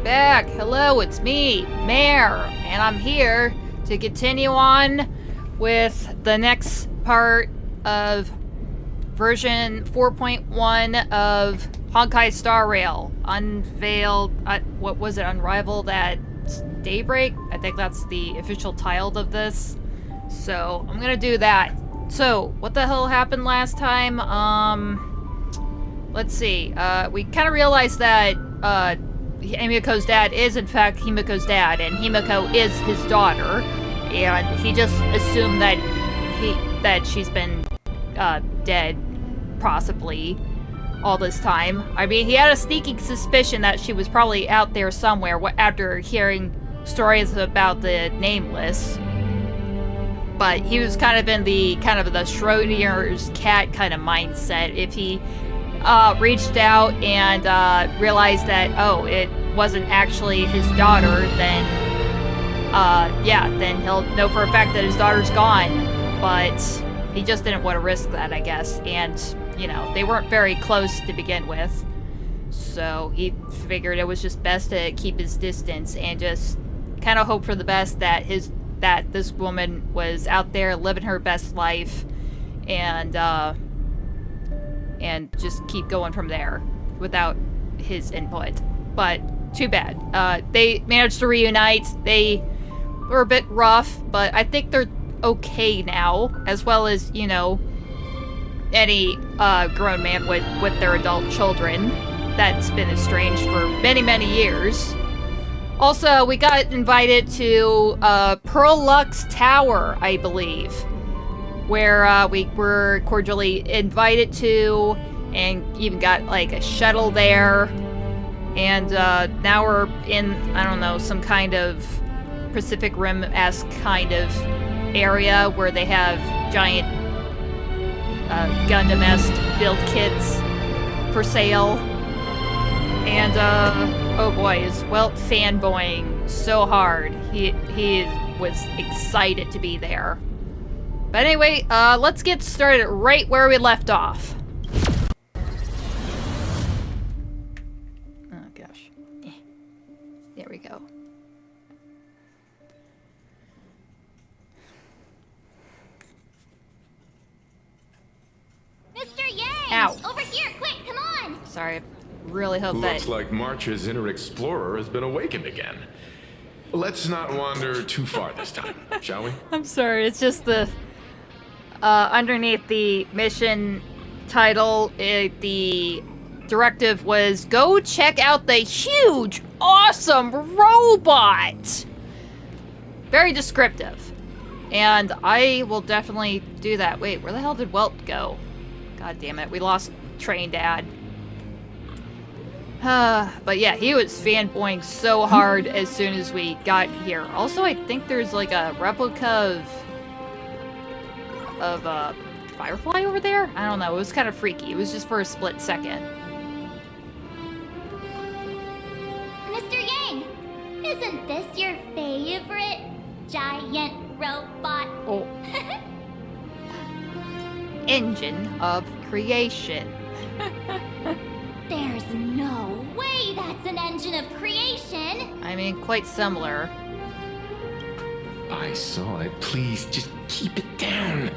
back. Hello, it's me, Mare, and I'm here to continue on with the next part of version 4.1 of Honkai Star Rail. Unveiled, what was it, Unraveled at Daybreak? I think that's the official title of this. So, I'm gonna do that. So, what the hell happened last time? Let's see. We kind of realized that, Himiko's dad is in fact Himiko's dad, and Himiko is his daughter, and he just assumed that she's been dead, possibly, all this time. I mean, he had a sneaking suspicion that she was probably out there somewhere after hearing stories about the Nameless, but he was kind of in the Schrodinger's cat kind of mindset. If he reached out and realized that, oh, it wasn't actually his daughter, then, then he'll know for a fact that his daughter's gone. But he just didn't want to risk that, I guess. And, you know, they weren't very close to begin with. So he figured it was just best to keep his distance and just kind of hope for the best that this woman was out there living her best life, and just keep going from there without his input. But too bad. They managed to reunite. They were a bit rough, but I think they're okay now, as well as, you know, any grown man with their adult children that's been estranged for many, many years. Also, we got invited to Pearluxe Tower, I believe, where we were cordially invited to, and even got like a shuttle there. And now we're in, I don't know, some kind of Pacific Rim-esque kind of area where they have giant Gundam-esque build kits for sale. And oh boy, is Welt fanboying so hard. He was excited to be there. But anyway, let's get started right where we left off. Oh gosh. There we go. Mr. Yang! Ow. Over here, quick, come on! Sorry, I really hope that... Looks like March's inner explorer has been awakened again. Let's not wander too far this time, shall we? I'm sorry, it's just the... underneath the mission title, the directive was, go check out the huge, awesome robot! Very descriptive. And I will definitely do that. Wait, where the hell did Welt go? God damn it, we lost Train Dad. But yeah, he was fanboying so hard as soon as we got here. Also, I think there's like a replica of Firefly over there? I don't know, it was kind of freaky. It was just for a split second. Mr. Yang! Isn't this your favorite giant robot? Oh. Engine of creation. There's no way that's an engine of creation! I mean, quite similar. I saw it. Please, just keep it down.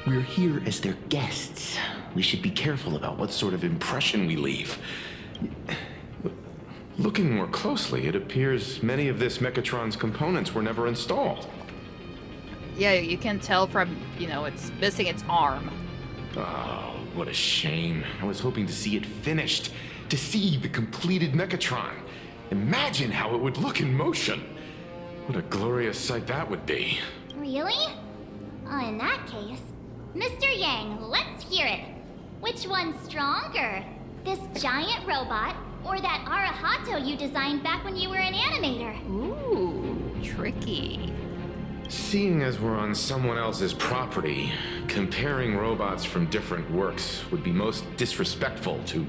We're here as their guests. We should be careful about what sort of impression we leave. Looking more closely, it appears many of this Mechatron's components were never installed. Yeah, you can tell from, you know, it's missing its arm. Oh, what a shame. I was hoping to see it finished, to see the completed Mechatron. Imagine how it would look in motion. What a glorious sight that would be. Really? Oh, in that case, Mr. Yang, let's hear it. Which one's stronger? This giant robot, or that Arahato you designed back when you were an animator? Ooh, tricky. Seeing as we're on someone else's property, comparing robots from different works would be most disrespectful to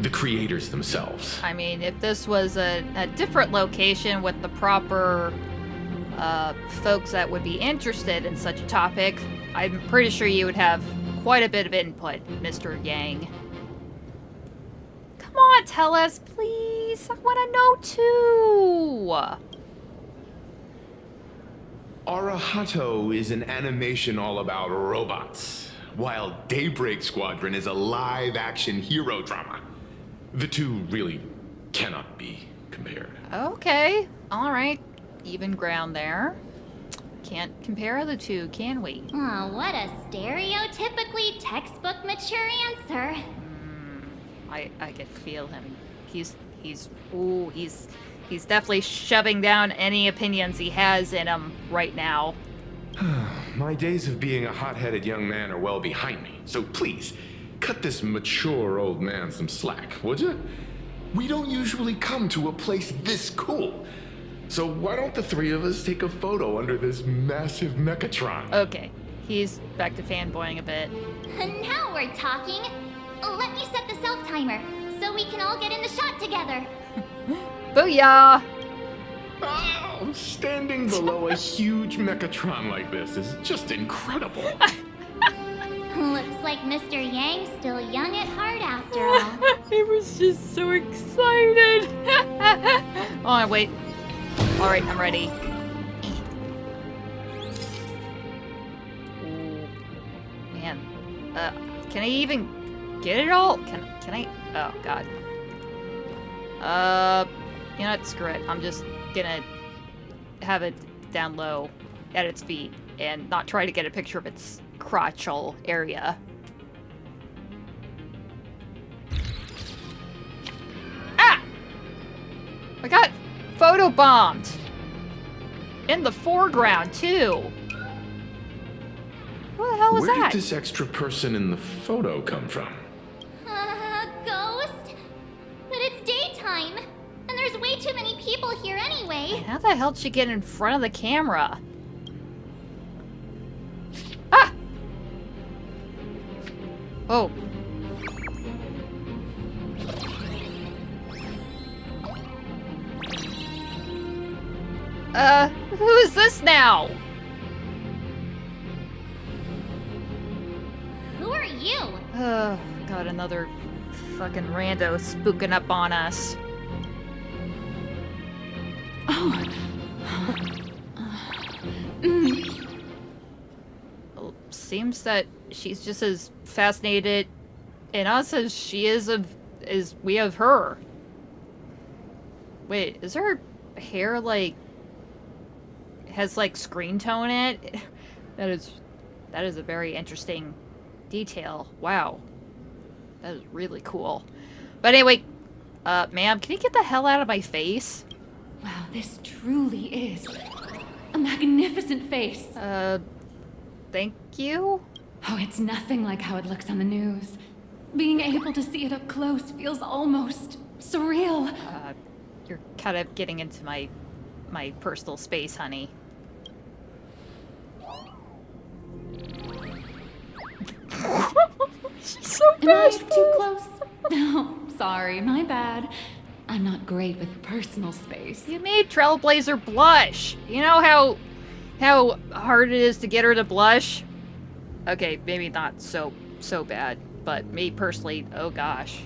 the creators themselves. I mean, if this was a different location with the proper folks that would be interested in such a topic, I'm pretty sure you would have quite a bit of input, Mr. Yang. Come on, tell us, please. please. I want to know too. Arahato is an animation all about robots, while Daybreak Squadron is a live-action hero drama. The two really cannot be compared. Okay. All right. Even ground there. Can't compare the two, can we? Oh, what a stereotypically textbook mature answer. I could feel him. He's definitely shoving down any opinions he has in him right now. My days of being a hot-headed young man are well behind me, so please, cut this mature old man some slack, would you? We don't usually come to a place this cool. So why don't the three of us take a photo under this massive Mechatron? Okay. He's back to fanboying a bit. Now we're talking. Let me set the self-timer so we can all get in the shot together. Booyah! Oh, standing below a huge Mechatron like this is just incredible. Looks like Mr. Yang's still young at heart after all. I was just so excited. Oh, wait. All right, I'm ready. Ooh, man, can I even get it all? Can I? Oh God. You know what? Screw it. I'm just gonna have it down low at its feet and not try to get a picture of its crotchal area. Ah! I got photobombed! In the foreground, too! Who the hell was Where that? did this extra person in the photo come from? Ghost? But it's daytime, and there's way too many people here anyway. How the hell did she get in front of the camera? Ah! Oh. Who is this now? Who are you? Got another fucking rando spooking up on us. Well, seems that she's just as fascinated in us as she is as we of her. Wait, is her hair like has like screen tone in it? That is a very interesting detail. Wow. That is really cool. But anyway, ma'am, can you get the hell out of my face? Wow, this truly is a magnificent face. Thank you? Oh, it's nothing like how it looks on the news. Being able to see it up close feels almost surreal. You're kind of getting into my personal space, honey. She's so Am I bashful. too close? No, sorry, my bad. I'm not great with personal space. You made Trailblazer blush. You know how hard it is to get her to blush? Okay, maybe not so bad, but me personally, oh gosh.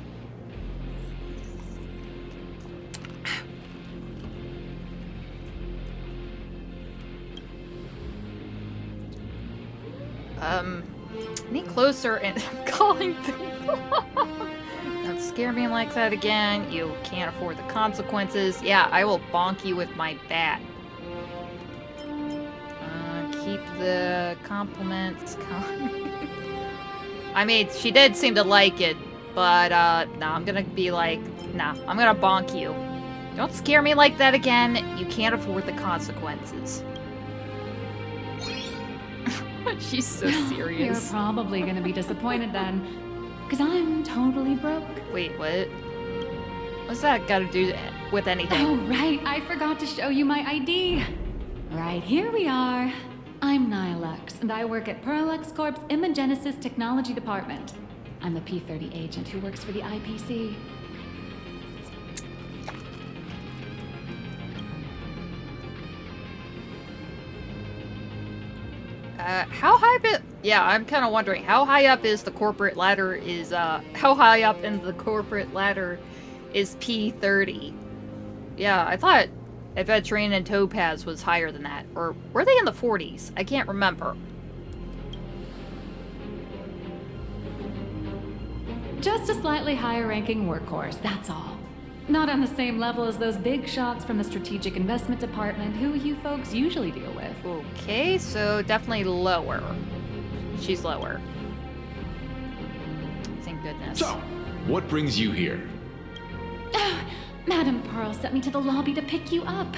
Any closer and I'm calling people. Don't scare me like that again. You can't afford the consequences. Yeah, I will bonk you with my bat. Keep the compliments. I mean, she did seem to like it, but nah, I'm gonna be like, nah, I'm gonna bonk you. Don't scare me like that again. You can't afford the consequences. She's so You're serious. probably gonna be disappointed then, because I'm totally broke. Wait, what? What's that got to do with anything? Oh, right, I forgot to show you my ID. Right, here we are. I'm Nihilux, and I work at Pearluxe Corp's Imagenesis Technology Department. I'm a P-30 agent who works for the IPC. How high up yeah, I'm kind of wondering, how high up is the corporate ladder how high up in the corporate ladder is P30. Yeah, I thought Aventurine and Topaz was higher than that. Or were they in the 40s? I can't remember. Just a slightly higher ranking workhorse, that's all. Not on the same level as those big shots from the Strategic Investment Department who you folks usually deal with. Okay, so definitely lower. She's lower. Thank goodness. So, what brings you here? Madam Pearl sent me to the lobby to pick you up.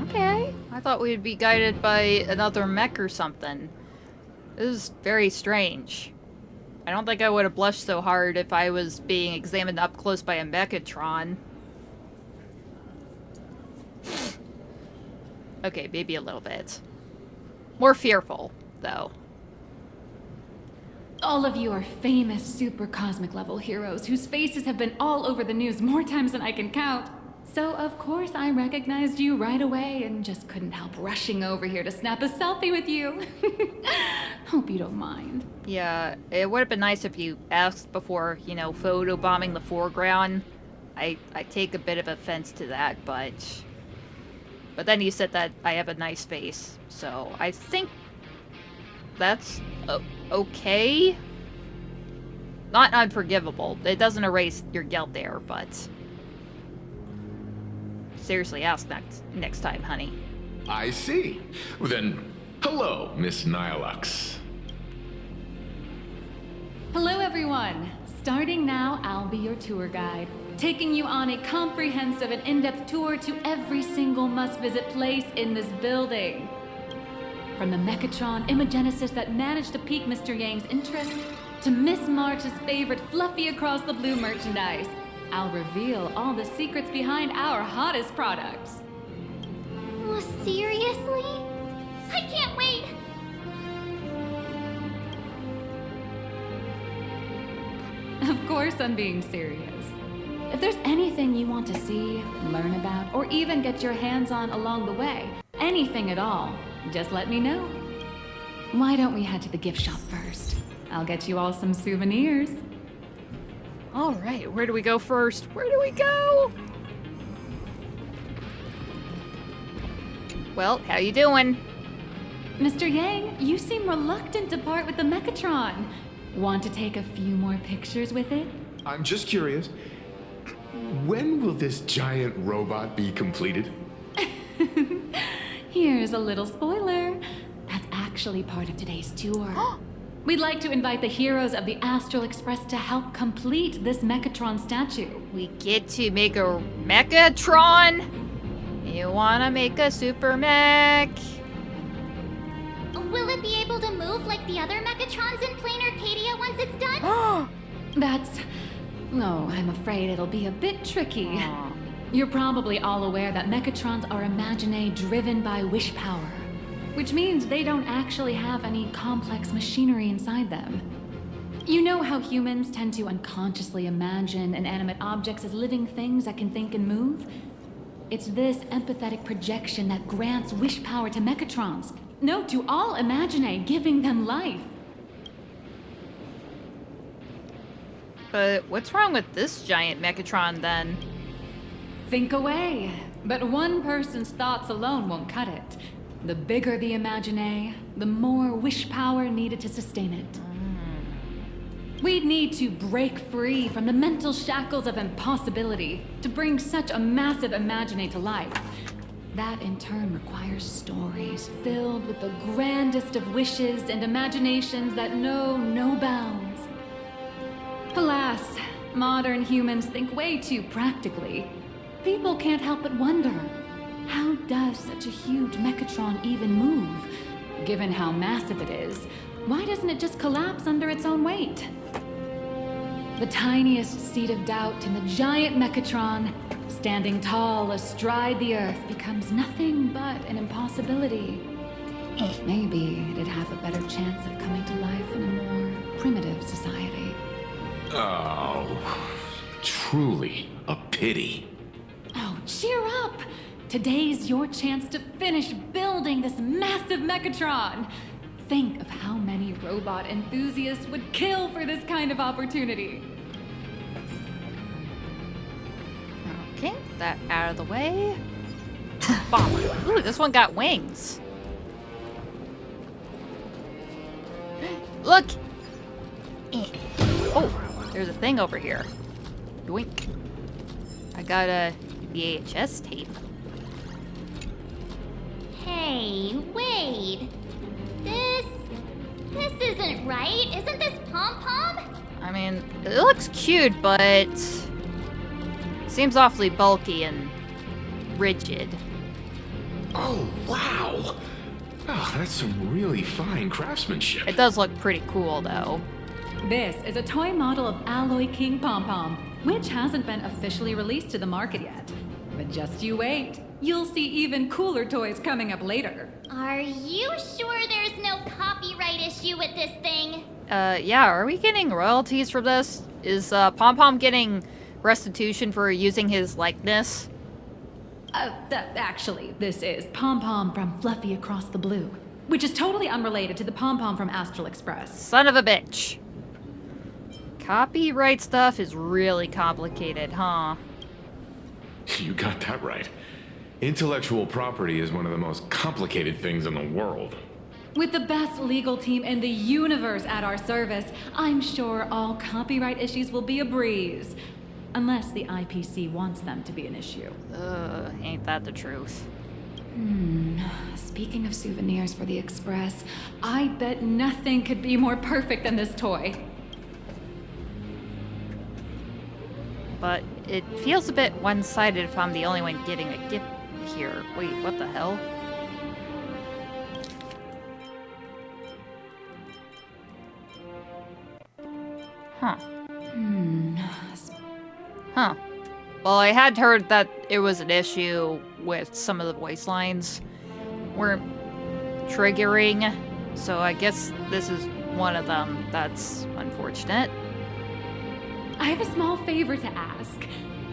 Okay. I thought we'd be guided by another mech or something. This is very strange. I don't think I would have blushed so hard if I was being examined up close by a Mechatron. Okay, maybe a little bit. More fearful, though. All of you are famous super cosmic level heroes whose faces have been all over the news more times than I can count. So of course I recognized you right away and just couldn't help rushing over here to snap a selfie with you. Hope you don't mind. Yeah, it would have been nice if you asked before, you know, photobombing the foreground. I take a bit of offense to that, but then you said that I have a nice face, so I think that's okay. Not unforgivable. It doesn't erase your guilt there, but seriously, ask next time, honey. I see. Well, then, hello, Miss Nihilux. Hello everyone. Starting now, I'll be your tour guide, taking you on a comprehensive and in-depth tour to every single must-visit place in this building. From the Mechatron Imagenesis that managed to pique Mr. Yang's interest, to Miss March's favorite fluffy across the blue merchandise, I'll reveal all the secrets behind our hottest products. Oh, seriously? I can't wait! Of course I'm being serious. If there's anything you want to see, learn about, or even get your hands on along the way, anything at all, just let me know. Why don't we head to the gift shop first? I'll get you all some souvenirs. All right, where do we go first? Where do we go? Well, how you doing? Mr. Yang, you seem reluctant to part with the Mechatron. Want to take a few more pictures with it? I'm just curious. When will this giant robot be completed? Here's a little spoiler. That's actually part of today's tour. We'd like to invite the heroes of the Astral Express to help complete this Mechatron statue. We get to make a Mechatron? You wanna make a super mech? Will it be able to move like the other Mechatrons in Plain Arcadia once it's done? That's... Oh, I'm afraid it'll be a bit tricky. You're probably all aware that Mechatrons are Imaginae driven by wish power, which means they don't actually have any complex machinery inside them. You know how humans tend to unconsciously imagine inanimate objects as living things that can think and move? It's this empathetic projection that grants wish power to Mechatrons. No, to all Imaginae, giving them life. But what's wrong with this giant Mechatron then? Think away. But one person's thoughts alone won't cut it. The bigger the Imaginae, the more wish power needed to sustain it. We'd need to break free from the mental shackles of impossibility to bring such a massive Imaginae to life. That in turn requires stories filled with the grandest of wishes and imaginations that know no bounds. Alas, modern humans think way too practically. People can't help but wonder, how does such a huge Mechatron even move? Given how massive it is, why doesn't it just collapse under its own weight? The tiniest seed of doubt in the giant Mechatron, standing tall astride the earth, becomes nothing but an impossibility. Maybe it'd have a better chance of coming to life in a more primitive society. Oh, truly a pity. Oh, cheer up! Today's your chance to finish building this massive Mechatron. Think of how many robot enthusiasts would kill for this kind of opportunity. that out of the way. Bomb. Ooh, this one got wings. Look! Oh, there's a thing over here. Yoink. I got a VHS tape. Hey, wait. This isn't right. Isn't this Pom-Pom? I mean, it looks cute, but seems awfully bulky and rigid. Oh, wow! Oh, that's some really fine craftsmanship. It does look pretty cool, though. This is a toy model of Alloy King Pom-Pom, which hasn't been officially released to the market yet. But just you wait. You'll see even cooler toys coming up later. Are you sure there's no copyright issue with this thing? Yeah, are we getting royalties for this? Is, Pom-Pom getting restitution for using his likeness? Actually, this is Pom-Pom from Fluffy Across the Blue, which is totally unrelated to the Pom-Pom from Astral Express. Son of a bitch. Copyright stuff is really complicated, huh? You got that right. Intellectual property is one of the most complicated things in the world. With the best legal team in the universe at our service, I'm sure all copyright issues will be a breeze. Unless the IPC wants them to be an issue. Ain't that the truth? Speaking of souvenirs for the Express, I bet nothing could be more perfect than this toy. But it feels a bit one-sided if I'm the only one getting a gift here. Wait, what the hell? Huh. Huh. Well, I had heard that it was an issue with some of the voice lines weren't triggering, so I guess this is one of them. That's unfortunate. I have a small favor to ask.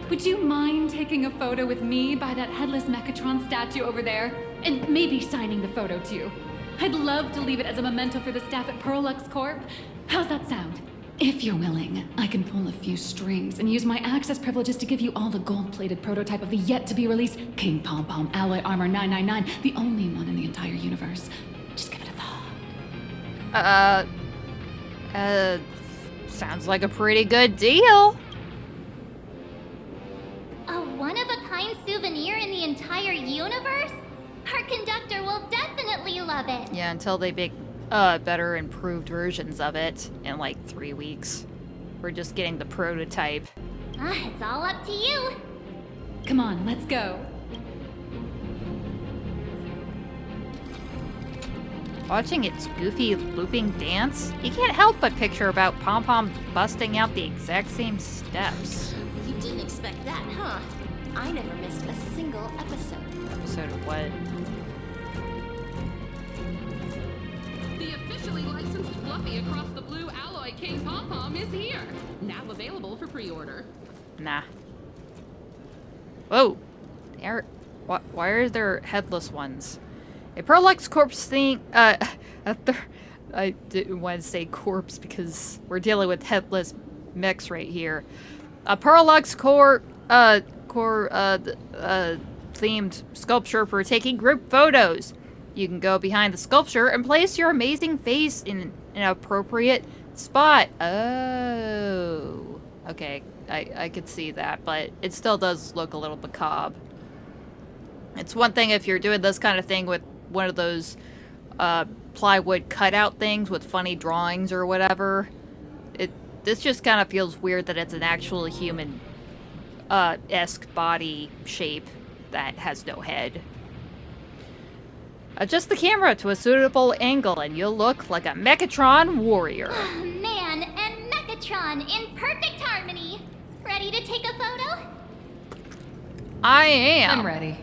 Would you mind taking a photo with me by that headless Mechatron statue over there? And maybe signing the photo too. I'd love to leave it as a memento for the staff at Pearluxe Corp. How's that sound? If you're willing, I can pull a few strings and use my access privileges to give you all the gold-plated prototype of the yet-to-be-released King Pom-Pom Alloy Armor 999, the only one in the entire universe. Just give it a thought. Sounds like a pretty good deal. A one-of-a-kind souvenir in the entire universe? Our conductor will definitely love it. Yeah, until they make better improved versions of it in like 3 weeks. We're just getting the prototype. It's all up to you. Come on, let's go. Watching its goofy looping dance, you can't help but picture about Pom-Pom busting out the exact same steps. You didn't expect that, huh? I never missed a single episode. Episode of what? The officially licensed Fluffy Across the Blue Alloy King Pom-Pom is here. Now available for pre-order. Nah. Whoa! Why are there headless ones? A Pearluxe Corpse thing, I didn't want to say corpse because we're dealing with headless mechs right here. A Pearluxe themed sculpture for taking group photos. You can go behind the sculpture and place your amazing face in an appropriate spot. Oh. Okay, I could see that, but it still does look a little macabre. It's one thing if you're doing this kind of thing with one of those plywood cutout things with funny drawings or whatever. This just kind of feels weird that it's an actual human esque body shape that has no head. Adjust the camera to a suitable angle and you'll look like a Mechatron warrior. Man and Mechatron in perfect harmony. Ready to take a photo? I am. I'm ready.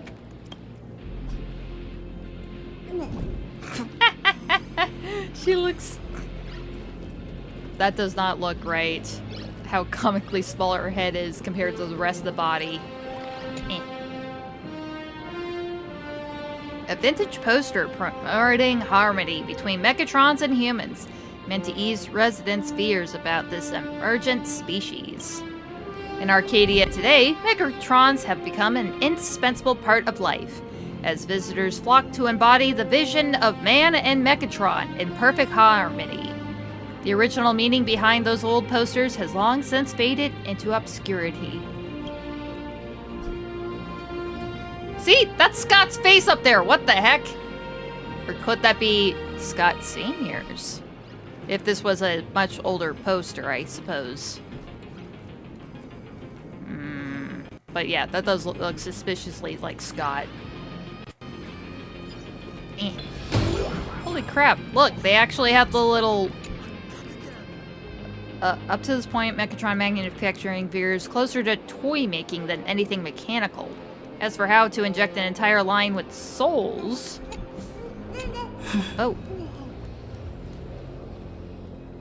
She looks... That does not look right. How comically small her head is compared to the rest of the body. A vintage poster promoting harmony between Mechatrons and humans, meant to ease residents' fears about this emergent species. In Arcadia today, Mechatrons have become an indispensable part of life, as visitors flock to embody the vision of man and Mechatron in perfect harmony. The original meaning behind those old posters has long since faded into obscurity. See, that's Scott's face up there. What the heck? Or could that be Scott Sr.'s? If this was a much older poster, I suppose. But yeah, that does look suspiciously like Scott. Eh. Holy crap, look, they actually have the little... up to this point, Mechatron manufacturing veers closer to toy making than anything mechanical. As for how to inject an entire line with souls... oh.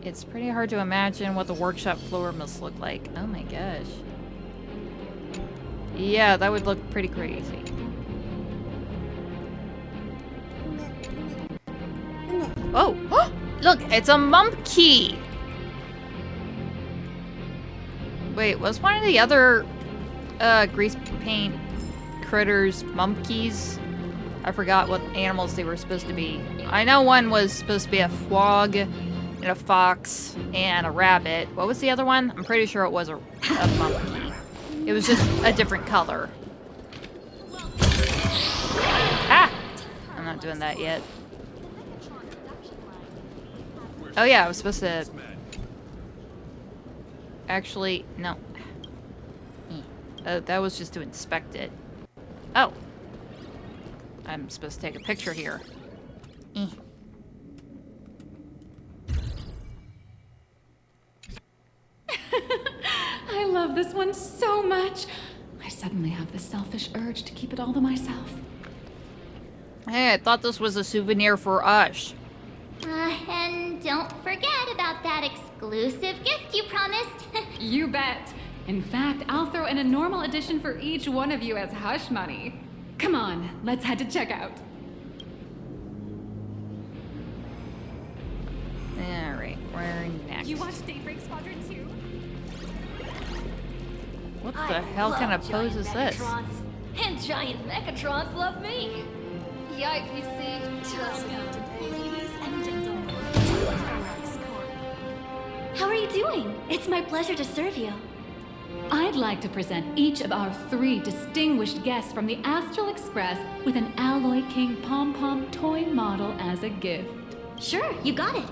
It's pretty hard to imagine what the workshop floor must look like. Oh my gosh. Yeah, that would look pretty crazy. Oh! Look, it's a monkey! Wait, was one of the other grease paint critters monkeys? I forgot what animals they were supposed to be. I know one was supposed to be a frog, and a fox, and a rabbit. What was the other one? I'm pretty sure it was a monkey. It was just a different color. Ah! I'm not doing that yet. Oh yeah, I was supposed to... Actually, no. That was just to inspect it. Oh. I'm supposed to take a picture here. I love this one so much. I suddenly have the selfish urge to keep it all to myself. Hey, I thought this was a souvenir for us. And don't forget about that exclusive gift you promised. You bet. In fact, I'll throw in a normal edition for each one of you as hush money. Come on, let's head to checkout. Alright, where next? You watch Daybreak Squadron too? What the hell kind of pose is this? And giant Mechatrons love me. The IPC ladies and gentlemen. How are you doing? It's my pleasure to serve you. I'd like to present each of our 3 distinguished guests from the Astral Express with an Alloy King Pom-Pom toy model as a gift. Sure, you got it.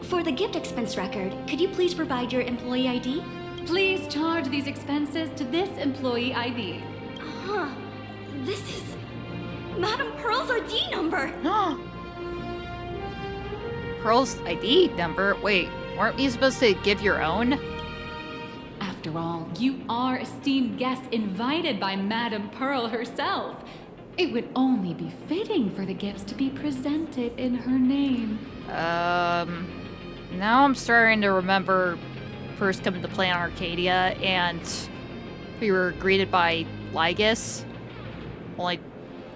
For the gift expense record, could you please provide your employee ID? Please charge these expenses to this employee ID. Huh. This is Madame Pearl's ID number. Pearl's ID number? Wait, weren't you supposed to give your own? After all, you are esteemed guests invited by Madame Pearl herself. It would only be fitting for the gifts to be presented in her name. Now I'm starting to remember first coming to play on Arcadia, and we were greeted by Lygus, only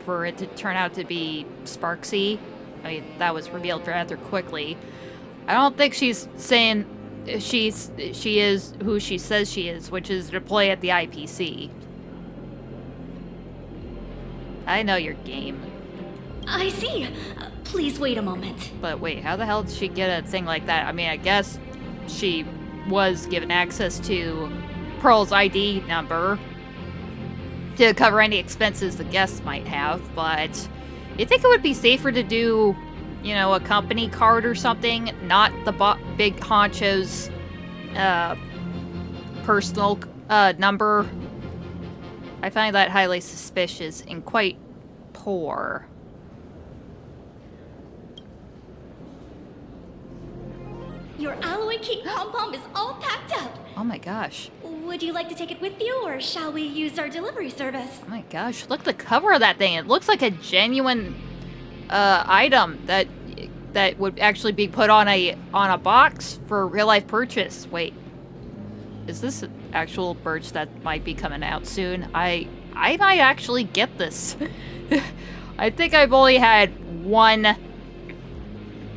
for it to turn out to be Sparksy. I mean, that was revealed rather quickly. I don't think she's saying she is who she says she is, which is to play at the IPC. I know your game. I see. Please wait a moment. But wait, how the hell did she get a thing like that? I mean, I guess she was given access to Pearl's ID number to cover any expenses the guests might have, but you think it would be safer to do, you know, a company card or something, not the big honcho's personal number? I find that highly suspicious and quite poor. Your Alloy King Pom-Pom is all packed up. Oh my gosh. Would you like to take it with you, or shall we use our delivery service? Oh my gosh, look at the cover of that thing. It looks like a genuine item that would actually be put on a box for real life purchase. Wait, is this an actual birch that might be coming out soon? I might actually get this. I think I've only had one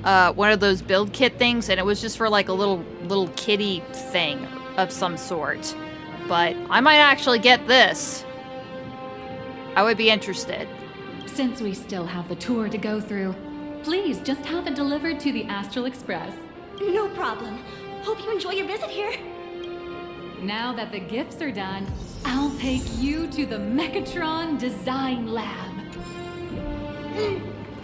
of those build kit things, and it was just for like a little kitty thing of some sort. but I might actually get this. I would be interested. Since we still have the tour to go through, please just have it delivered to the Astral Express. No problem. Hope you enjoy your visit here. Now that the gifts are done, I'll take you to the Mechatron Design Lab.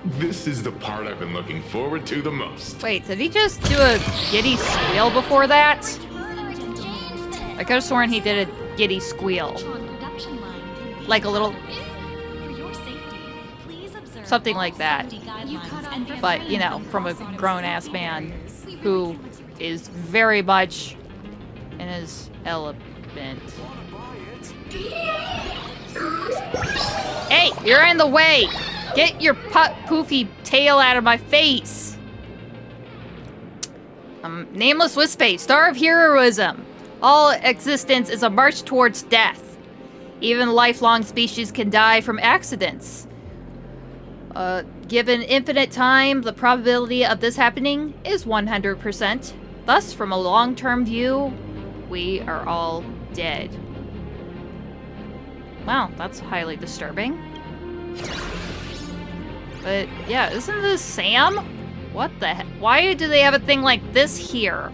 This is the part I've been looking forward to the most. Wait, did he just do a giddy squeal before that? I could have sworn he did a giddy squeal. Like a little... something like that. But, you know, from a grown-ass man who is very much in his element. Hey, you're in the way! Get your poofy tail out of my face! Nameless Wispae, star of heroism. All existence is a march towards death. Even lifelong species can die from accidents. Given infinite time, the probability of this happening is 100%. Thus, from a long-term view, we are all dead. Wow, that's highly disturbing. But, yeah, isn't this Sam? What the heck? Why do they have a thing like this here?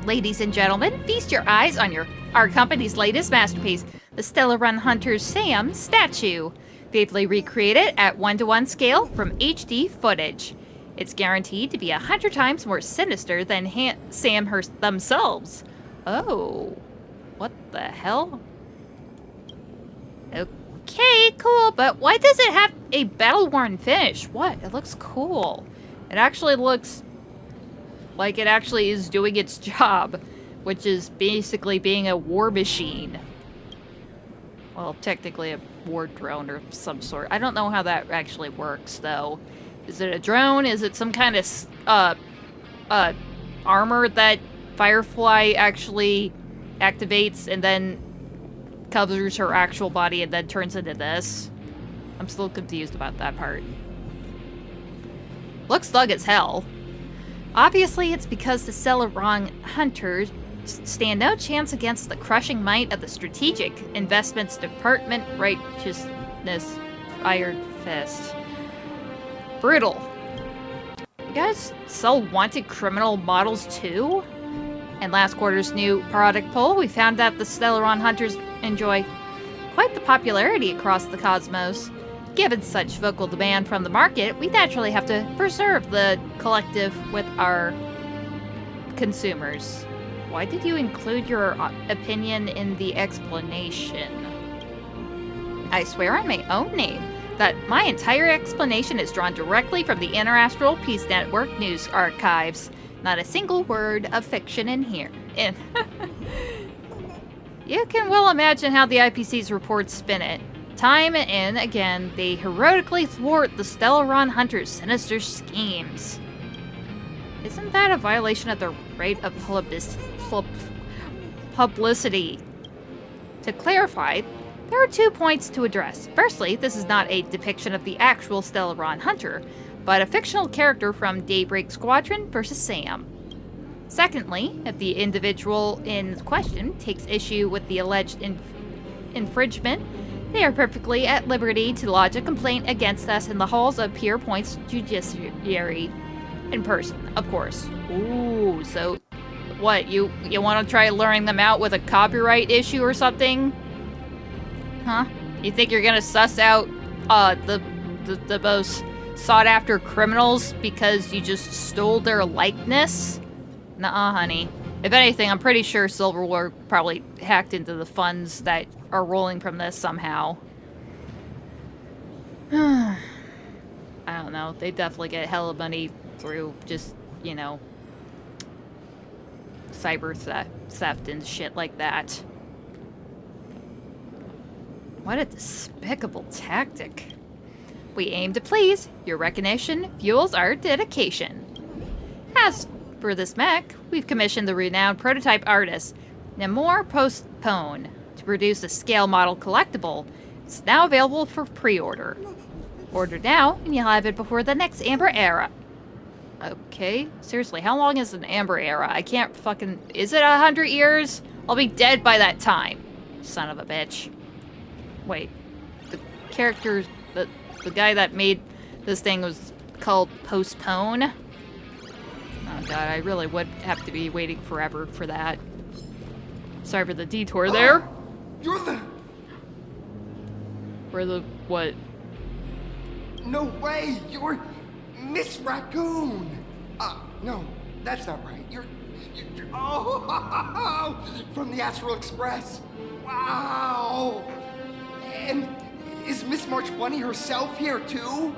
Ladies and gentlemen, feast your eyes on our company's latest masterpiece, the Stellar Run Hunter's Sam statue. Faithfully recreated at 1:1 scale from HD footage. It's guaranteed to be 100 times more sinister than Sam themselves. Oh, what the hell? Okay, cool, but why does it have a battle-worn finish? What? It looks cool. It actually looks like it actually is doing its job, which is basically being a war machine. Well, technically a war drone or some sort. I don't know how that actually works, though. Is it a drone? Is it some kind of armor that Firefly actually activates and then covers her actual body and then turns into this? I'm still confused about that part. Looks thug as hell. Obviously, it's because the Celeron Hunters stand no chance against the crushing might of the Strategic Investments Department Righteousness Iron Fist. Brutal. You guys sell wanted criminal models too? In last quarter's new product poll, we found that the Stellaron Hunters enjoy quite the popularity across the cosmos. Given such vocal demand from the market, we naturally have to preserve the collective with our consumers. Why did you include your opinion in the explanation? I swear on my own name that my entire explanation is drawn directly from the Interastral Peace Network news archives. Not a single word of fiction in here. You can well imagine how the IPC's reports spin it. Time and again, they heroically thwart the Stellaron Hunters' sinister schemes. Isn't that a violation of the right of publicity? To clarify, there are 2 points to address. Firstly, this is not a depiction of the actual Stellaron Hunter, but a fictional character from Daybreak Squadron versus Sam. Secondly, if the individual in question takes issue with the alleged infringement, they are perfectly at liberty to lodge a complaint against us in the halls of Pierpoint's judiciary. In person, of course. Ooh, so what, you want to try luring them out with a copyright issue or something? Huh? You think you're gonna suss out the most sought-after criminals because you just stole their likeness? Nuh-uh, honey. If anything, I'm pretty sure Silverware probably hacked into the funds that are rolling from this somehow. I don't know. They definitely get hella money through just, you know, cyber theft and shit like that. What a despicable tactic. We aim to please. Your recognition fuels our dedication. As for this mech, we've commissioned the renowned prototype artist, Namor Postpone, to produce a scale model collectible. It's now available for pre-order. Order now, and you'll have it before the next Amber Era. Okay, seriously, how long is an Amber Era? I can't fucking... Is it 100 years? I'll be dead by that time. Son of a bitch. Wait. The character... The guy that made this thing was called Postpone? Oh god, I really would have to be waiting forever for that. Sorry for the detour there. You're the... For the... what? No way! You're Miss Raccoon! No, that's not right. You're oh, from the Astral Express. Wow! And is Miss March Bunny herself here too?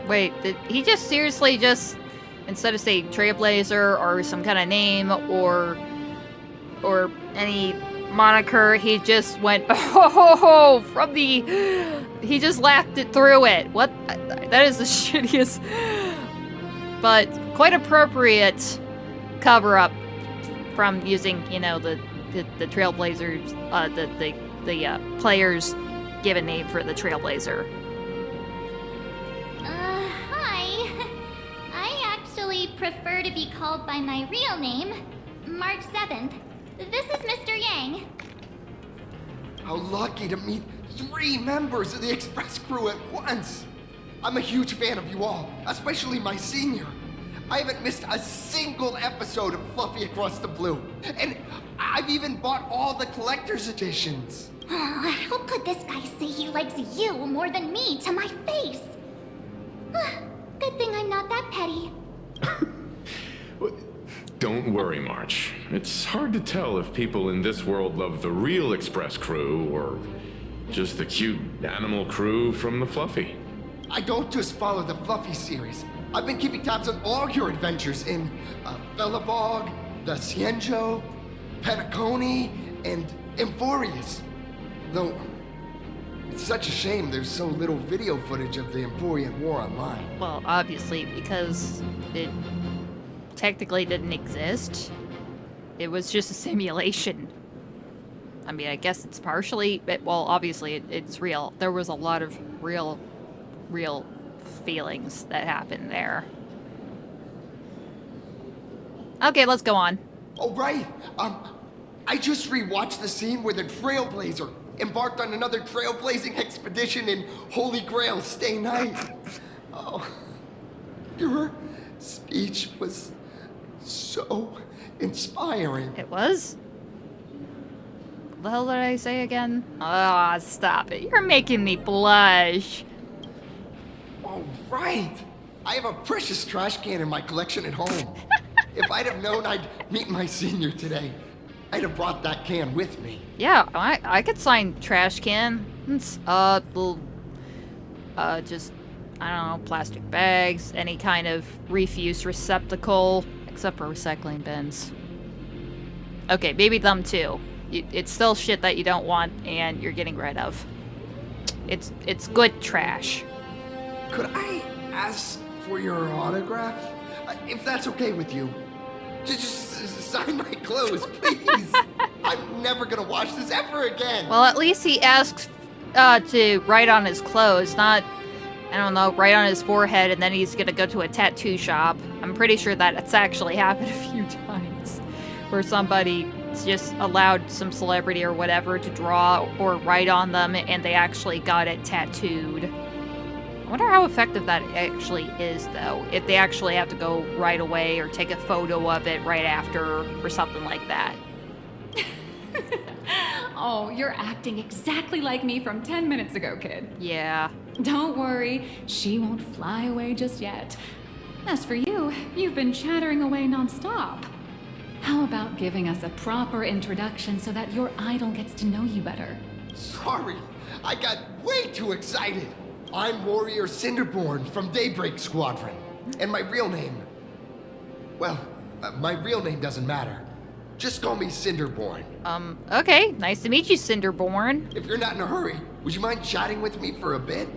Wait, did he just seriously just, instead of saying Trailblazer or some kind of name or any moniker, he just went, oh, from the, he just laughed it through it. What? That is the shittiest, but quite appropriate cover-up from using, you know, the Trailblazers, the player's given name for the Trailblazer. Hi. I actually prefer to be called by my real name, March 7th. This is Mr. Yang. How lucky to meet 3 members of the Express Crew at once. I'm a huge fan of you all, especially my senior. I haven't missed a single episode of Fluffy Across the Blue. And I've even bought all the collector's editions. Oh, how could this guy say he likes you more than me to my face? Good thing I'm not that petty. Don't worry, March. It's hard to tell if people in this world love the real Express Crew or just the cute animal crew from the Fluffy. I don't just follow the Fluffy series. I've been keeping tabs on all your adventures in Bellabog, the Cienjo, Penacony, and Emphorius. Though, it's such a shame there's so little video footage of the Emphorian War online. Well, obviously, because it technically didn't exist. It was just a simulation. I mean, I guess it's partially, well, obviously it's real. There was a lot of real feelings that happened there. Okay, let's go on. Oh, right. I just rewatched the scene where the Trailblazer embarked on another trailblazing expedition in Holy Grail Stay Night. Oh, your speech was so inspiring. It was? What the hell did I say again? Ah, stop it. You're making me blush. Oh, right. I have a precious trash can in my collection at home. If I'd have known I'd meet my senior today, I'd have brought that can with me. Yeah, I could sign trash can. Just, I don't know, plastic bags, any kind of refuse receptacle, except for recycling bins. Okay, maybe them too. It's still shit that you don't want and you're getting rid of. It's good trash. Could I ask for your autograph? If that's okay with you. Just sign my clothes, please. I'm never gonna wash this ever again. Well, at least he asks to write on his clothes, not, I don't know, write on his forehead and then he's gonna go to a tattoo shop. I'm pretty sure that it's actually happened a few times. Where somebody just allowed some celebrity or whatever to draw or write on them and they actually got it tattooed. I wonder how effective that actually is, though. If they actually have to go right away or take a photo of it right after or something like that. Oh, you're acting exactly like me from 10 minutes ago, kid. Yeah. Don't worry, she won't fly away just yet. As for you, you've been chattering away nonstop. How about giving us a proper introduction so that your idol gets to know you better? Sorry, I got way too excited. I'm Warrior Cinderborne from Daybreak Squadron. And my real name... Well, my real name doesn't matter. Just call me Cinderborne. Okay. Nice to meet you, Cinderborne. If you're not in a hurry, would you mind chatting with me for a bit?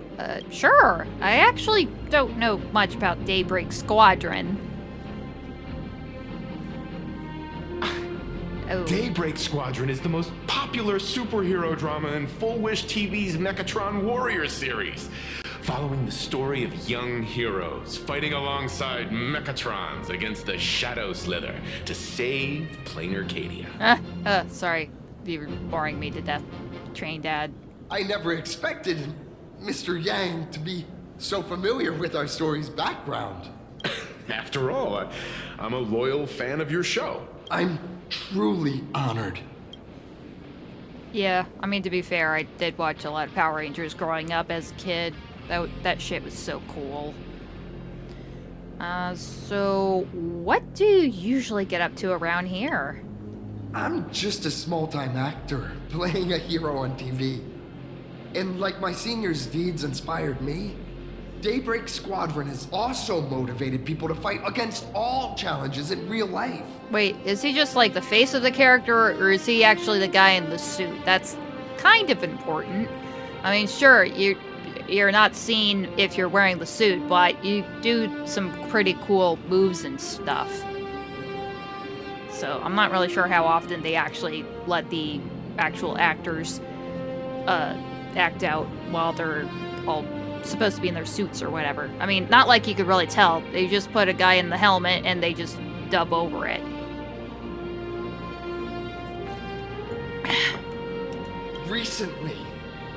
Sure. I actually don't know much about Daybreak Squadron. Oh. Daybreak Squadron is the most popular superhero drama in Full Wish TV's Mechatron Warrior series. following the story of young heroes fighting alongside Mechatrons against the Shadow Slither to save Plain Arcadia. Sorry. You're boring me to death, Train Dad. I never expected Mr. Yang to be so familiar with our story's background. After all, I'm a loyal fan of your show. I'm truly honored. Yeah, I mean, to be fair, I did watch a lot of Power Rangers growing up as a kid. That shit was so cool. So what do you usually get up to around here? I'm just a small-time actor playing a hero on TV. And like my senior's deeds inspired me, Daybreak Squadron has also motivated people to fight against all challenges in real life. Wait, is he just like the face of the character, or is he actually the guy in the suit? That's kind of important. I mean, sure, you're not seen if you're wearing the suit, but you do some pretty cool moves and stuff. So I'm not really sure how often they actually let the actual actors act out while they're all supposed to be in their suits or whatever. I mean, not like you could really tell. They just put a guy in the helmet and they just dub over it. Recently,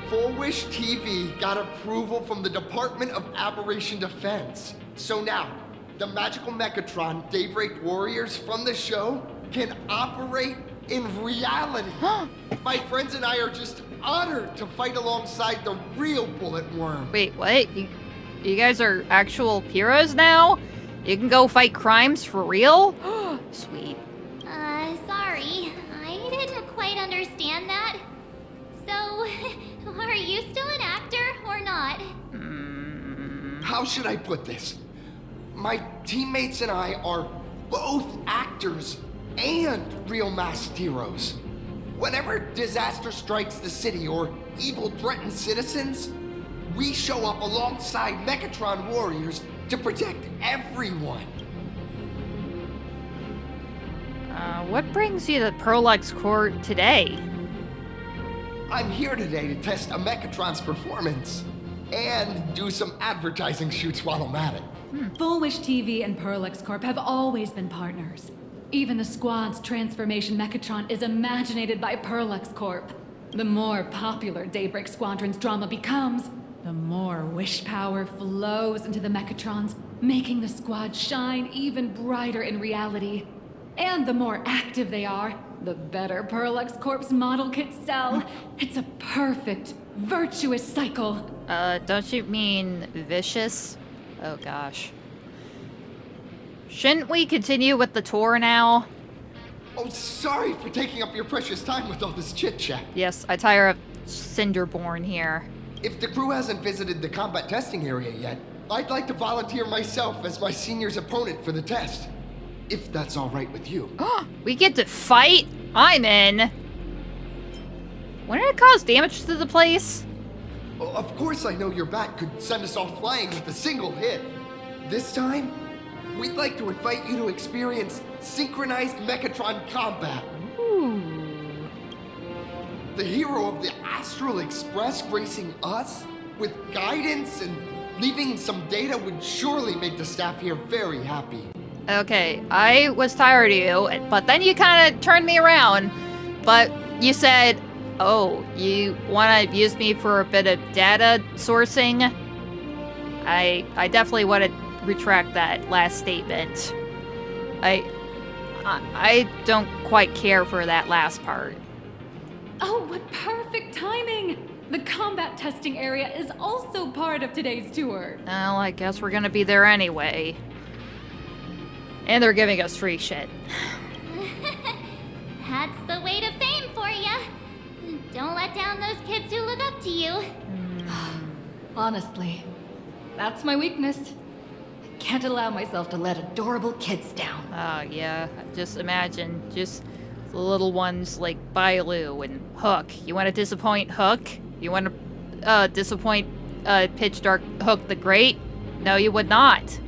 Full Wish TV got approval from the Department of Aberration Defense. So now, the magical Mechatron Daybreak Warriors from the show can operate in reality. My friends and I are just honored to fight alongside the real Bullet Worm. Wait, what? You guys are actual heroes now? You can go fight crimes for real? Sweet. Sorry. I didn't quite understand that. So, are you still an actor or not? How should I put this? My teammates and I are both actors and real masked heroes. Whenever disaster strikes the city or evil threatens citizens, we show up alongside Mechatron warriors to protect everyone. What brings you to Pearluxe Court today? I'm here today to test a Mechatron's performance and do some advertising shoots while I'm at it. Full Wish TV and Pearluxe Corp have always been partners. Even the squad's transformation Mechatron is imaginated by Pearluxe Corp. The more popular Daybreak Squadron's drama becomes, the more wish power flows into the Mechatrons, making the squad shine even brighter in reality. And the more active they are, the better Pearluxe Corp's model kits sell. It's a perfect, virtuous cycle. Don't you mean vicious? Oh gosh. Shouldn't we continue with the tour now? Oh, sorry for taking up your precious time with all this chit-chat. Yes, I tire of Cinderborne here. If the crew hasn't visited the combat testing area yet, I'd like to volunteer myself as my senior's opponent for the test. If that's all right with you. We get to fight? I'm in. Wouldn't it cause damage to the place? Well, of course I know your bat could send us all flying with a single hit. This time, we'd like to invite you to experience synchronized Mechatron combat. Ooh. The hero of the Astral Express gracing us with guidance and leaving some data would surely make the staff here very happy. Okay, I was tired of you, but then you kind of turned me around. But you said, oh, you want to use me for a bit of data sourcing? I definitely want to retract that last statement. I don't quite care for that last part. Oh, what perfect timing! The combat testing area is also part of today's tour. Well, I guess we're gonna be there anyway. And they're giving us free shit. That's the weight of fame for ya. Don't let down those kids who look up to you. Honestly, that's my weakness. I can't allow myself to let adorable kids down. Oh, yeah. Just imagine, just the little ones like Bailu and Hook. You want to disappoint Hook? You want to disappoint Pitch Dark Hook the Great? No, you would not.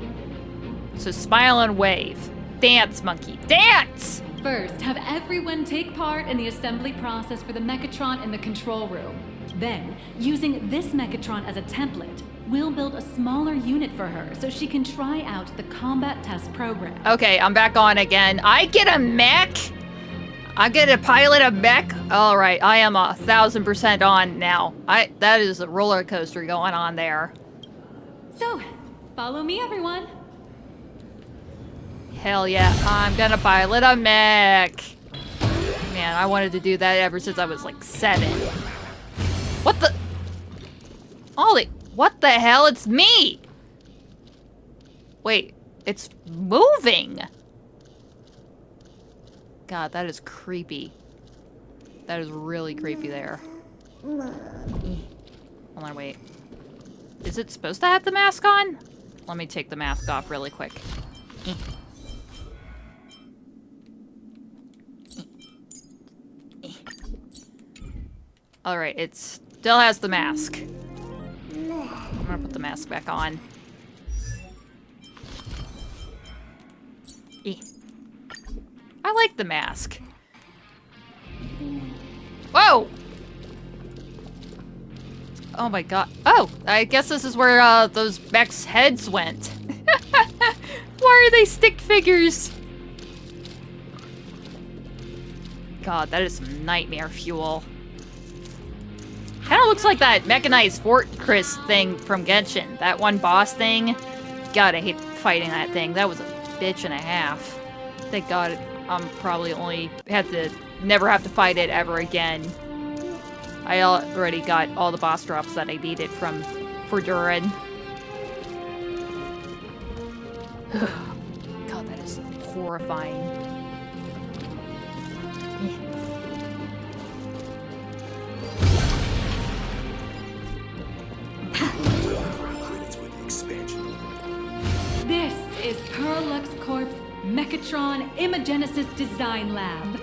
So smile and wave. Dance, monkey, dance! First, have everyone take part in the assembly process for the Mechatron in the control room. Then, using this Mechatron as a template, we'll build a smaller unit for her so she can try out the combat test program. Okay, I'm back on again. I get a mech? I get to pilot a mech? All right, I am 1,000% on now. That is a roller coaster going on there. So, follow me, everyone. Hell yeah, I'm gonna pilot a mech. Man, I wanted to do that ever since I was like 7. What the? Ollie, what the hell? It's me! Wait, it's moving. God, that is creepy. That is really creepy there. Hold on, wait. Is it supposed to have the mask on? Let me take the mask off really quick. Alright, it still has the mask. I'm gonna put the mask back on. I like the mask. Whoa! Oh my god. Oh, I guess this is where those mechs' heads went. Why are they stick figures? God, that is some nightmare fuel. Kind of looks like that mechanized fortress thing from Genshin. That one boss thing. God, I hate fighting that thing. That was a bitch and a half. Thank God I'm probably only never have to fight it ever again. I already got all the boss drops that I needed for Durin. God, that is horrifying. This is Pearluxe Corp's Mechatron Imagenesis Design Lab.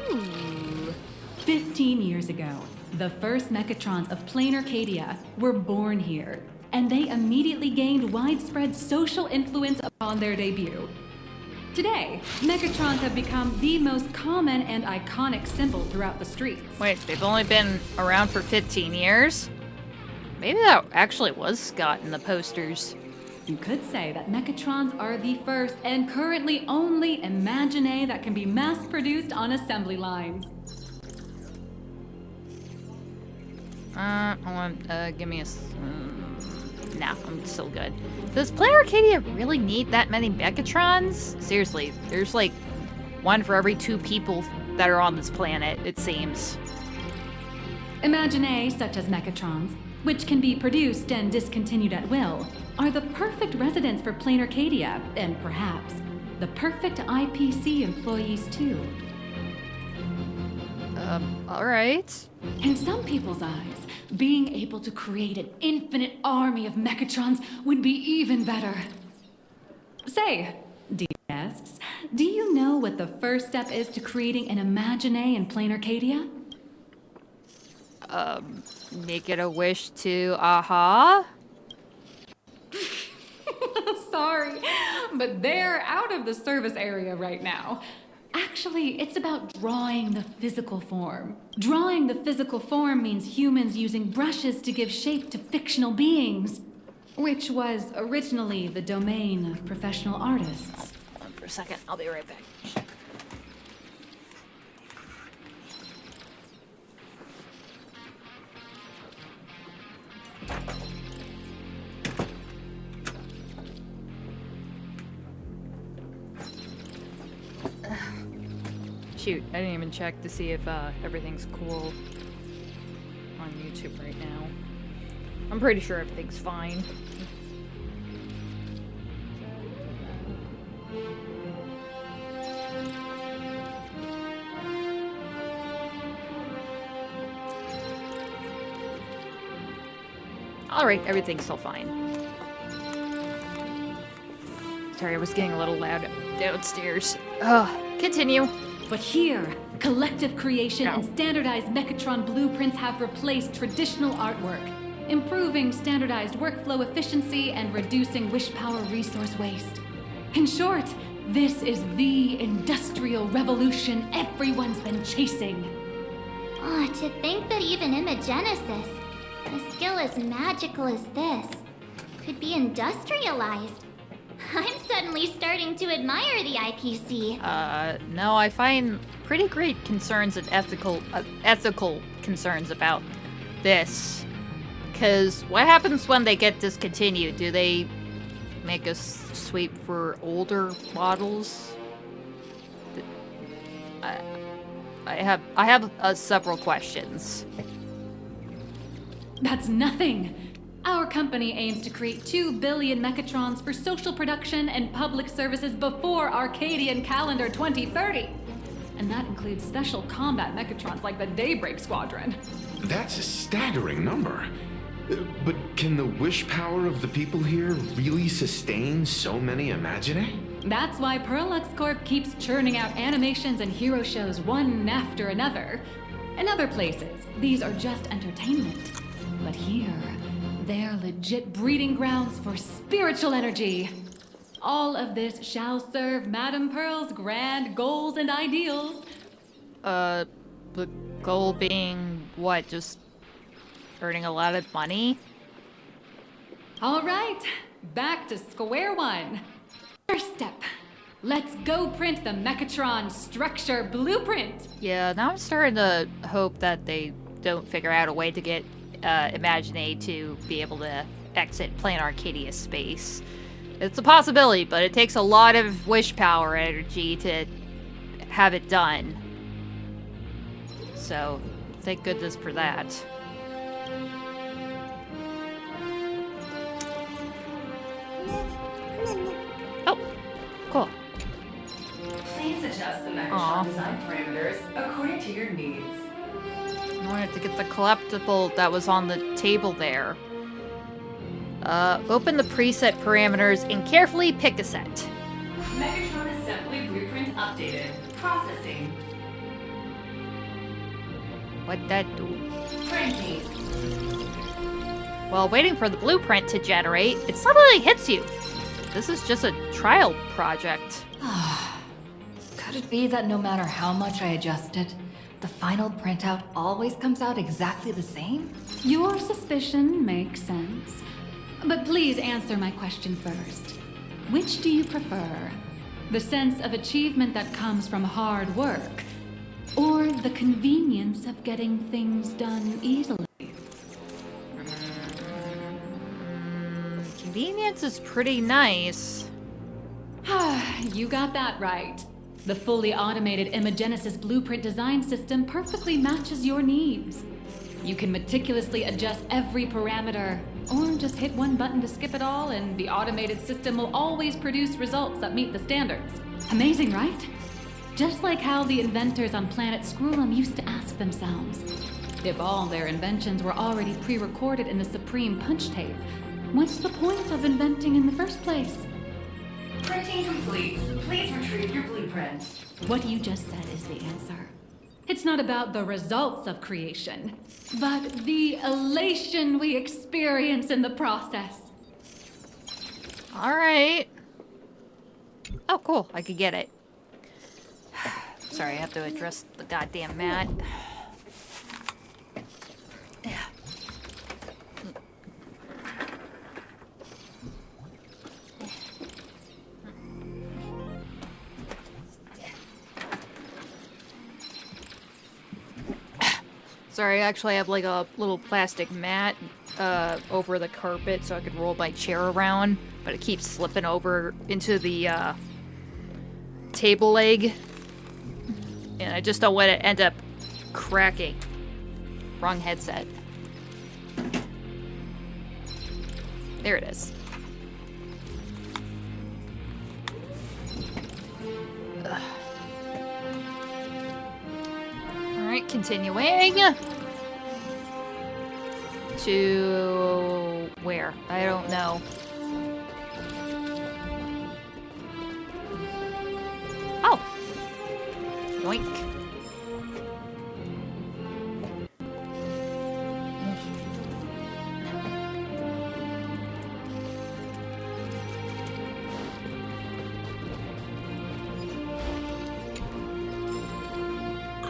15 years ago, the first Mechatrons of plain Arcadia were born here, and they immediately gained widespread social influence upon their debut. Today, Mechatrons have become the most common and iconic symbol throughout the streets. Wait, they've only been around for 15 years? Maybe that actually was Scott in the posters. You could say that Mechatrons are the first and currently only Imaginae that can be mass-produced on assembly lines. Hold on, give me a... Nah, I'm still good. Does Planet Arcadia really need that many Mechatrons? Seriously, there's like one for every 2 people that are on this planet, it seems. Imaginae, such as Mechatrons, which can be produced and discontinued at will, are the perfect residents for plain Arcadia, and perhaps the perfect IPC employees too. Alright. In some people's eyes, being able to create an infinite army of Mechatrons would be even better. Say, dear guests, do you know what the first step is to creating an Imaginae in plain Arcadia? Make it a wish to aha? Sorry, but they're out of the service area right now. Actually, it's about drawing the physical form. Drawing the physical form means humans using brushes to give shape to fictional beings, which was originally the domain of professional artists. Hold on for a second, I'll be right back. Shoot, I didn't even check to see if everything's cool on YouTube right now. I'm pretty sure everything's fine. Alright, everything's still fine. Sorry, I was getting a little loud downstairs. Continue. But here, collective creation and standardized Mechatron blueprints have replaced traditional artwork, improving standardized workflow efficiency and reducing wish power resource waste. In short, This is the industrial revolution everyone's been chasing. Oh, to think that even Imogenesis, a skill as magical as this, could be industrialized. I'm suddenly starting to admire the IPC. No, I find pretty great concerns and ethical concerns about this. Because what happens when they get discontinued? Do they make us sweep for older models? I have several questions. That's nothing. Our company aims to create 2 billion Mechatrons for social production and public services before Arcadian calendar 2030. And that includes special combat Mechatrons like the Daybreak Squadron. That's a staggering number. But can the wish power of the people here really sustain so many Imaginae? That's why Pearluxe Corp keeps churning out animations and hero shows one after another. In other places, these are just entertainment. But here, they're legit breeding grounds for spiritual energy. All of this shall serve Madame Pearl's grand goals and ideals. The goal being what? Just earning a lot of money? All right, back to square one. First step, let's go print the Mechatron structure blueprint. Yeah, now I'm starting to hope that they don't figure out a way to get Imaginae to be able to exit Planet Arcadia space. It's a possibility, but it takes a lot of wish power energy to have it done. So, thank goodness for that. Oh, cool. Please adjust the Aw. Mechatron design parameters according to your needs. I wanted to get the collectible that was on the table there. Open the preset parameters and carefully pick a set. Mechatron assembly blueprint updated. Processing. What'd that do? Printing. While waiting for the blueprint to generate, it suddenly hits you. This is just a trial project. Could it be that no matter how much I adjust it, the final printout always comes out exactly the same? Your suspicion makes sense. But please answer my question first. Which do you prefer? The sense of achievement that comes from hard work, or the convenience of getting things done easily? Convenience is pretty nice. You got that right. The fully automated Imogenesis blueprint design system perfectly matches your needs. You can meticulously adjust every parameter, or just hit one button to skip it all, and the automated system will always produce results that meet the standards. Amazing, right? Just like how the inventors on planet Screwlum used to ask themselves, if all their inventions were already pre-recorded in the Supreme Punch Tape, what's the point of inventing in the first place? Printing complete. Please retrieve your blueprint. What you just said is the answer. It's not about the results of creation, but the elation we experience in the process. All right. Oh, cool. I could get it. Sorry, I have to address the goddamn mat. Sorry, I actually have like a little plastic mat over the carpet so I could roll my chair around, but it keeps slipping over into the table leg. And I just don't want it to end up cracking. Wrong headset. There it is. Ugh. Alright, continuing. To where? I don't know. Oh! Yoink.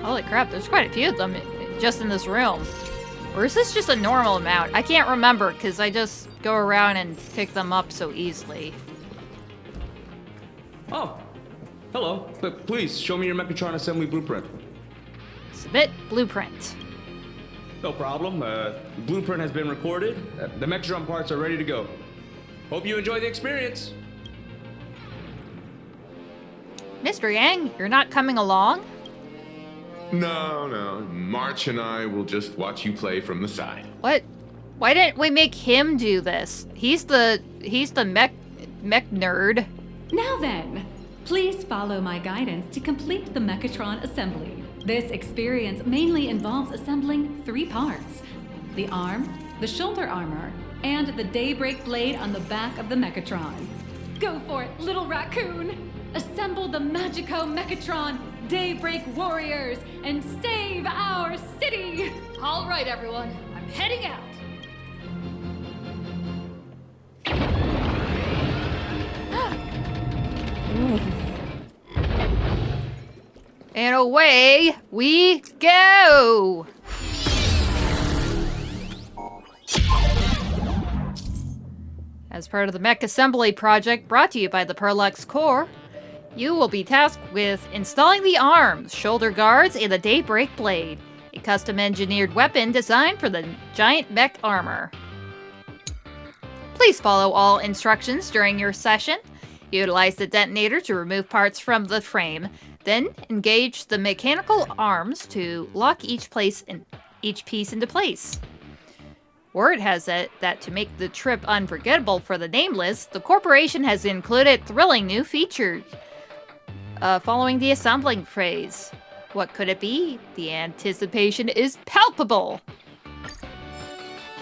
Holy crap, there's quite a few of them just in this room. Or is this just a normal amount? I can't remember because I just go around and pick them up so easily. Oh, hello. But please, show me your Mechatron assembly blueprint. Submit blueprint. No problem. Blueprint has been recorded. The Mechatron parts are ready to go. Hope you enjoy the experience. Mr. Yang, you're not coming along? No. March and I will just watch you play from the side. What? Why didn't we make him do this? He's the mech nerd. Now then, please follow my guidance to complete the Mechatron assembly. This experience mainly involves assembling 3 parts: the arm, the shoulder armor, and the Daybreak blade on the back of the Mechatron. Go for it, little raccoon! Assemble the Magico Mechatron Daybreak Warriors and save our city! All right, everyone. I'm heading out. And away we go! As part of the mech assembly project brought to you by the Pearluxe Corps, you will be tasked with installing the arms, shoulder guards, and the Daybreak blade, a custom-engineered weapon designed for the giant mech armor. Please follow all instructions during your session. Utilize the detonator to remove parts from the frame, then engage the mechanical arms to lock each piece into place. Word has it that to make the trip unforgettable for the Nameless, the corporation has included thrilling new features following the assembling phase. What could it be? The anticipation is palpable.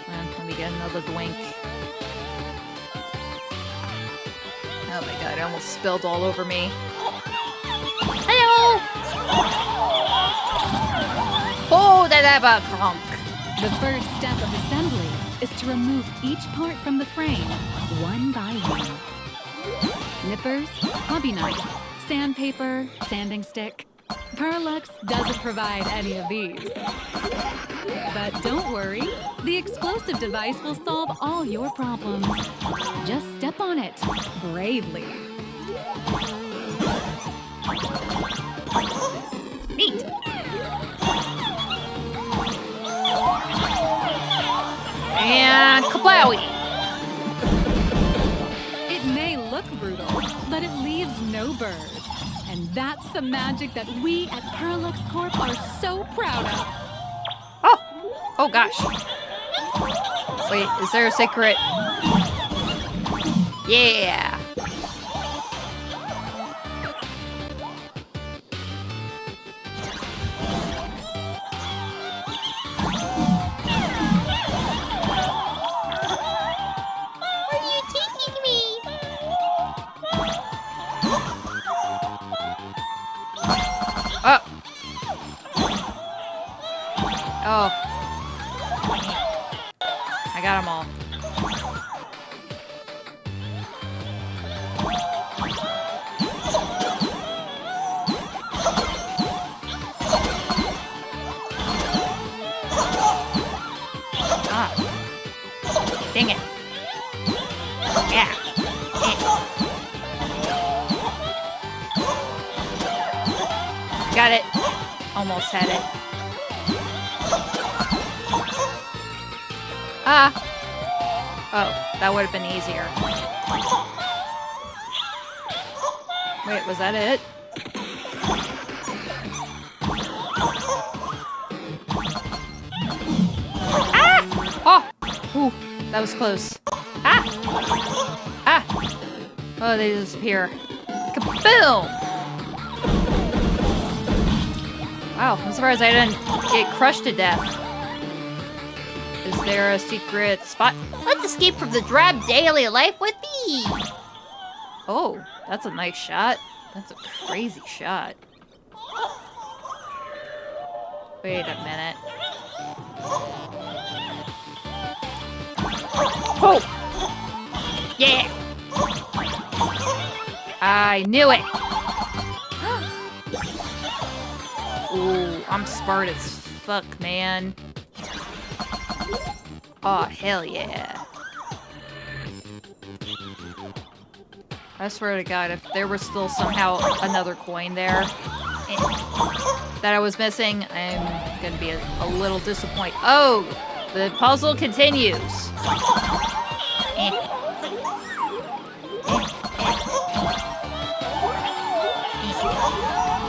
Let me get another drink. Oh my god, it almost spilled all over me. Hello! Oh, that have a crunk. The first step of assembly is to remove each part from the frame, one by one. Nippers, hobby knife, sandpaper, sanding stick. Pearluxe doesn't provide any of these. But don't worry, the explosive device will solve all your problems. Just step on it, bravely. Neat. And kablowie! It may look brutal, but it leaves no burrs. And that's the magic that we at Pearluxe Corp are so proud of. Oh gosh. Wait, is there a secret? Yeah! Oh. I got them all. Ah. Dang it. Yeah. Got it. Almost had it. Ah! Oh, that would have been easier. Wait, was that it? Ah! Oh! Ooh, that was close. Ah! Ah! Oh, they disappear. Kaboom! Wow, I'm surprised I didn't get crushed to death. Is there a secret spot? Let's escape from the drab daily life with me! Oh, that's a nice shot. That's a crazy shot. Wait a minute. Oh! Yeah! I knew it! Ooh, I'm smart as fuck, man. Oh, hell yeah. I swear to God, if there was still somehow another coin there that I was missing, I'm gonna be a little disappointed. Oh! The puzzle continues.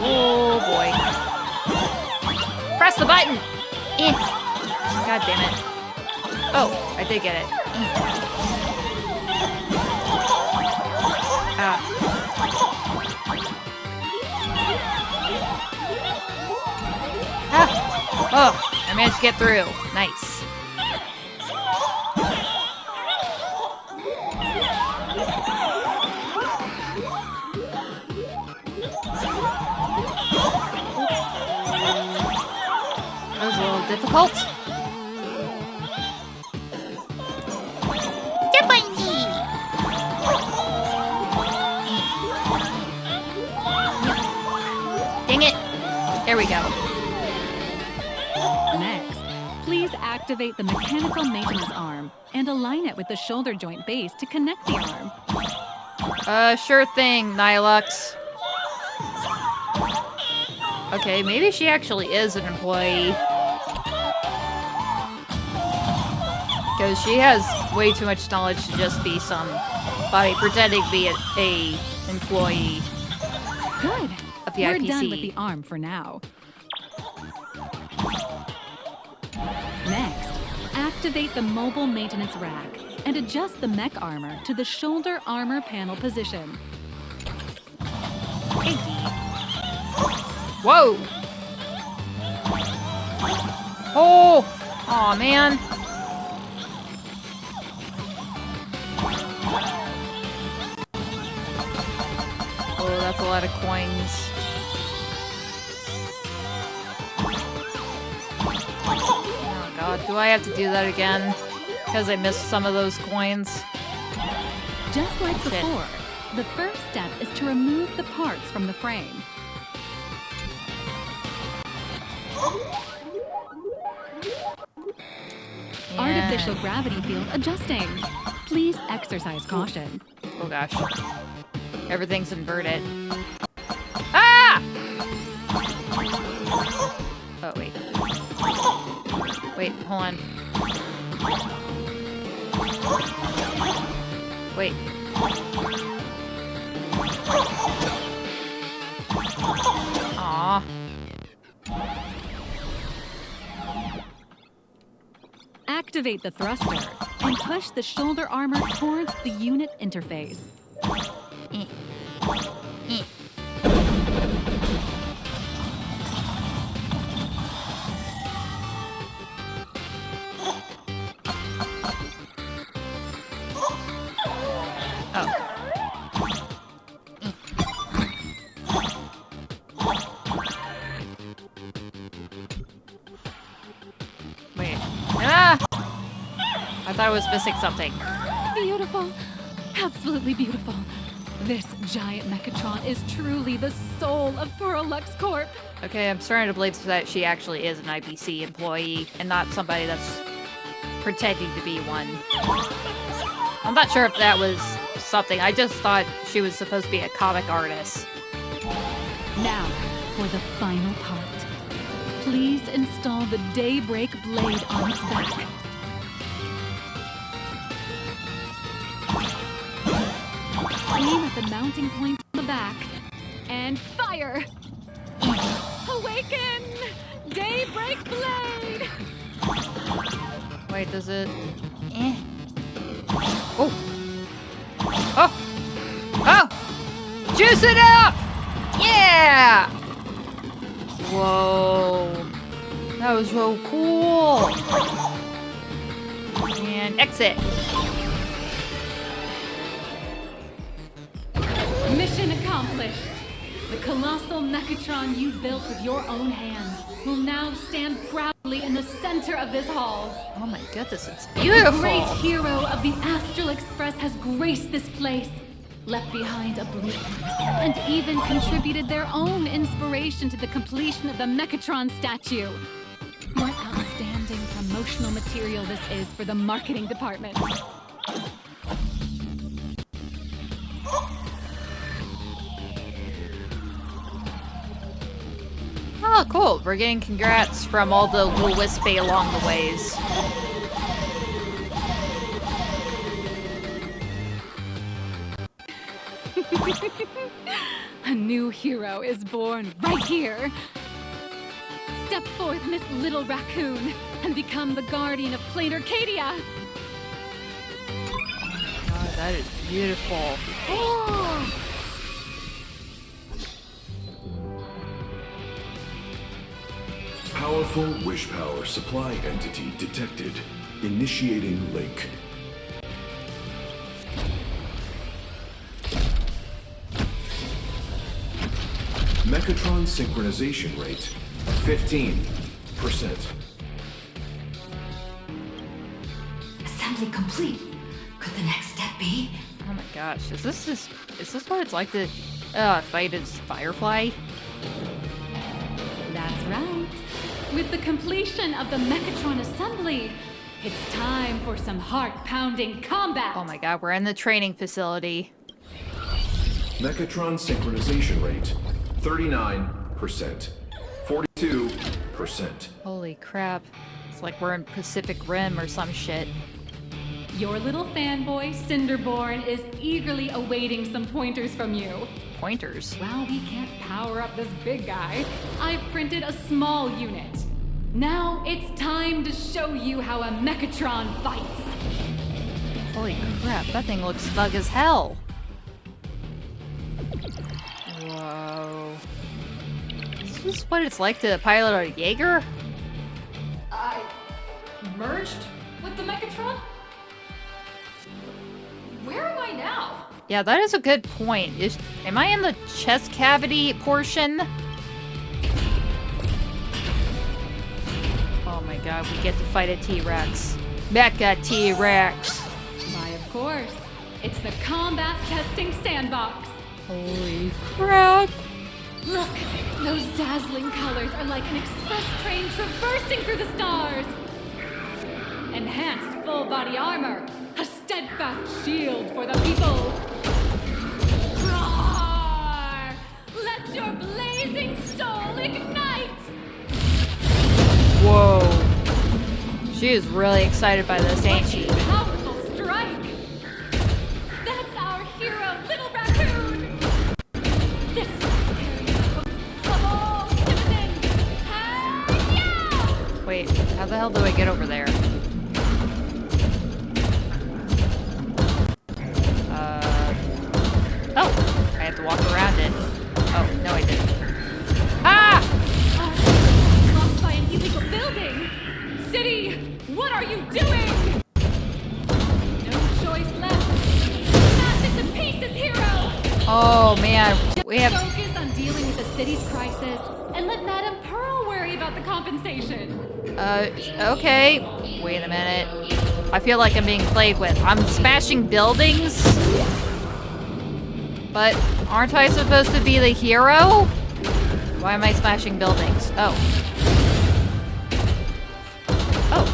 Oh boy. Press the button! God damn it. Oh, I did get it. Oh, I managed to get through. Nice. That was a little difficult. Dang it. There we go. Next, please activate the mechanical maintenance arm and align it with the shoulder joint base to connect the arm. Sure thing, Nihilux. Okay, maybe she actually is an employee. Because she has way too much knowledge to just be somebody pretending to be a employee. Good. Of the We're IPC. done with the arm for now. Next, activate the mobile maintenance rack and adjust the mech armor to the shoulder armor panel position. Whoa! Oh! Aw, man. Oh, that's a lot of coins. Oh god, do I have to do that again? Because I missed some of those coins? Just like before, the first step is to remove the parts from the frame. Artificial gravity field adjusting. Please exercise caution. Oh gosh. Everything's inverted. Ah! Oh, wait. Wait, hold on. Wait. Aww. Activate the thruster and push the shoulder armor towards the unit interface. Wait. Ah! I thought I was missing something. Beautiful. Absolutely beautiful. This giant Mechatron is truly the soul of Pearluxe Corp. Okay, I'm starting to believe that she actually is an IPC employee and not somebody that's pretending to be one. I'm not sure if that was something. I just thought she was supposed to be a comic artist. Now, for the final part. Please install the Daybreak blade on its back. Aim at the mounting point on the back and fire! Awaken! Daybreak blade! Wait, does it... Oh! Oh! Oh! Juice it up! Yeah! Whoa. That was so cool. And exit. Mission accomplished. The colossal Mechatron you built with your own hands will now stand proudly in the center of this hall. Oh my goodness, it's beautiful. The great hero of the Astral Express has graced this place. left behind a blueprint, and even contributed their own inspiration to the completion of the Mechatron statue. What outstanding promotional material this is for the marketing department. Oh, cool. We're getting congrats from all the little Wispae along the ways. A new hero is born right here. Step forth, Miss Little Raccoon, and become the guardian of Plain Arcadia. Oh, that is beautiful. Oh. Powerful wish power supply entity detected. Initiating link. Mechatron synchronization rate 15%. Assembly complete. Could the next step be? Oh my gosh, is this what it's like to fight as Firefly? That's right. With the completion of the Mechatron assembly, it's time for some heart-pounding combat. Oh my god, we're in the training facility. Mechatron synchronization rate 39%. 42%. Holy crap. It's like we're in Pacific Rim or some shit. Your little fanboy, Cinderborne, is eagerly awaiting some pointers from you. Pointers? While we can't power up this big guy, I've printed a small unit. Now it's time to show you how a Mechatron fights. Holy crap, that thing looks thug as hell. Whoa. Is this what it's like to pilot a Jaeger? I merged with the Mechatron? Where am I now? Yeah, that is a good point. Am I in the chest cavity portion? Oh my god, we get to fight a T-Rex. Mecha T-Rex. Why, of course. It's the combat testing sandbox. Holy crap. Look, those dazzling colors are like an express train traversing through the stars. Enhanced full body armor, a steadfast shield for the people. Roar! Let your blazing soul ignite! Whoa. She is really excited by this, ain't she? Powerful strike! That's our hero, Little Raccoon! This of all citizens! Hi-ya! Wait, how the hell do I get over there? Oh, I have to walk around it. Oh, no I didn't. Ah! Lost by an illegal building! City, what are you doing? No choice left. Smash it to pieces, hero! Oh man, we have... Focus on dealing with the city's crisis and let Madame Pearl worry about the compensation. Okay. Wait a minute. I feel like I'm being played with. I'm smashing buildings? But aren't I supposed to be the hero? Why am I smashing buildings? Oh. Oh.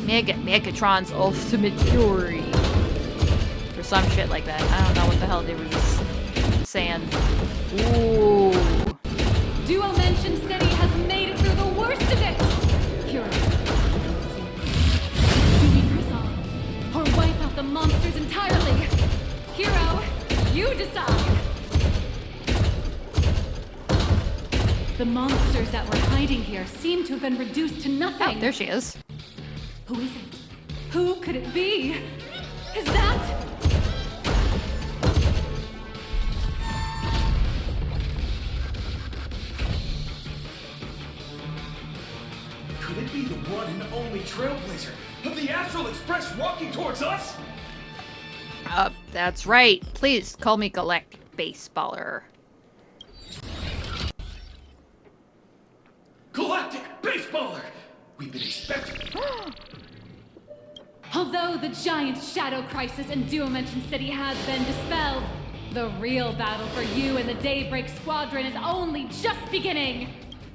Mechatron's ultimate fury. Or some shit like that. I don't know what the hell they were just saying. Ooh. Duo Mention City has made it through the worst of it! Hero. Do we press on? Or wipe out the monsters entirely? Hero, you decide! The monsters that were hiding here seem to have been reduced to nothing. Oh, there she is. Who is it? Who could it be? Is that... Could it be the one and only Trailblazer of the Astral Express walking towards us? That's right. Please call me Galactic Baseballer. Galactic Baseballer! We've been expecting... A Although the giant shadow crisis in Dimension City has been dispelled, the real battle for you and the Daybreak Squadron is only just beginning.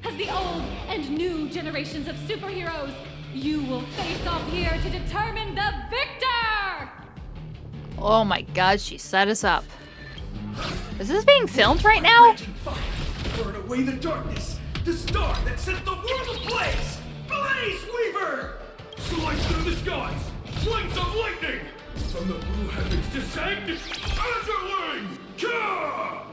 As the old and new generations of superheroes, you will face off here to determine the victor! Oh my god, she set us up. Is this being filmed right now? Burn away the darkness! The star that set the world ablaze! Blaze Weaver! Slice through the skies! Flames of lightning! From the blue heavens descend, Azurling! Ka!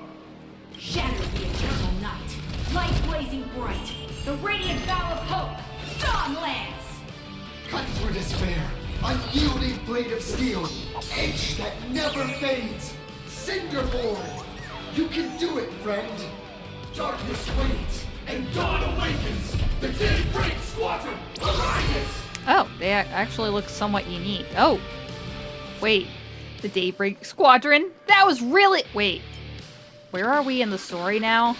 Shatter the eternal night, light blazing bright, the radiant bow of hope, Dawn Lance! Cut through despair, unyielding blade of steel, edge that never fades, Cinderborne! You can do it, friend! Darkness wanes, and dawn awakens! The Daybreak Squadron arises! Oh, they actually look somewhat unique. Oh, wait. The Daybreak Squadron? That was really... Wait. Where are we in the story now?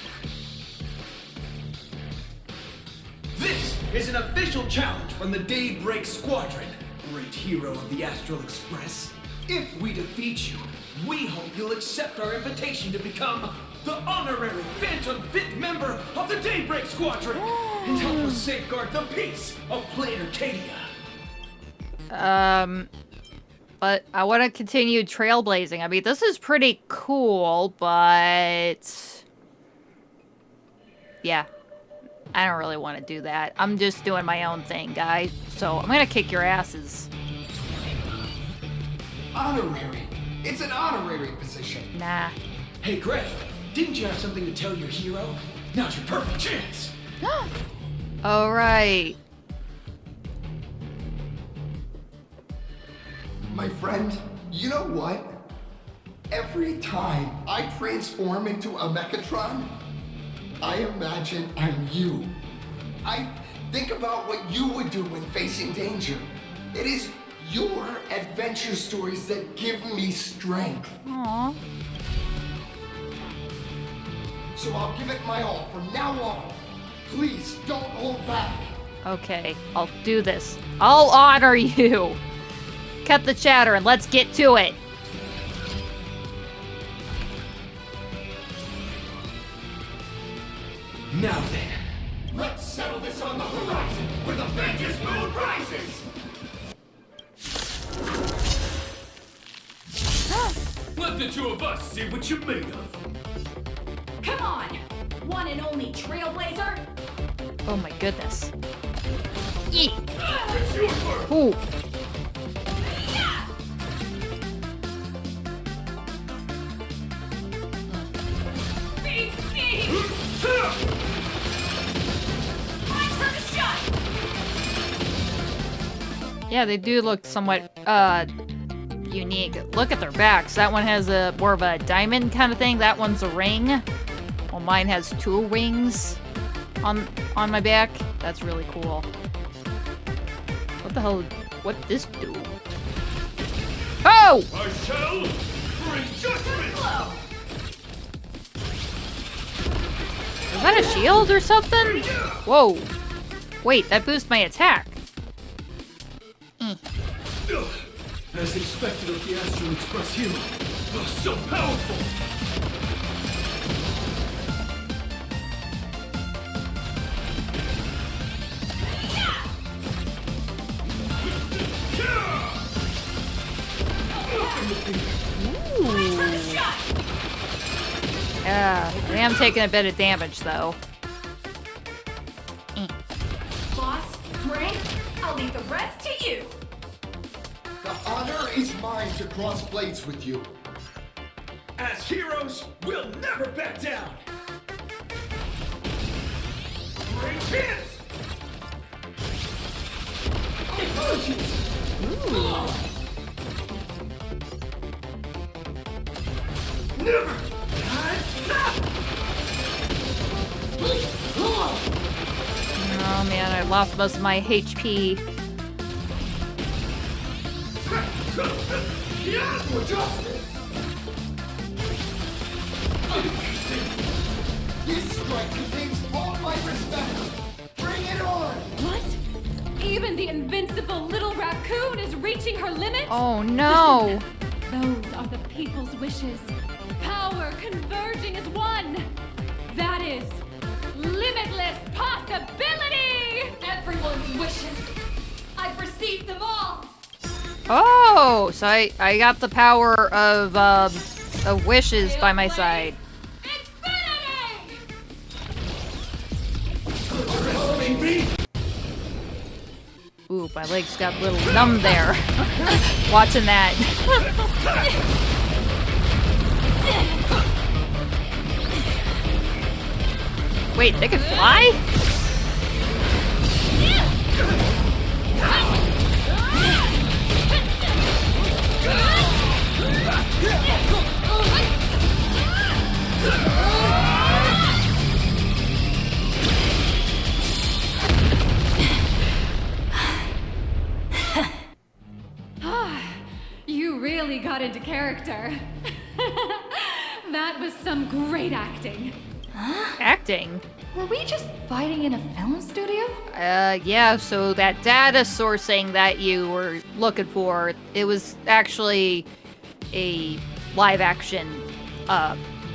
This is an official challenge from the Daybreak Squadron, great hero of the Astral Express. If we defeat you, we hope you'll accept our invitation to become the honorary Phantom Fit member of the Daybreak Squadron and help us safeguard the peace of Planet Arcadia. But I want to continue trailblazing. I mean, this is pretty cool, but... yeah. I don't really want to do that. I'm just doing my own thing, guys. So I'm gonna kick your asses. Honorary. It's an honorary position. Nah. Hey, Greg, didn't you have something to tell your hero? Now's your perfect chance. Alright. My friend, you know what? Every time I transform into a Mechatron, I imagine I'm you. I think about what you would do when facing danger. It is your adventure stories that give me strength. Aww. So I'll give it my all from now on. Please don't hold back. Okay, I'll do this. I'll honor you. Cut the chatter and let's get to it. Now then, let's settle this on the horizon where the faintest moon rises! Let the two of us see what you're made of. Come on! One and only Trailblazer! Oh my goodness. Eek. It's your turn! Ooh. Yeah, they do look somewhat unique. Look at their backs. That one has a more of a diamond kind of thing. That one's a ring. Well, mine has two rings on my back. That's really cool. What the hell? What this do? Oh! I shall bring judgment! Is that a shield or something? Whoa. Wait, that boosts my attack. As expected of the Astral Express hero. So powerful! Ooh. Yeah, I am taking a bit of damage though. Boss, Brain, I'll leave the rest to you. The honor is mine to cross blades with you. As heroes, we'll never back down! Bring his! Never! Oh man, I lost most of my HP. For justice! This strike contains all my respect! Bring it on! What? Even the invincible little raccoon is reaching reaching her limit? Oh no! Those are the people's wishes. Power converging as one. That is limitless possibility! Everyone's wishes. I've received them all. Oh, so I got the power of wishes by my side. Ooh, my legs got a little numb there. Watching that. Wait, they can fly? You really got into character. That was some great acting. Acting? Were we just fighting in a film studio? Yeah, so that data sourcing that you were looking for, it was actually a live action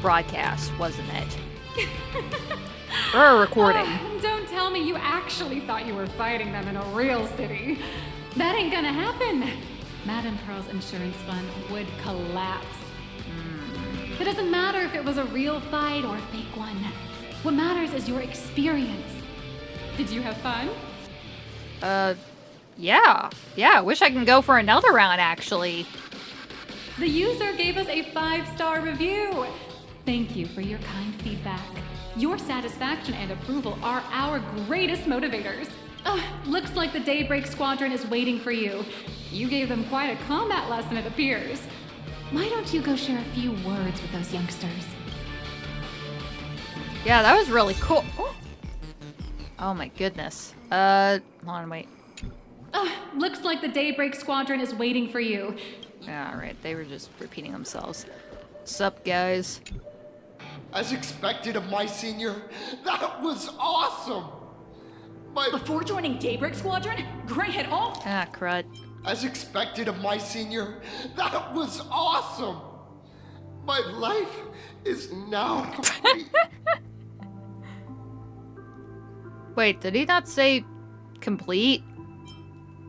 broadcast, wasn't it? Or a recording. Oh, don't tell me you actually thought you were fighting them in a real city. That ain't gonna happen. Madame Pearl's insurance fund would collapse. It doesn't matter if it was a real fight or a fake one. What matters is your experience. Did you have fun? Yeah. I wish I can go for another round, actually. The user gave us a 5-star review. Thank you for your kind feedback. Your satisfaction and approval are our greatest motivators. Looks like the Daybreak Squadron is waiting for you. You gave them quite a combat lesson, it appears. Why don't you go share a few words with those youngsters? Yeah, that was really cool. Oh my goodness. Hold on, wait. Looks like the Daybreak Squadron is waiting for you. Alright, they were just repeating themselves. Sup, guys? As expected of my senior, that was awesome! Before joining Daybreak Squadron, Gray had all... Ah, crud. As expected of my senior, that was awesome! My life is now complete. Wait, did he not say complete?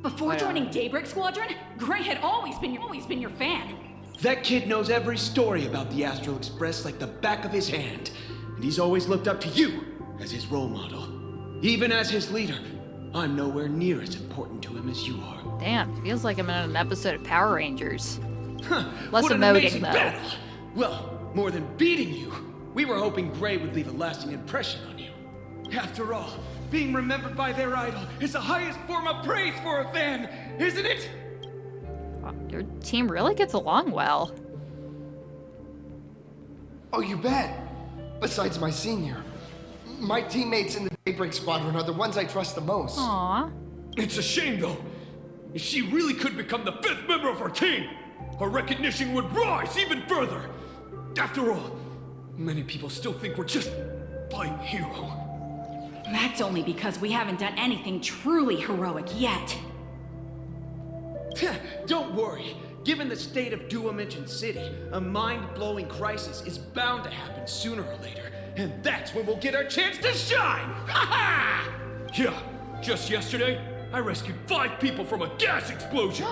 Before joining Daybreak Squadron, Gray had always been your fan. That kid knows every story about the Astral Express like the back of his hand. And he's always looked up to you as his role model. Even as his leader, I'm nowhere near as important to him as you are. Damn, feels like I'm in an episode of Power Rangers. Less what an emoting, amazing though. battle! Well, more than beating you, we were hoping Gray would leave a lasting impression on you. After all, being remembered by their idol is the highest form of praise for a fan, isn't it? Wow, your team really gets along well. Oh, you bet. Besides my senior. My teammates in the Daybreak Squadron are the ones I trust the most. Aww. It's a shame, though. If she really could become the 5th member of our team, her recognition would rise even further. After all, many people still think we're just plain hero. That's only because we haven't done anything truly heroic yet. Don't worry. Given the state of Duomension City, a mind-blowing crisis is bound to happen sooner or later. And that's when we'll get our chance to shine! Ha ha! Yeah, just yesterday, I rescued 5 people from a gas explosion.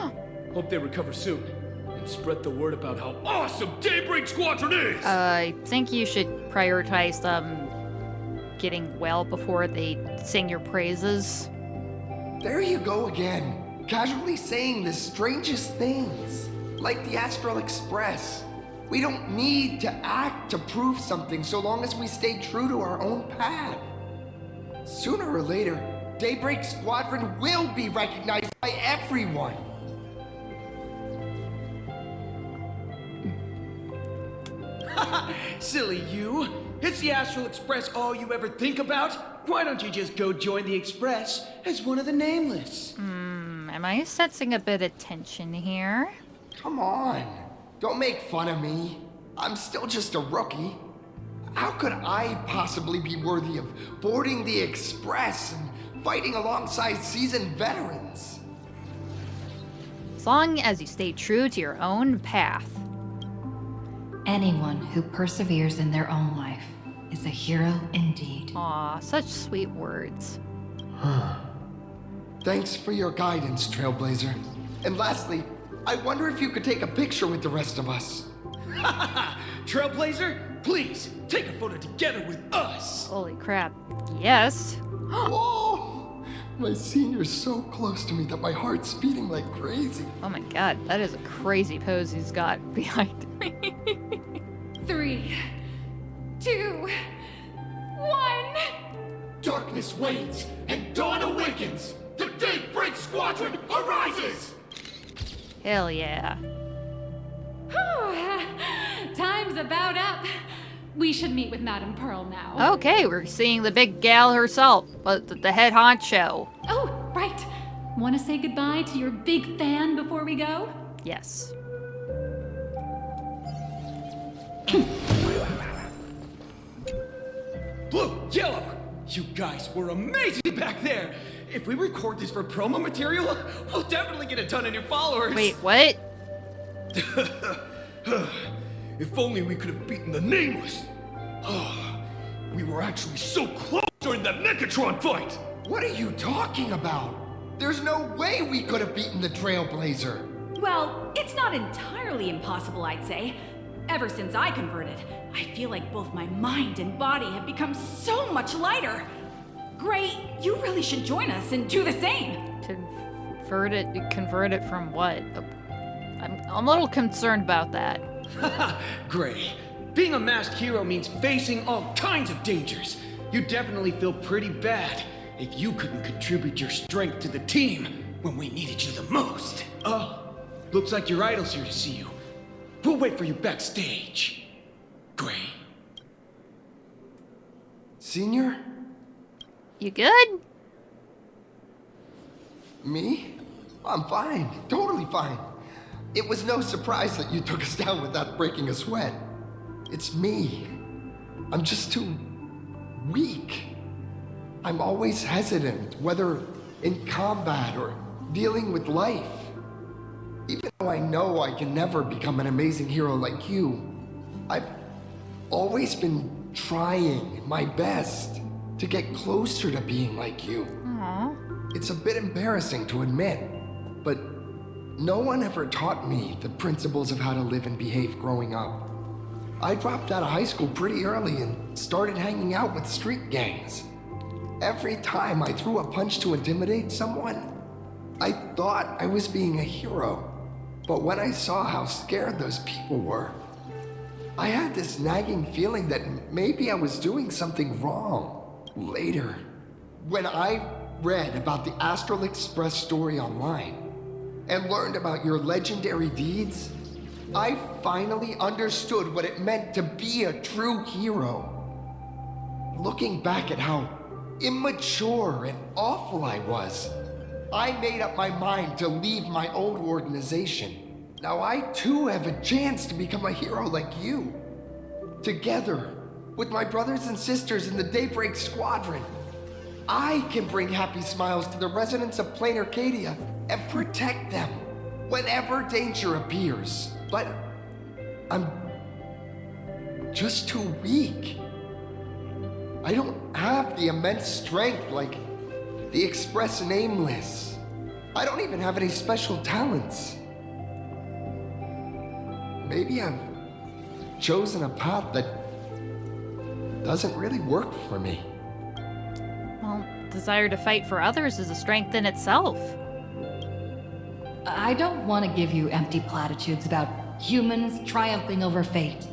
Hope they recover soon. And spread the word about how awesome Daybreak Squadron is! I think you should prioritize them getting well before they sing your praises. There you go again. Casually saying the strangest things. Like the Astral Express. We don't need to act to prove something so long as we stay true to our own path. Sooner or later, Daybreak Squadron will be recognized by everyone. Silly you. Is the Astral Express all you ever think about? Why don't you just go join the Express as one of the Nameless? Am I sensing a bit of tension here? Come on. Don't make fun of me. I'm still just a rookie. How could I possibly be worthy of boarding the Express and fighting alongside seasoned veterans? As long as you stay true to your own path. Anyone who perseveres in their own life is a hero indeed. Aw, such sweet words. Thanks for your guidance, Trailblazer. And lastly, I wonder if you could take a picture with the rest of us. Trailblazer, please take a photo together with us. Holy crap. Yes. Oh, my senior's so close to me that my heart's beating like crazy. Oh my god, that is a crazy pose he's got behind me. 3, 2, 1. Darkness wanes and dawn awakens. The Daybreak Squadron arises. Hell yeah. Time's about up. We should meet with Madame Pearl now. Okay, we're seeing the big gal herself, but the head honcho. Oh, right. Want to say goodbye to your big fan before we go? Yes. Blue, yellow, you guys were amazing back there. If we record this for promo material, we'll definitely get a ton of new followers. Wait, what? If only we could have beaten the Nameless. We were actually so close during that Mechatron fight. What are you talking about? There's no way we could have beaten the Trailblazer. Well, it's not entirely impossible, I'd say. Ever since I converted, I feel like both my mind and body have become so much lighter. Gray, you really should join us and do the same. Convert it from what? I'm a little concerned about that. Gray, being a masked hero means facing all kinds of dangers. You'd definitely feel pretty bad if you couldn't contribute your strength to the team when we needed you the most. Oh, looks like your idol's here to see you. We'll wait for you backstage. Gray. Senior? You good? Me? I'm fine. Totally fine. It was no surprise that you took us down without breaking a sweat. It's me. I'm just too weak. I'm always hesitant, whether in combat or dealing with life. Even though I know I can never become an amazing hero like you, I've always been trying my best to get closer to being like you. Aww. It's a bit embarrassing to admit, but no one ever taught me the principles of how to live and behave growing up. I dropped out of high school pretty early and started hanging out with street gangs. Every time I threw a punch to intimidate someone, I thought I was being a hero. But when I saw how scared those people were, I had this nagging feeling that maybe I was doing something wrong. Later, when I read about the Astral Express story online and learned about your legendary deeds, I finally understood what it meant to be a true hero. Looking back at how immature and awful I was, I made up my mind to leave my old organization. Now I too have a chance to become a hero like you. Together, with my brothers and sisters in the Daybreak Squadron, I can bring happy smiles to the residents of Plain Arcadia and protect them whenever danger appears. But I'm just too weak. I don't have the immense strength like the Express Nameless. I don't even have any special talents. Maybe I've chosen a path that doesn't really work for me. Well, desire to fight for others is a strength in itself. I don't want to give you empty platitudes about humans triumphing over fate.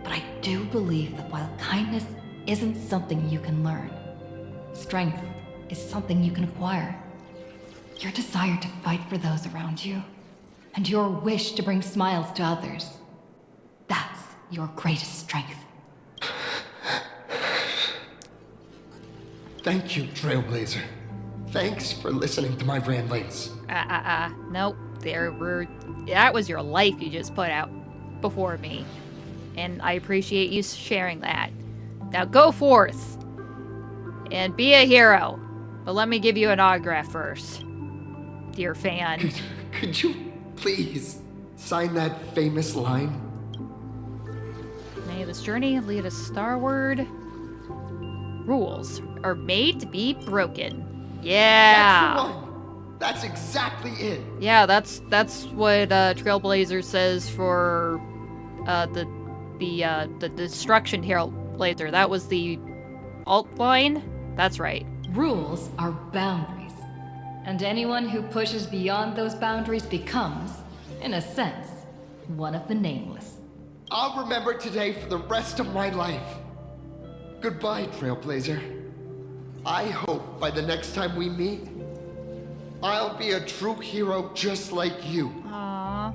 But I do believe that while kindness isn't something you can learn, strength is something you can acquire. Your desire to fight for those around you, and your wish to bring smiles to others, that's your greatest strength. Thank you, Trailblazer. Thanks for listening to my ramblings. Nope. That was your life you just put out before me. And I appreciate you sharing that. Now go forth and be a hero. But let me give you an autograph first. dear fan. Could you please sign that famous line? May this journey lead us starward. Rules are made to be broken. Yeah. That's the one. That's exactly it. Yeah, that's what Trailblazer says for the Destruction Trailblazer. That was the alt line. That's right. Rules are boundaries, and anyone who pushes beyond those boundaries becomes, in a sense, one of the Nameless. I'll remember today for the rest of my life. Goodbye, Trailblazer. I hope by the next time we meet, I'll be a true hero just like you. Aww.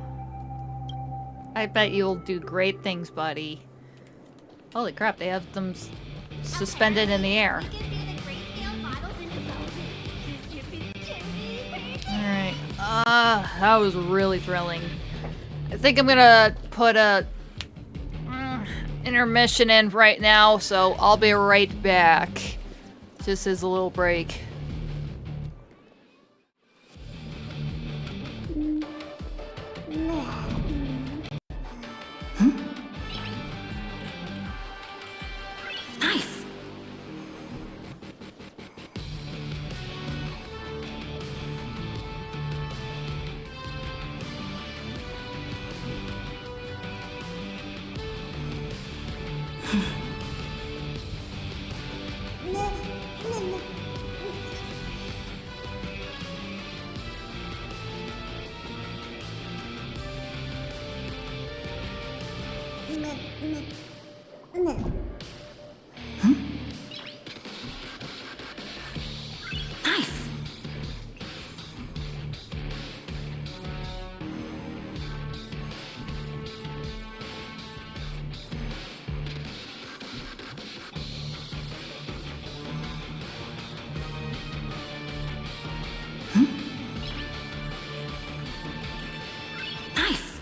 I bet you'll do great things, buddy. Holy crap, they have them suspended in the air. Alright. That was really thrilling. I think I'm gonna put a intermission in right now, so I'll be right back. Just as a little break. Nice! Nice! Nice!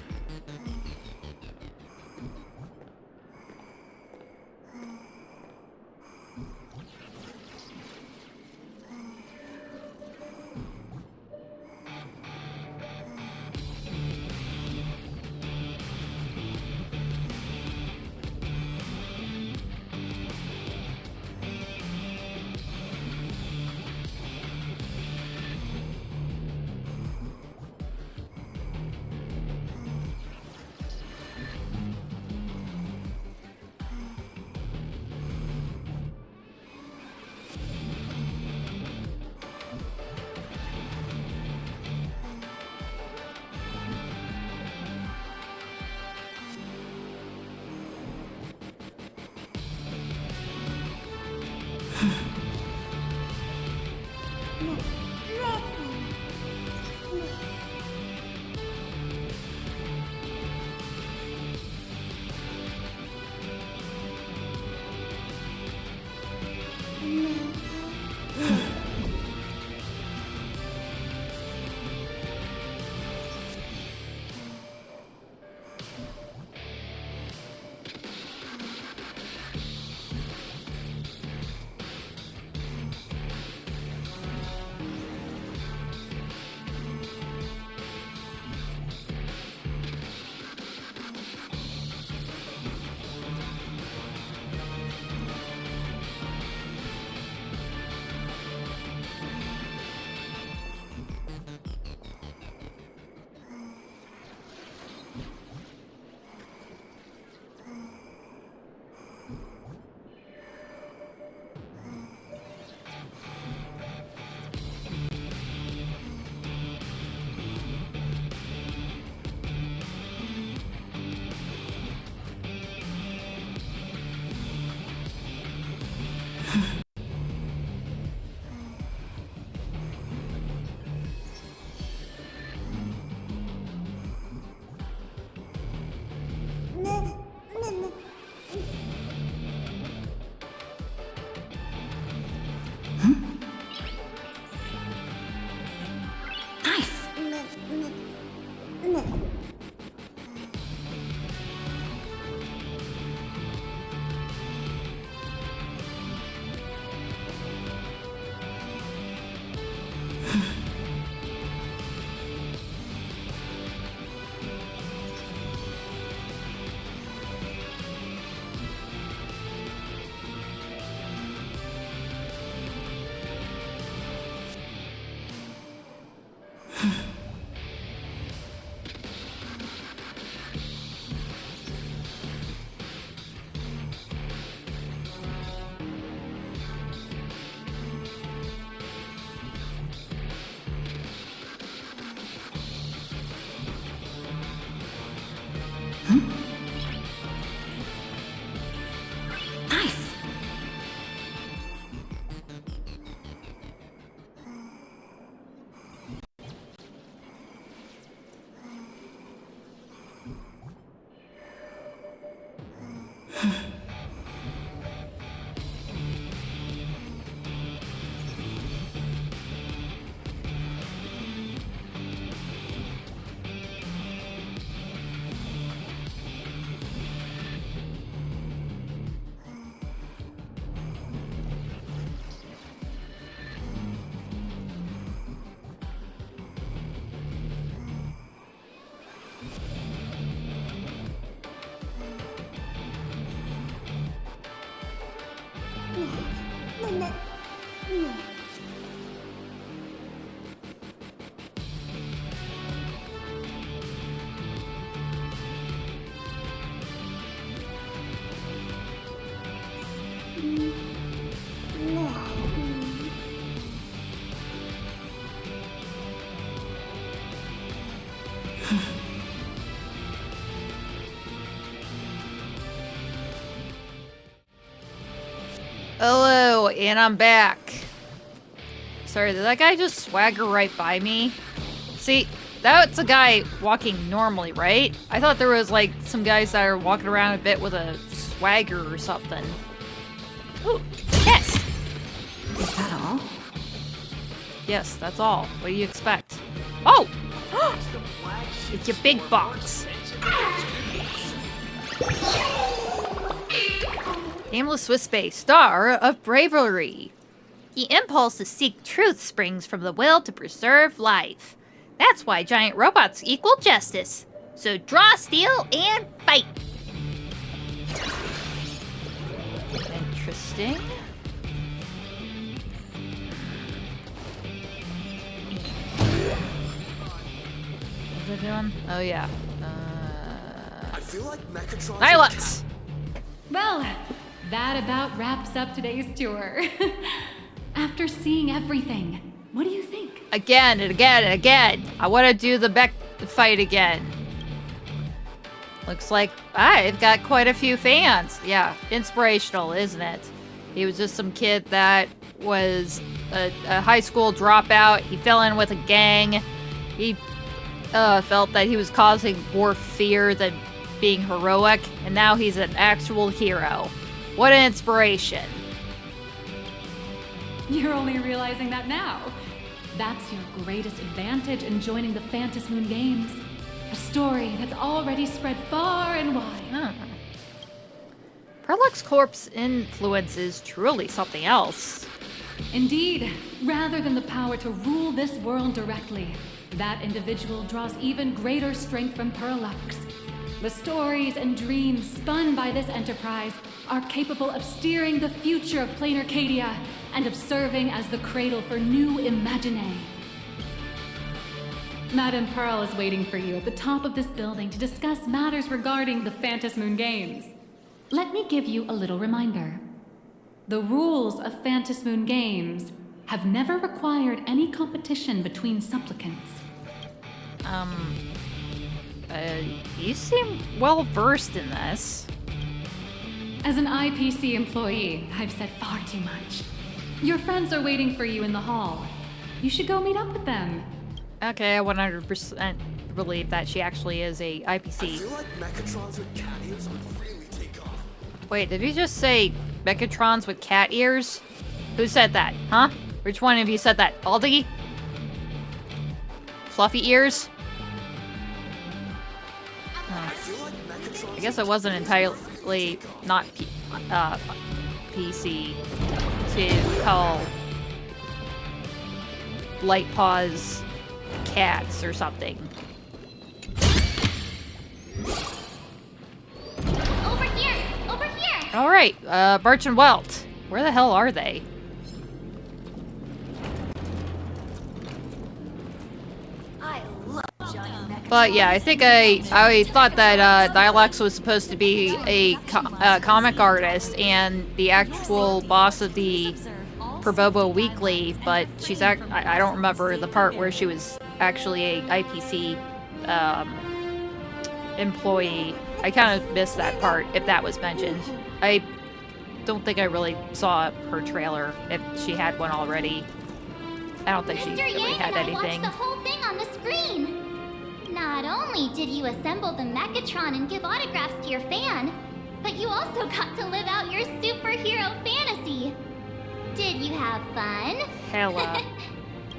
and I'm back. Sorry, did that guy just swagger right by me? See, that's a guy walking normally, right? I thought there was like some guys that are walking around a bit with a swagger or something. Ooh, yes! Is that all? Yes, that's all. What do you expect? Oh! It's your big box. Nameless Wispae, star of Bravery. The impulse to seek truth springs from the will to preserve life. That's why giant robots equal justice. So draw steel and fight. Interesting. What's it doing? Oh yeah. I feel like Mechatron. Nihilux! Well, that about wraps up today's tour. After seeing everything, what do you think? Again and again and again. I want to do the Mech fight again. Looks like I've got quite a few fans. Yeah, inspirational, isn't it? He was just some kid that was a high school dropout. He fell in with a gang. He felt that he was causing more fear than being heroic, and now he's an actual hero. What an inspiration. You're only realizing that now. That's your greatest advantage in joining the Phantasm Moon Games. A story that's already spread far and wide. Pearluxe Corp's influence is truly something else. Indeed, rather than the power to rule this world directly, that individual draws even greater strength from Pearluxe. The stories and dreams spun by this enterprise are capable of steering the future of plain Arcadia and of serving as the cradle for new imaginae. Madame Pearl is waiting for you at the top of this building to discuss matters regarding the Phantasm Moon Games. Let me give you a little reminder. The rules of Phantasm Moon Games have never required any competition between supplicants. You seem well versed in this. As an IPC employee, I've said far too much. Your friends are waiting for you in the hall. You should go meet up with them. Okay, I 100% believe that she actually is a IPC. I feel like Mechatrons with cat ears would really take off. Wait, did you just say Mechatrons with cat ears? Who said that, huh? Which one of you said that? Aldi? Fluffy ears? I guess it wasn't entirely not PC to call Light Paws cats or something. Over here! Over here! Alright, Birch and Welt. Where the hell are they? I love giant Mechatron. But yeah, I think I thought that Nihilux was supposed to be a comic artist and the actual boss of the Perbobo Weekly, but she's I don't remember the part where she was actually a IPC employee. I kind of missed that part, if that was mentioned. I don't think I really saw her trailer, if she had one already. I don't think she really had anything. Mr. Yang and I watched the whole thing on the screen. Not only did you assemble the Mechatron and give autographs to your fan, but you also got to live out your superhero fantasy. Did you have fun? Hella.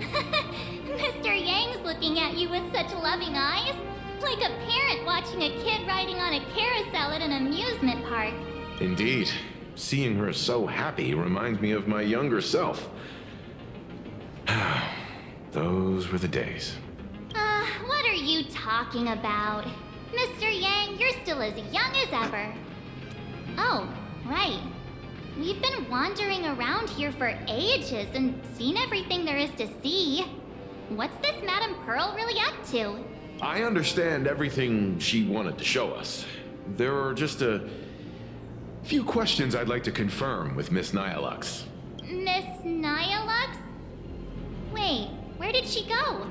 Mr. Yang's looking at you with such loving eyes, like a parent watching a kid riding on a carousel at an amusement park. Indeed. Seeing her so happy reminds me of my younger self. Those were the days. What are you talking about? Mr. Yang, you're still as young as ever. Oh, right. We've been wandering around here for ages and seen everything there is to see. What's this Madame Pearl really up to? I understand everything she wanted to show us. There are just a few questions I'd like to confirm with Miss Nihilux. Miss Nihilux? Wait, where did she go?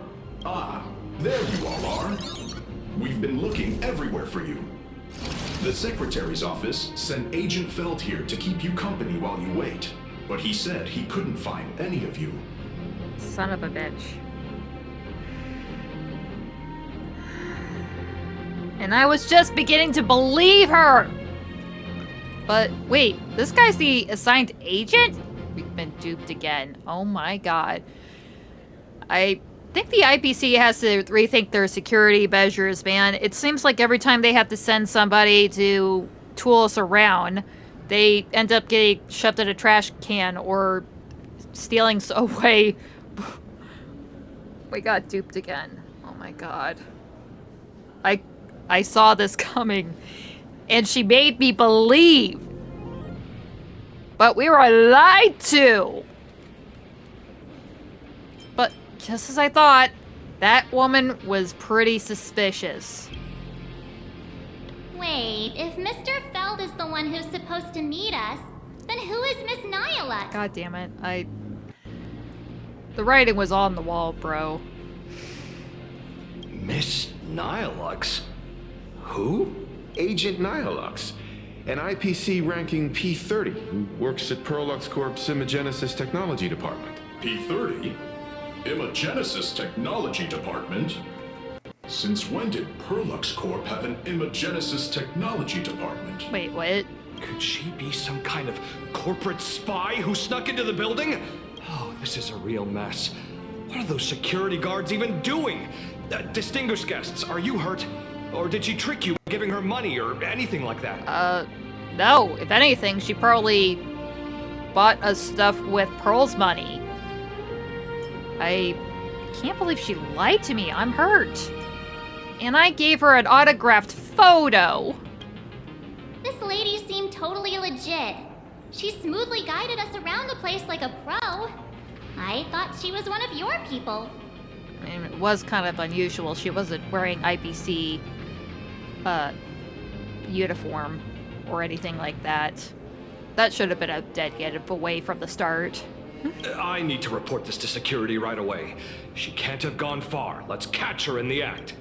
Ah, there you all are. We've been looking everywhere for you. The Secretary's office sent Agent Feld here to keep you company while you wait. but he said he couldn't find any of you. Son of a bitch. And I was just beginning to believe her! But wait, this guy's the assigned agent? We've been duped again. Oh my god. I think the IPC has to rethink their security measures, man. It seems like every time they have to send somebody to tool us around, they end up getting shoved in a trash can or stealing away. We got duped again. Oh my god. I saw this coming, and she made me believe. But we were lied to. But just as I thought, that woman was pretty suspicious. Wait, if Mr. Feld is the one who's supposed to meet us, then who is Miss Nihilux? God damn it. The writing was on the wall, bro. Miss Nihilux? Who? Agent Nihilux, an IPC ranking P30 who works at Pearluxe Corp's Imagenesis Technology Department. P30? Imagenesis Technology Department? Since when did Pearluxe Corp have an Imagenesis Technology Department? Wait, what? Could she be some kind of corporate spy who snuck into the building? Oh, this is a real mess. What are those security guards even doing? Distinguished guests, are you hurt? Or did she trick you by giving her money or anything like that? No. If anything, she probably bought us stuff with Pearl's money. I can't believe she lied to me. I'm hurt. And I gave her an autographed photo. This lady seemed totally legit. She smoothly guided us around the place like a pro. I thought she was one of your people. I mean, it was kind of unusual. She wasn't wearing IPC uniform or anything like that. That should have been a dead giveaway from the start. I need to report this to security right away. She can't have gone far. Let's catch her in the act.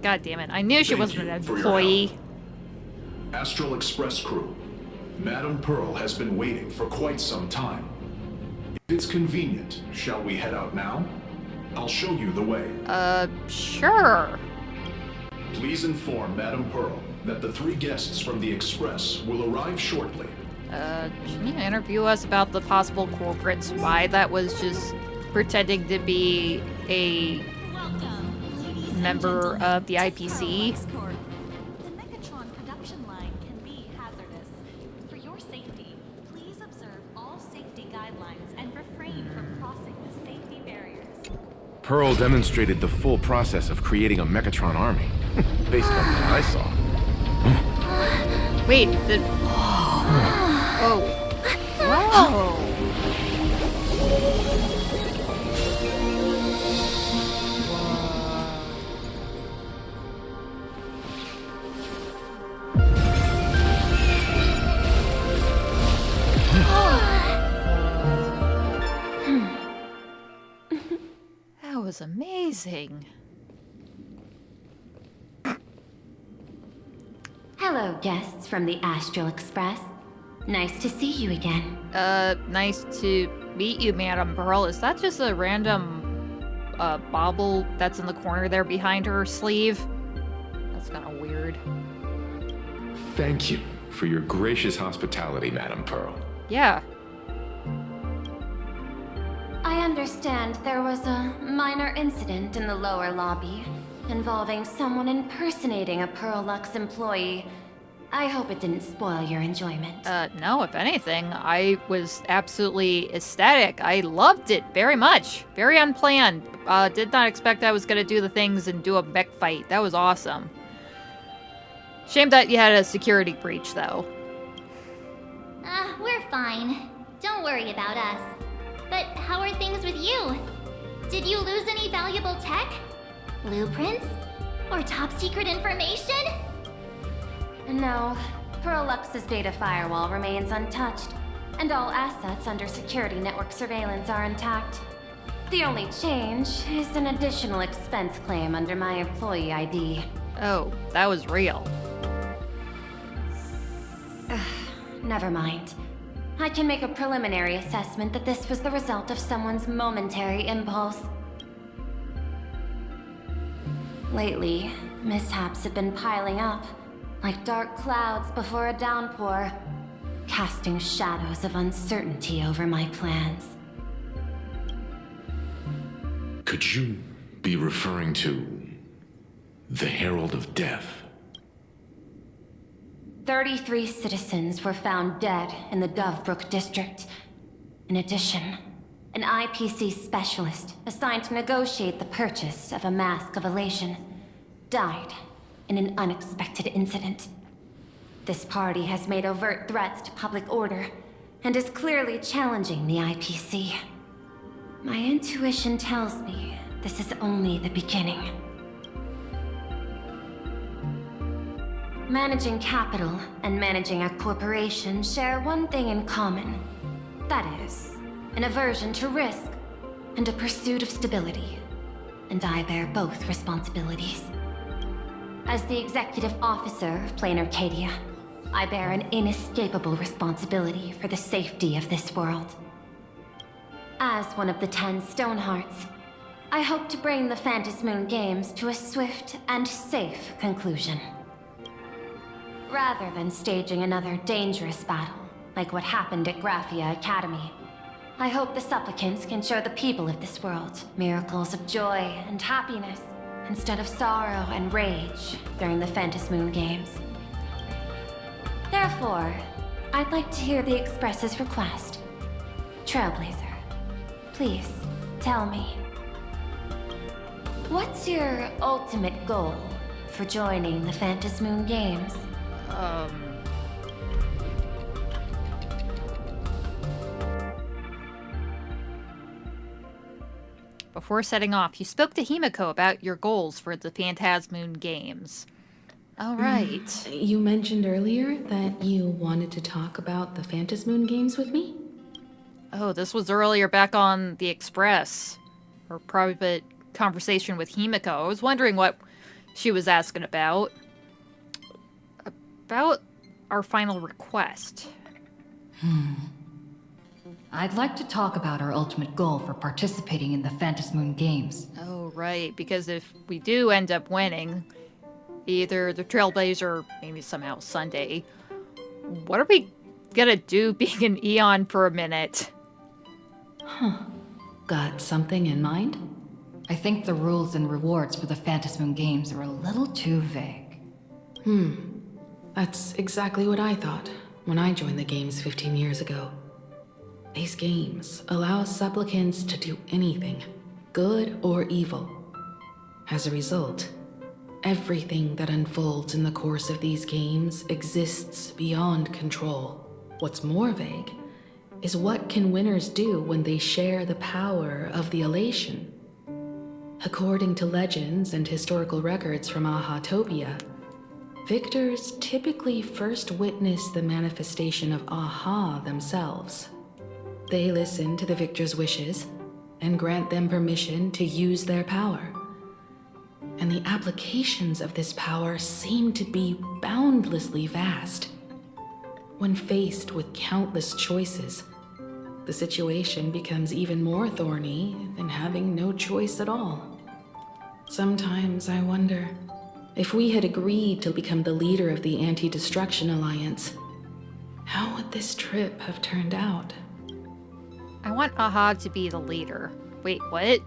God damn it. I knew she wasn't an employee. Astral Express Crew. Madame Pearl has been waiting for quite some time. If it's convenient, shall we head out now? I'll show you the way. Sure. Please inform Madame Pearl that the 3 guests from the Express will arrive shortly. Can you interview us about the possible corporate spy that was just pretending to be a member of the IPC? The Mechatron production line can be hazardous. For your safety, please observe all safety guidelines and refrain from crossing the safety barriers. Pearl demonstrated the full process of creating a Mechatron army, based on what I saw. Wait, the... Oh. Wow. That was amazing. Hello, guests from the Astral Express. Nice to see you again. Nice to meet you, Madame Pearl. Is that just a random, bauble that's in the corner there behind her sleeve? That's kind of weird. Thank you for your gracious hospitality, Madame Pearl. Yeah. I understand there was a minor incident in the lower lobby involving someone impersonating a Pearluxe employee. I hope it didn't spoil your enjoyment. No, if anything, I was absolutely ecstatic. I loved it very much. Very unplanned. Did not expect I was gonna do the things and do a mech fight. That was awesome. Shame that you had a security breach, though. We're fine. Don't worry about us. But how are things with you? Did you lose any valuable tech? Blueprints? Or top secret information? No, Pearluxe's data firewall remains untouched, and all assets under security network surveillance are intact. The only change is an additional expense claim under my employee ID. Oh, that was real. Never mind. I can make a preliminary assessment that this was the result of someone's momentary impulse. Lately, mishaps have been piling up, like dark clouds before a downpour, casting shadows of uncertainty over my plans. Could you be referring to the Herald of Death? 33 citizens were found dead in the Dovebrook district. In addition, an IPC specialist assigned to negotiate the purchase of a Mask of Elation died in an unexpected incident. This party has made overt threats to public order and is clearly challenging the IPC. My intuition tells me this is only the beginning. Managing capital and managing a corporation share one thing in common. That is, an aversion to risk and a pursuit of stability. And I bear both responsibilities. As the executive officer of Plain Arcadia, I bear an inescapable responsibility for the safety of this world. As one of the 10 Stonehearts, I hope to bring the Phantasmoon Games to a swift and safe conclusion. Rather than staging another dangerous battle, like what happened at Graphia Academy, I hope the supplicants can show the people of this world miracles of joy and happiness, instead of sorrow and rage during the Phantasmoon Games. Therefore, I'd like to hear the Express's request. Trailblazer, please, tell me. What's your ultimate goal for joining the Phantasmoon Games? Before setting off, you spoke to Himiko about your goals for the Phantasmoon Games. All right. You mentioned earlier that you wanted to talk about the Phantasmoon Games with me? Oh, this was earlier back on the Express. Or private conversation with Himiko. I was wondering what she was asking about. About our final request. I'd like to talk about our ultimate goal for participating in the Phantasmoon Games. Oh, right, because if we do end up winning, either the Trailblaze or maybe somehow Sunday, what are we gonna do being an Eon for a minute? Got something in mind? I think the rules and rewards for the Phantasmoon Games are a little too vague. That's exactly what I thought when I joined the games 15 years ago. These games allow supplicants to do anything, good or evil. As a result, everything that unfolds in the course of these games exists beyond control. What's more vague is what can winners do when they share the power of the elation. According to legends and historical records from Ahatopia, victors typically first witness the manifestation of Aha themselves. They listen to the victor's wishes and grant them permission to use their power. And the applications of this power seem to be boundlessly vast. When faced with countless choices, the situation becomes even more thorny than having no choice at all. Sometimes I wonder, if we had agreed to become the leader of the Anti-Destruction Alliance, how would this trip have turned out? I want Aha to be the leader. Wait, what?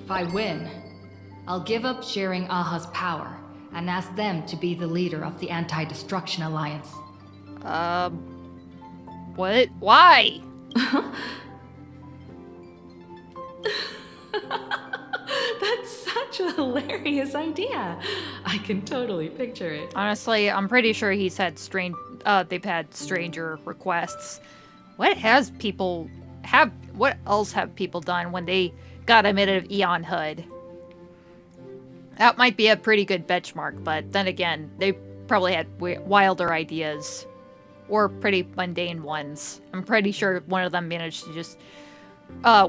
If I win, I'll give up sharing Aha's power and ask them to be the leader of the Anti-Destruction Alliance. What? Why? That's such a hilarious idea. I can totally picture it. Honestly, I'm pretty sure they've had stranger requests. What else have people done when they got admitted of Eon Hood? That might be a pretty good benchmark, but then again, they probably had wilder ideas. Or pretty mundane ones. I'm pretty sure one of them managed to just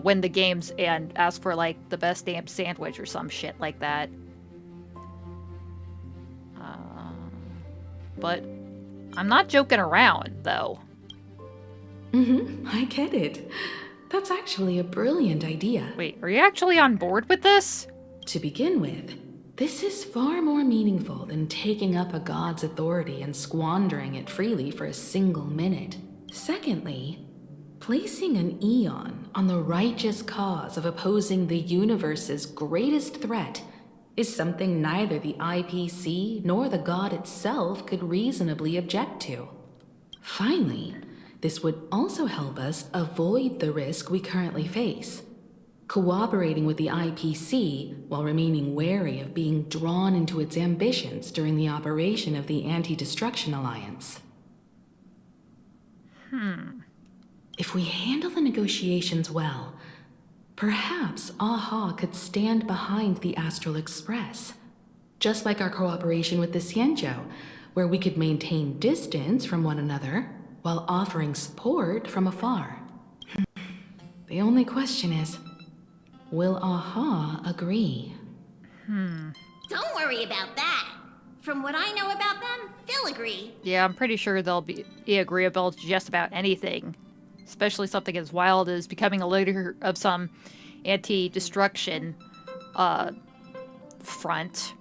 win the games and ask for, like, the best damn sandwich or some shit like that. But I'm not joking around, though. I get it. That's actually a brilliant idea. Wait, are you actually on board with this? To begin with, this is far more meaningful than taking up a god's authority and squandering it freely for a single minute. Secondly, placing an Eon on the righteous cause of opposing the universe's greatest threat is something neither the IPC nor the god itself could reasonably object to. Finally, this would also help us avoid the risk we currently face, cooperating with the IPC while remaining wary of being drawn into its ambitions during the operation of the Anti-Destruction Alliance. If we handle the negotiations well, perhaps AHA could stand behind the Astral Express, just like our cooperation with the Xianzhou, where we could maintain distance from one another while offering support from afar. The only question is, will AHA agree? Don't worry about that. From what I know about them, they'll agree. Yeah, I'm pretty sure they'll be agreeable to just about anything. Especially something as wild as becoming a leader of some anti-destruction front.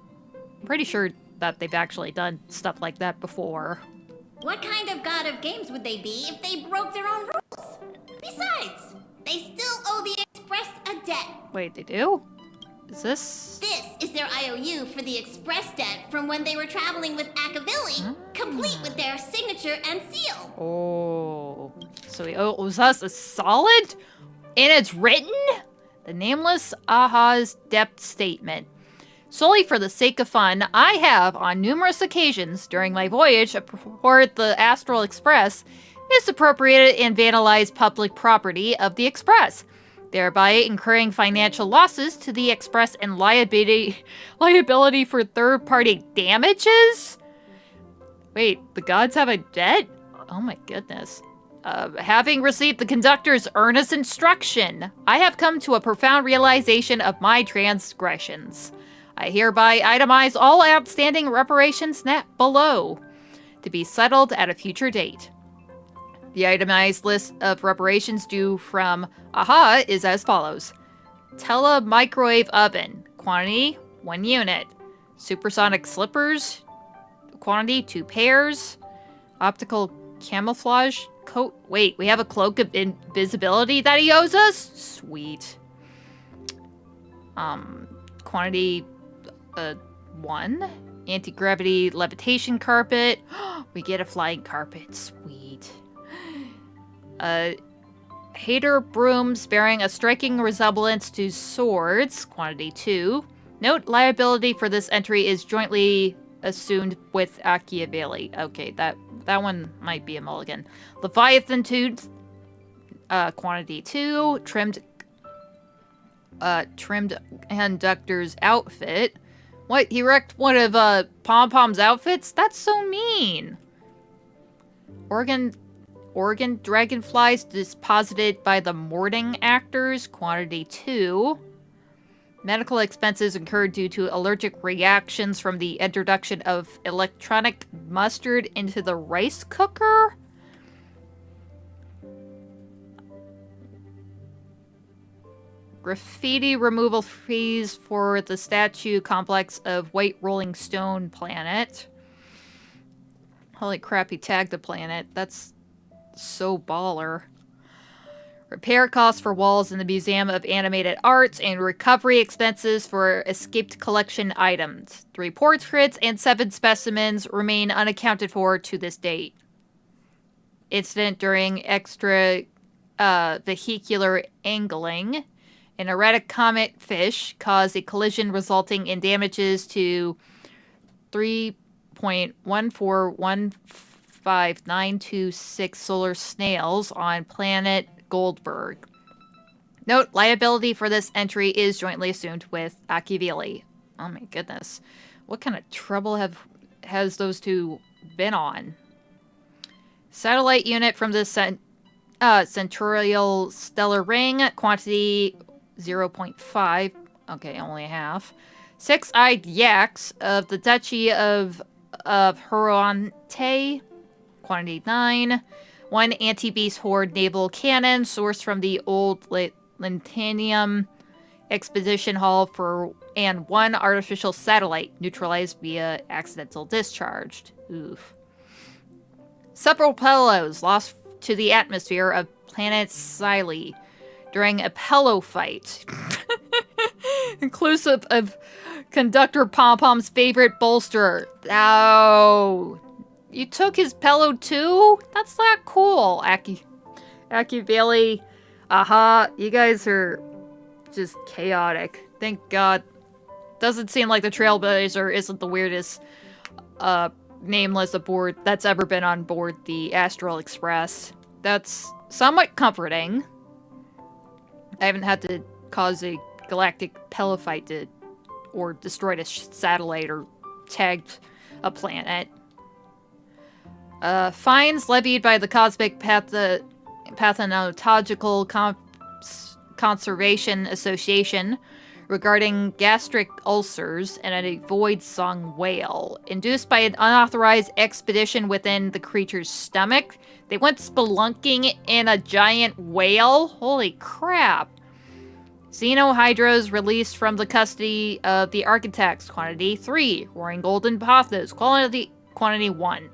I'm pretty sure that they've actually done stuff like that before. What kind of god of games would they be if they broke their own rules? Besides, they still owe the Express a debt. Wait, they do? Is this... This is their IOU for the Express debt from when they were traveling with Ashveil, complete with their signature and seal. Oh, so he owes us a solid? And it's written? The Nameless AHA's debt statement. Solely for the sake of fun, I have, on numerous occasions during my voyage aboard the Astral Express, misappropriated and vandalized public property of the Express, thereby incurring financial losses to the Express and liability for third-party damages? Wait, the gods have a debt? Oh my goodness. Having received the conductor's earnest instruction, I have come to a profound realization of my transgressions. I hereby itemize all outstanding reparations net below, to be settled at a future date. The itemized list of reparations due from AHA is as follows. Tele-microwave oven, quantity 1 unit. Supersonic slippers, quantity 2 pairs. Optical camouflage coat. Wait, we have a cloak of invisibility that he owes us? Sweet. Quantity 1. Anti-gravity levitation carpet. We get a flying carpet. Sweet. Hater brooms bearing a striking resemblance to swords. Quantity 2. Note, liability for this entry is jointly assumed with Ashveil. Okay, that one might be a mulligan. Leviathan tooth. Quantity 2. Trimmed conductor's outfit. What? He wrecked one of Pom-Pom's outfits? That's so mean. Organ dragonflies deposited by the Morting actors. Quantity 2. Medical expenses incurred due to allergic reactions from the introduction of electronic mustard into the rice cooker. Graffiti removal fees for the statue complex of White Rolling Stone Planet. Holy crap, he tagged the planet. That's so baller. Repair costs for walls in the Museum of Animated Arts and recovery expenses for escaped collection items. 3 portraits and 7 specimens remain unaccounted for to this date. Incident during extra vehicular angling. An erratic comet fish caused a collision resulting in damages to 3.1415926 solar snails on planet Goldberg. Note, liability for this entry is jointly assumed with Ashveil. Oh my goodness. What kind of trouble has those two been on? Satellite unit from the Centurial Stellar Ring. Quantity 0.5. Okay, only half. 6-eyed yaks of the Duchy of Huronte. Quantity 9. 1 anti-beast horde naval cannon sourced from the old Lantanium Expedition Hall and 1 artificial satellite neutralized via accidental discharge. Oof. Several Pellos lost to the atmosphere of planet Siley during a Pello fight. Inclusive of Conductor Pom-Pom's favorite bolster. Oh, you took his Pello too? That's not cool, Ashveil. Aha, you guys are just chaotic. Thank God. Doesn't seem like the Trailblazer isn't the weirdest Nameless aboard that's ever been on board the Astral Express. That's somewhat comforting. I haven't had to cause a galactic Pello fight or destroyed a satellite or tagged a planet. Fines levied by the Cosmic Pathological Conservation Association regarding gastric ulcers and a void-sung whale. Induced by an unauthorized expedition within the creature's stomach, they went spelunking in a giant whale? Holy crap. Xenohydras released from the custody of the architects. Quantity 3. Roaring Golden Pathos. Quantity 1.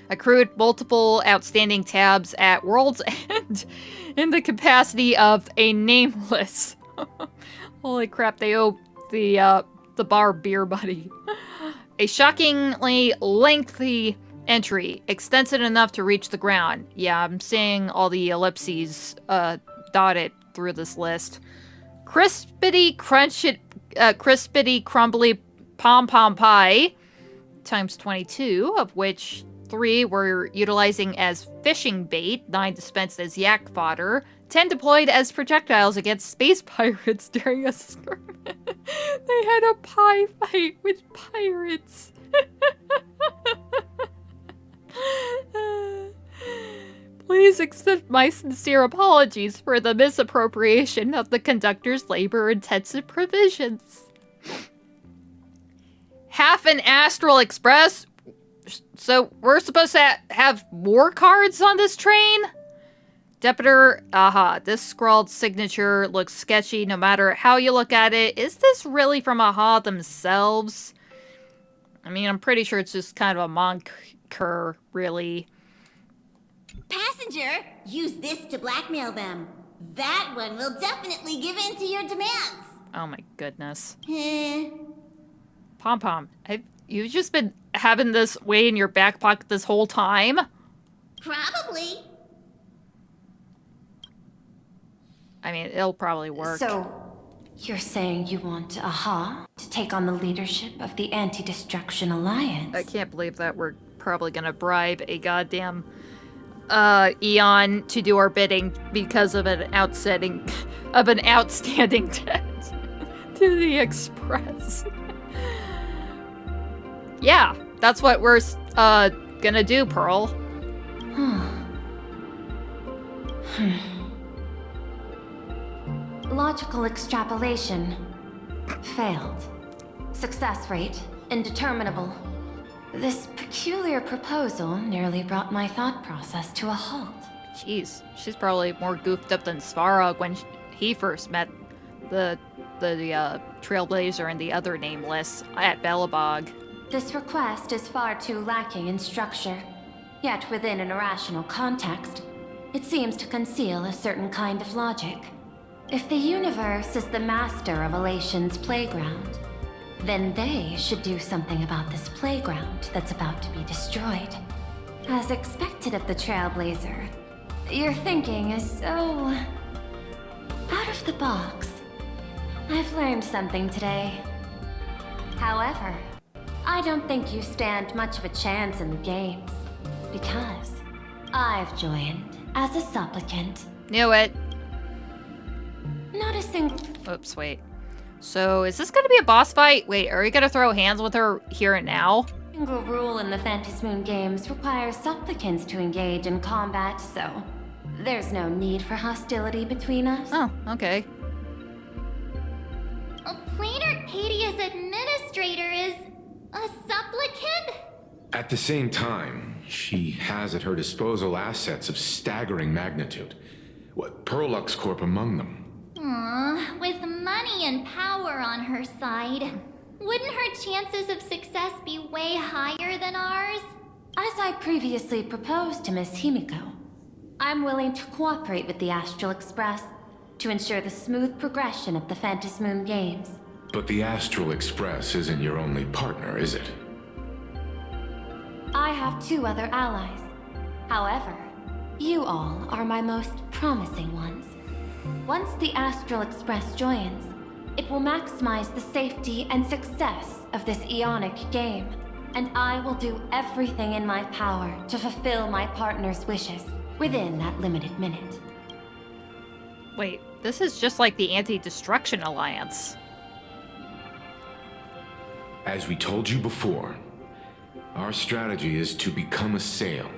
Accrued multiple outstanding tabs at World's End in the capacity of a Nameless. Holy crap, they owe the bar beer buddy. A shockingly lengthy entry, extensive enough to reach the ground. Yeah, I'm seeing all the ellipses dotted through this list. Crispity crumbly pom-pom pie times 22, of which 3 were utilizing as fishing bait, 9 dispensed as yak fodder, 10 deployed as projectiles against space pirates during a skirmish. They had a pie fight with pirates. Please accept my sincere apologies for the misappropriation of the conductor's labor-intensive provisions. Half an Astral Express? So we're supposed to have more cards on this train? Deputer, this scrawled signature looks sketchy no matter how you look at it. Is this really from AHA themselves? I mean, I'm pretty sure it's just kind of a moniker, really. Passenger, use this to blackmail them. That one will definitely give in to your demands. Oh my goodness. Pom-Pom, you've just been having this way in your back pocket this whole time? Probably. I mean, it'll probably work. So, you're saying you want AHA to take on the leadership of the Anti-Destruction Alliance? I can't believe that we're probably gonna bribe a goddamn Eon to do our bidding because of an outstanding debt to the Express. Yeah, that's what we're gonna do, Pearl. Logical extrapolation. Failed. Success rate indeterminable. This peculiar proposal nearly brought my thought process to a halt. Jeez, she's probably more goofed up than Svarog when he first met the Trailblazer and the other Nameless at Belobog. This request is far too lacking in structure. Yet within an irrational context, it seems to conceal a certain kind of logic. If the universe is the master of Elation's playground, then they should do something about this playground that's about to be destroyed. As expected of the Trailblazer, your thinking is so out of the box. I've learned something today. However, I don't think you stand much of a chance in the games, because I've joined as a supplicant. Knew it. Not a single... Oops, wait. So, is this gonna be a boss fight? Wait, are we gonna throw hands with her here and now? Single rule in the Phantasmoon games requires supplicants to engage in combat, so there's no need for hostility between us. Oh, okay. A Planar Cadia's administrator is a supplicant? At the same time, She has at her disposal assets of staggering magnitude. What, Pearluxe Corp among them. Aw, with money and power on her side, wouldn't her chances of success be way higher than ours? As I previously proposed to Miss Himiko, I'm willing to cooperate with the Astral Express to ensure the smooth progression of the Phantom Moon Games. But the Astral Express isn't your only partner, is it? I have 2 other allies. However, you all are my most promising ones. Once the Astral Express joins, it will maximize the safety and success of this Ionic game, and I will do everything in my power to fulfill my partner's wishes within that limited minute. Wait, this is just like the Anti-Destruction Alliance. As we told you before, our strategy is to become a sail,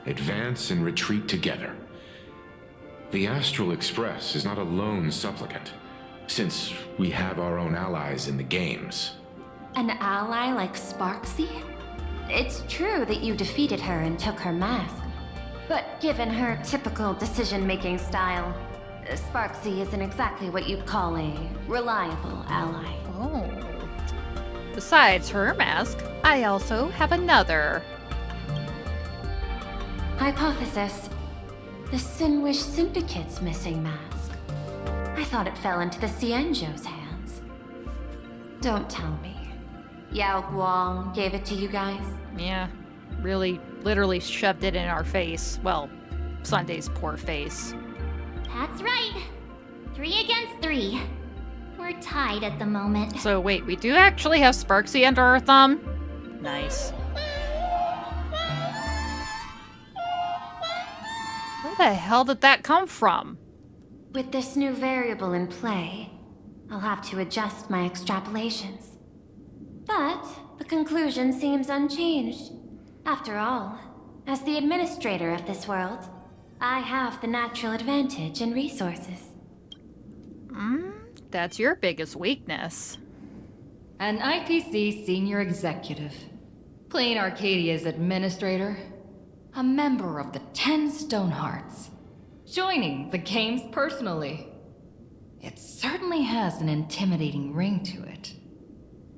advance and retreat together. The Astral Express is not a lone supplicant, since we have our own allies in the games. An ally like Sparksy? It's true that you defeated her and took her mask, but given her typical decision-making style, Sparksy isn't exactly what you'd call a reliable ally. Oh. Besides her mask, I also have another. Hypothesis. The Sinwish Syndicate's missing mask. I thought it fell into the Cienjo's hands. Don't tell me. Yao Guang gave it to you guys? Yeah, really, literally shoved it in our face. Well, Sunday's poor face. That's right. 3 against 3. We're tied at the moment. So wait, we do actually have Sparksy under our thumb? Nice. Where the hell did that come from? With this new variable in play, I'll have to adjust my extrapolations. But the conclusion seems unchanged. After all, as the administrator of this world, I have the natural advantage in resources. That's your biggest weakness. An IPC senior executive. Plain Arcadia's administrator. A member of the 10 Stonehearts. Joining the games personally. It certainly has an intimidating ring to it.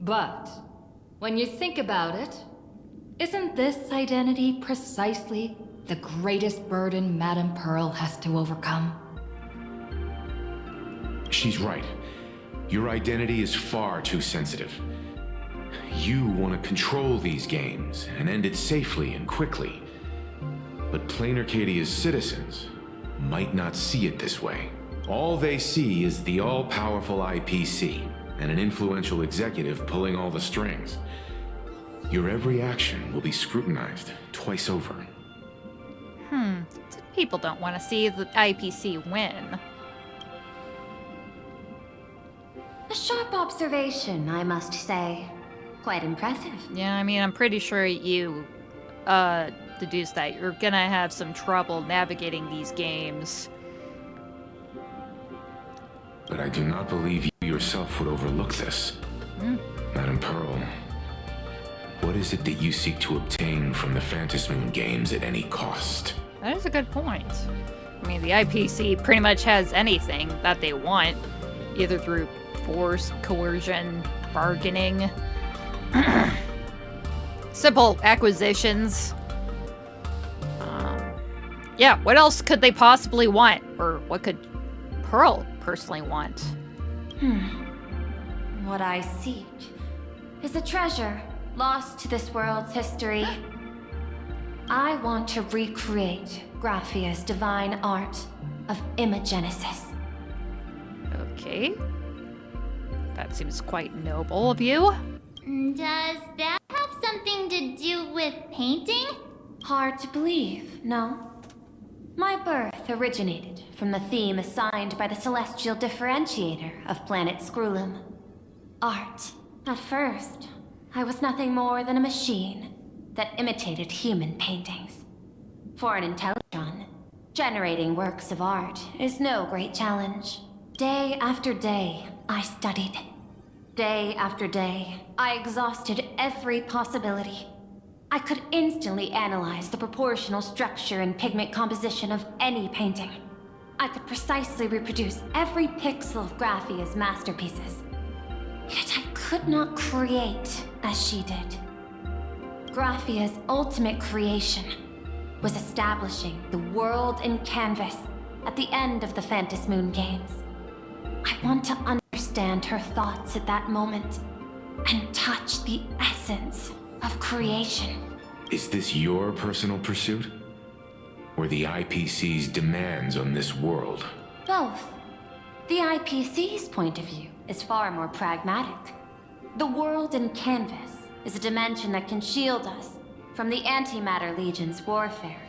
But, when you think about it, isn't this identity precisely the greatest burden Madame Pearl has to overcome? She's right. Your identity is far too sensitive. You want to control these games and end it safely and quickly. But Plain Arcadia's citizens might not see it this way. All they see is the all-powerful IPC and an influential executive pulling all the strings. Your every action will be scrutinized twice over. People don't want to see the IPC win. A sharp observation, I must say. Quite impressive. Yeah, I mean, I'm pretty sure you deduced that you're gonna have some trouble navigating these games. But I do not believe you yourself would overlook this. Madame Pearl, what is it that you seek to obtain from the Phantom Moon games at any cost? That is a good point. I mean, the IPC pretty much has anything that they want, either through force, coercion, bargaining, simple acquisitions. Yeah, what else could they possibly want? Or what could Pearl personally want? What I seek is a treasure lost to this world's history. I want to recreate Graphia's divine art of imagenesis. Okay. That seems quite noble of you. Does that have something to do with painting? Hard to believe, no? My birth originated from the theme assigned by the celestial differentiator of planet Scrulum. Art. At first, I was nothing more than a machine that imitated human paintings. For an Intelligron, generating works of art is no great challenge. Day after day, I studied. Day after day, I exhausted every possibility. I could instantly analyze the proportional structure and pigment composition of any painting. I could precisely reproduce every pixel of Graphia's masterpieces. Yet I could not create as she did. Graphia's ultimate creation was establishing the world in canvas at the end of the Phantom Moon Games. I want to understand her thoughts at that moment and touch the essence of creation. Is this your personal pursuit? Or the IPC's demands on this world? Both. The IPC's point of view is far more pragmatic. The world in canvas is a dimension that can shield us from the Antimatter Legion's warfare,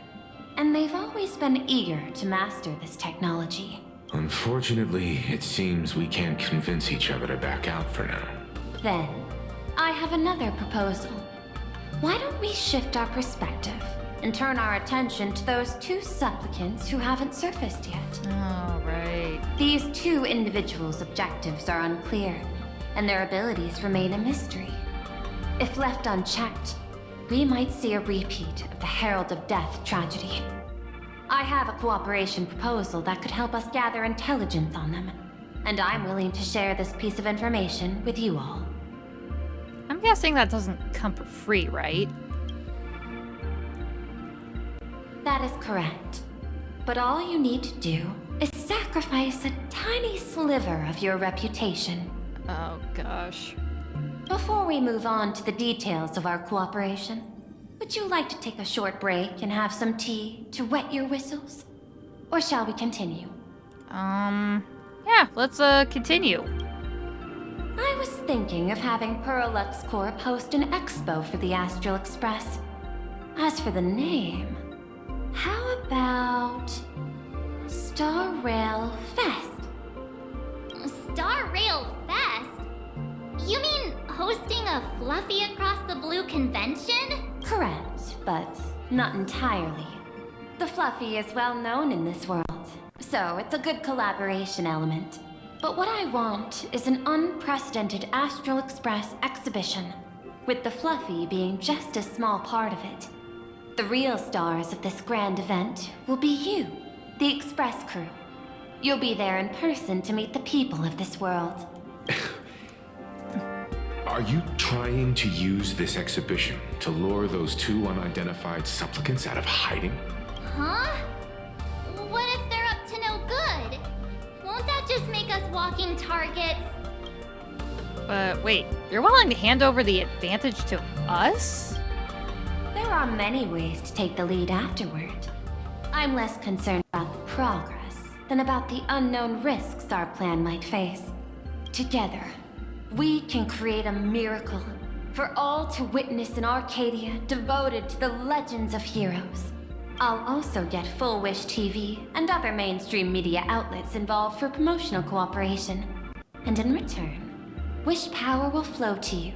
and they've always been eager to master this technology. Unfortunately, it seems we can't convince each other to back out for now. Then, I have another proposal. Why don't we shift our perspective and turn our attention to those two supplicants who haven't surfaced yet? Oh, right. These two individuals' objectives are unclear, and their abilities remain a mystery. If left unchecked, we might see a repeat of the Herald of Death tragedy. I have a cooperation proposal that could help us gather intelligence on them, and I'm willing to share this piece of information with you all. I'm guessing that doesn't come for free, right? That is correct. But all you need to do is sacrifice a tiny sliver of your reputation. Oh, gosh. Before we move on to the details of our cooperation, would you like to take a short break and have some tea to wet your whistles? Or shall we continue? Yeah, let's, continue. I was thinking of having Pearluxe Corp host an expo for the Astral Express. As for the name, how about Star Rail Fest? Star Rail Fest? You mean hosting a Fluffy Across the Blue convention? Correct, but not entirely. The Fluffy is well known in this world, so it's a good collaboration element. But what I want is an unprecedented Astral Express exhibition, with the Fluffy being just a small part of it. The real stars of this grand event will be you, the Express Crew. You'll be there in person to meet the people of this world. Are you trying to use this exhibition to lure those two unidentified supplicants out of hiding? Huh? What if they're up to no good? Won't that just make us walking targets? But wait, you're willing to hand over the advantage to us? There are many ways to take the lead afterward. I'm less concerned about the progress than about the unknown risks our plan might face. Together, we can create a miracle for all to witness in Arcadia devoted to the legends of heroes. I'll also get Full Wish TV and other mainstream media outlets involved for promotional cooperation. And in return, wish power will flow to you.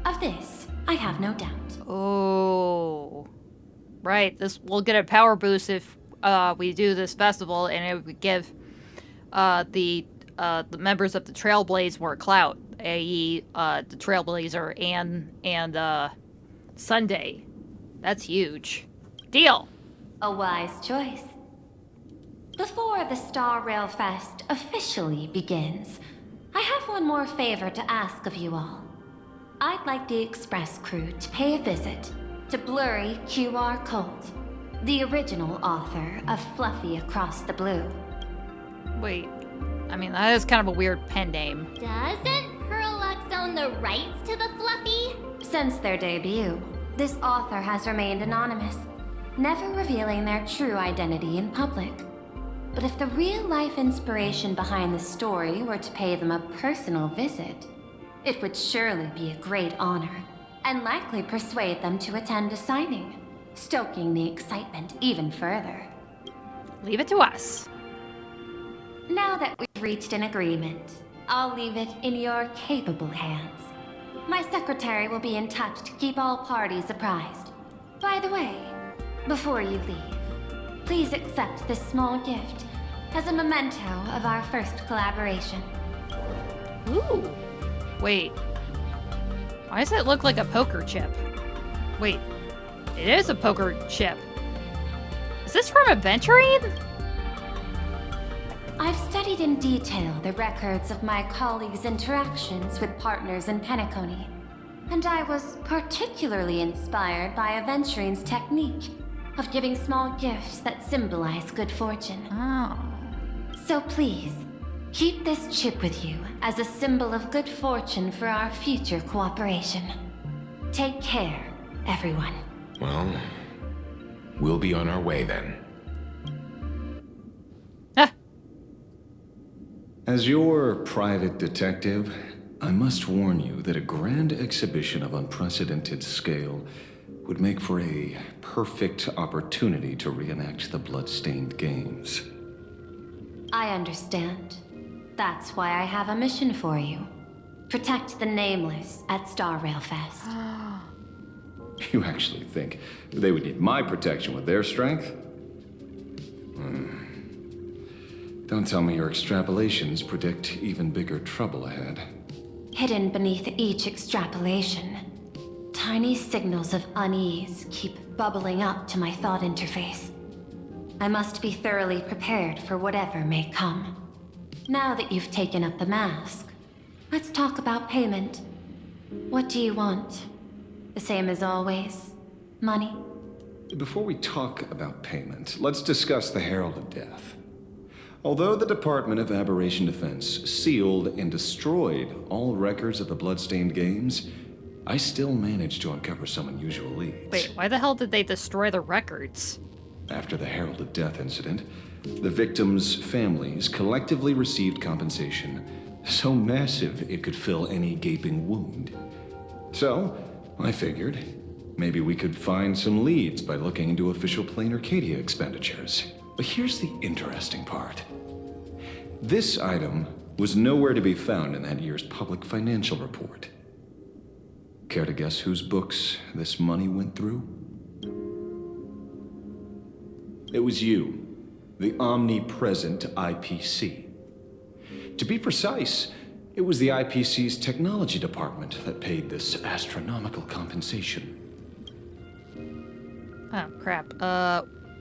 Of this, I have no doubt. Oh. Right, we'll get a power boost if we do this festival, and it would give the members of the Trailblaze more clout, i.e. the Trailblazer and Sunday. That's huge. Deal. A wise choice. Before the Star Rail Fest officially begins, I have one more favor to ask of you all. I'd like the Express Crew to pay a visit to Blurry QR Colt, the original author of Fluffy Across the Blue. Wait, I mean, that is kind of a weird pen name. Doesn't Pearluxe own the rights to the Fluffy? Since their debut, this author has remained anonymous, never revealing their true identity in public. But if the real-life inspiration behind the story were to pay them a personal visit, it would surely be a great honor, and likely persuade them to attend a signing, stoking the excitement even further. Leave it to us. Now that we've reached an agreement, I'll leave it in your capable hands. My secretary will be in touch to keep all parties apprised. By the way, before you leave, please accept this small gift as a memento of our first collaboration. Ooh. Wait. Why does it look like a poker chip? Wait, It is a poker chip. Is this from Adventuring? I've studied in detail the records of my colleagues' interactions with partners in Penacony, and I was particularly inspired by Aventuring's technique of giving small gifts that symbolize good fortune. Oh. So please, keep this chip with you as a symbol of good fortune for our future cooperation. Take care, everyone. Well, we'll be on our way then. As your private detective, I must warn you that a grand exhibition of unprecedented scale would make for a perfect opportunity to reenact the blood-stained games. I understand. That's why I have a mission for you. Protect the Nameless at Star Rail Fest. You actually think they would need my protection with their strength? Don't tell me your extrapolations predict even bigger trouble ahead. Hidden beneath each extrapolation, tiny signals of unease keep bubbling up to my thought interface. I must be thoroughly prepared for whatever may come. Now that you've taken up the mask, let's talk about payment. What do you want? The same as always? Money? Before we talk about payment, let's discuss the Herald of Death. Although the Department of Aberration Defense sealed and destroyed all records of the Bloodstained Games, I still managed to uncover some unusual leads. Wait, why the hell did they destroy the records? After the Herald of Death incident, the victims' families collectively received compensation so massive it could fill any gaping wound. So, I figured maybe we could find some leads by looking into official Plain Arcadia expenditures. But here's the interesting part. This item was nowhere to be found in that year's public financial report. Care to guess whose books this money went through? It was you, the omnipresent IPC. To be precise, it was the IPC's technology department that paid this astronomical compensation. Oh, crap.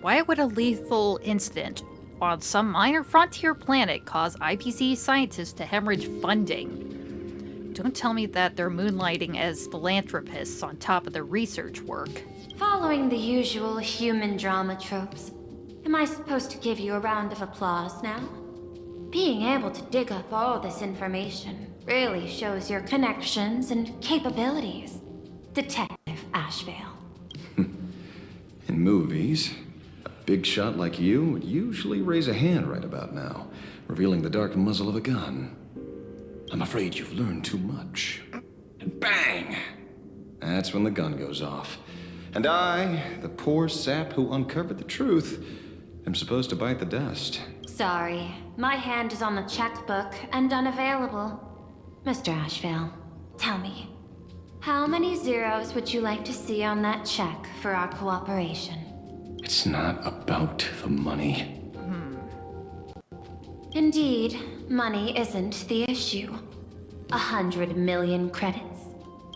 Why would a lethal incident on some minor frontier planet cause IPC scientists to hemorrhage funding? Don't tell me that they're moonlighting as philanthropists on top of their research work. Following the usual human drama tropes, am I supposed to give you a round of applause now? Being able to dig up all this information really shows your connections and capabilities, Detective Ashveil. In movies, a big shot like you would usually raise a hand right about now, revealing the dark muzzle of a gun. I'm afraid you've learned too much. And bang! That's when the gun goes off. And I, the poor sap who uncovered the truth, am supposed to bite the dust. Sorry, my hand is on the checkbook and unavailable. Mr. Ashveil, tell me, how many zeros would you like to see on that check for our cooperation? It's not about the money. Indeed, money isn't the issue. 100 million credits.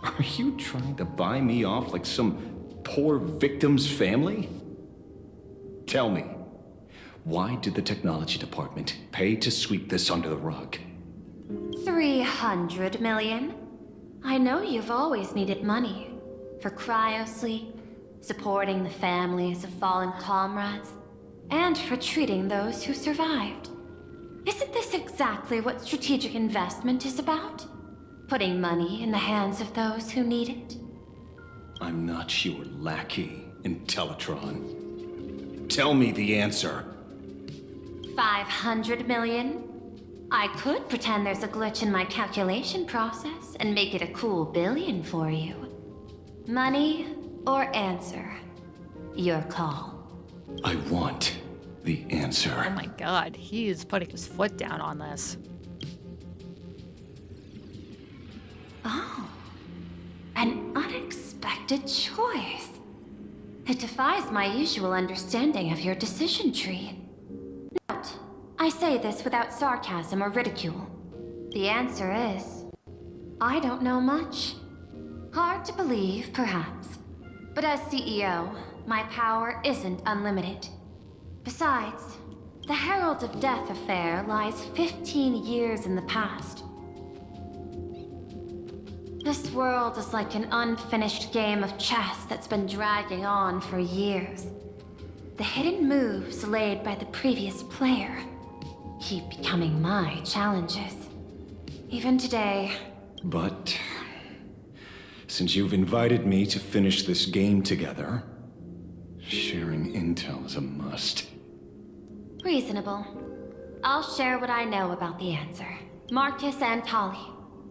Are you trying to buy me off like some poor victim's family? Tell me, why did the technology department pay to sweep this under the rug? 300 million? I know you've always needed money. For cryosleep, supporting the families of fallen comrades, and for treating those who survived. Isn't this exactly what strategic investment is about? Putting money in the hands of those who need it? I'm not your lackey, Intellitron. Tell me the answer. 500 million? I could pretend there's a glitch in my calculation process and make it a cool billion for you. Money or answer? Your call. I want the answer. Oh my god, he is putting his foot down on this. Oh, an unexpected choice. It defies my usual understanding of your decision tree. Note, I say this without sarcasm or ridicule. The answer is, I don't know much. Hard to believe, perhaps. But as CEO, my power isn't unlimited. Besides, the Herald of Death affair lies 15 years in the past. This world is like an unfinished game of chess that's been dragging on for years. The hidden moves laid by the previous player keep becoming my challenges. Even today. But since you've invited me to finish this game together, sharing intel is a must. Reasonable. I'll share what I know about the answer. Marcus Antali,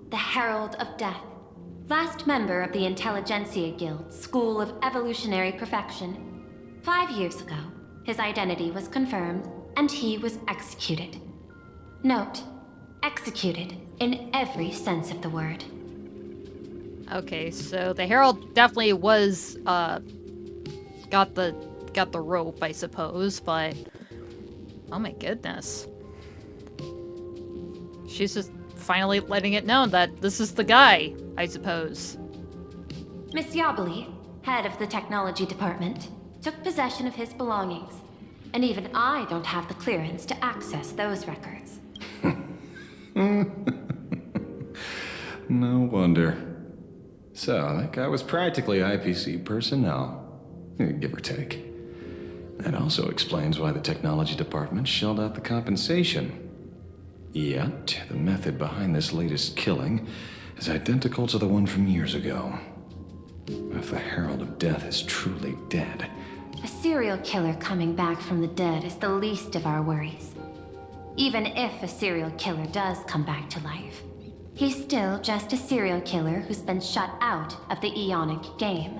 the Herald of Death. Last member of the Intelligentsia Guild School of Evolutionary Perfection. 5 years ago, his identity was confirmed, and he was executed. Note, executed in every sense of the word. Okay, so the Herald definitely was, got the rope, I suppose, but... Oh my goodness. She's just finally letting it known that this is the guy, I suppose. Miss Yabali, head of the technology department, took possession of his belongings. And even I don't have the clearance to access those records. No wonder. So, that guy was practically IPC personnel, give or take. That also explains why the technology department shelled out the compensation. Yet, the method behind this latest killing is identical to the one from years ago. If the Herald of Death is truly dead... A serial killer coming back from the dead is the least of our worries. Even if a serial killer does come back to life, he's still just a serial killer who's been shut out of the Ionic game.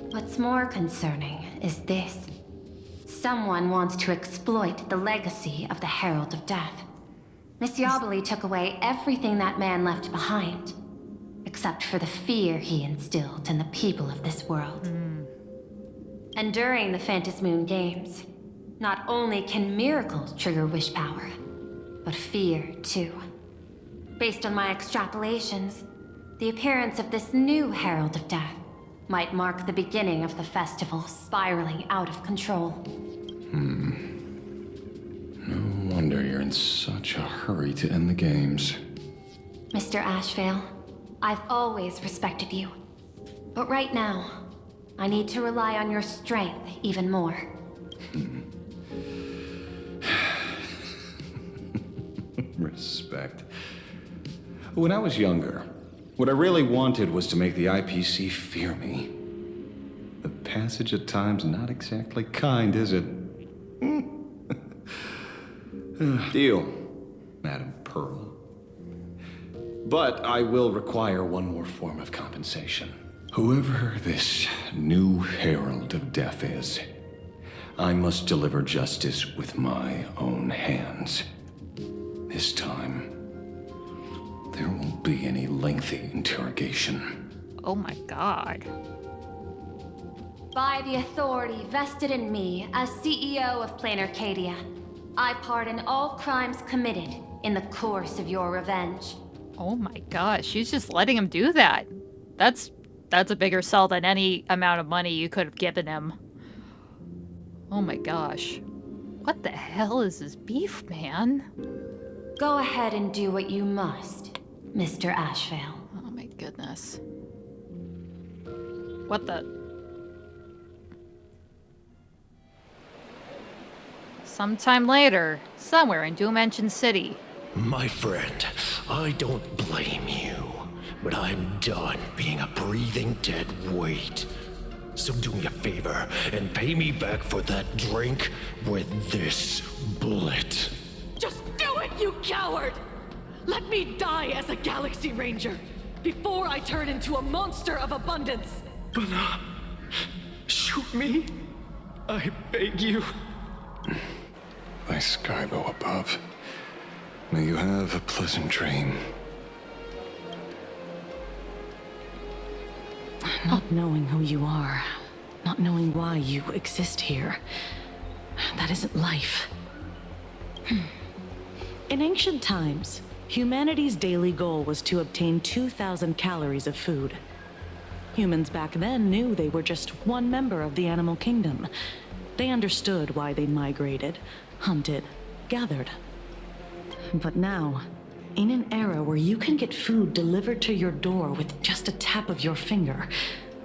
What's more concerning is this. Someone wants to exploit the legacy of the Herald of Death. Miss Yabali took away everything that man left behind, except for the fear he instilled in the people of this world. And during the Phantasmoon Games, not only can miracles trigger wish power, but fear too. Based on my extrapolations, the appearance of this new Herald of Death might mark the beginning of the festival spiraling out of control. No wonder you're in such a hurry to end the games. Mr. Ashveil, I've always respected you. But right now, I need to rely on your strength even more. Respect. When I was younger, what I really wanted was to make the IPC fear me. The passage of time's not exactly kind, is it? Deal, Madam Pearl. But I will require one more form of compensation. Whoever this new Herald of Death is, I must deliver justice with my own hands. This time, there won't be any lengthy interrogation. Oh my god. By the authority vested in me as CEO of Plain Arcadia, I pardon all crimes committed in the course of your revenge. Oh my gosh, she's just letting him do that. That's a bigger sell than any amount of money you could have given him. Oh my gosh. What the hell is this beef, man? Go ahead and do what you must, Mr. Ashveil. Oh my goodness. What the? Sometime later, somewhere in Dimension City. My friend, I don't blame you, but I'm done being a breathing dead weight. So do me a favor and pay me back for that drink with this bullet. Just do it, you coward! Let me die as a Galaxy Ranger before I turn into a monster of abundance. But shoot me, I beg you. Thy Skybo above. May you have a pleasant dream. Not knowing who you are, not knowing why you exist here, that isn't life. In ancient times, humanity's daily goal was to obtain 2,000 calories of food. Humans back then knew they were just one member of the animal kingdom. They understood why they migrated, hunted, gathered. But now, in an era where you can get food delivered to your door with just a tap of your finger,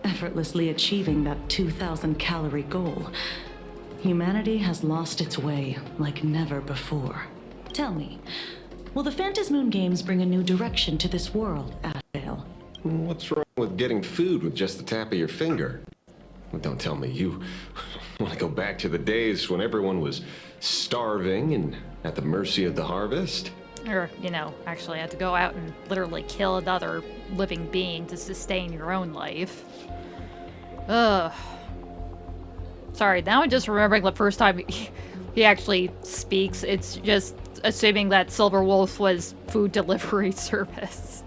effortlessly achieving that 2,000 calorie goal, humanity has lost its way like never before. Tell me, will the Phantasmoon Games bring a new direction to this world, Ashveil? What's wrong with getting food with just the tap of your finger? Well, don't tell me you want to go back to the days when everyone was starving and at the mercy of the harvest? Or, you know, actually had to go out and literally kill another living being to sustain your own life. Ugh. Sorry, now I'm just remembering the first time he actually speaks. It's just assuming that Silver Wolf was food delivery service.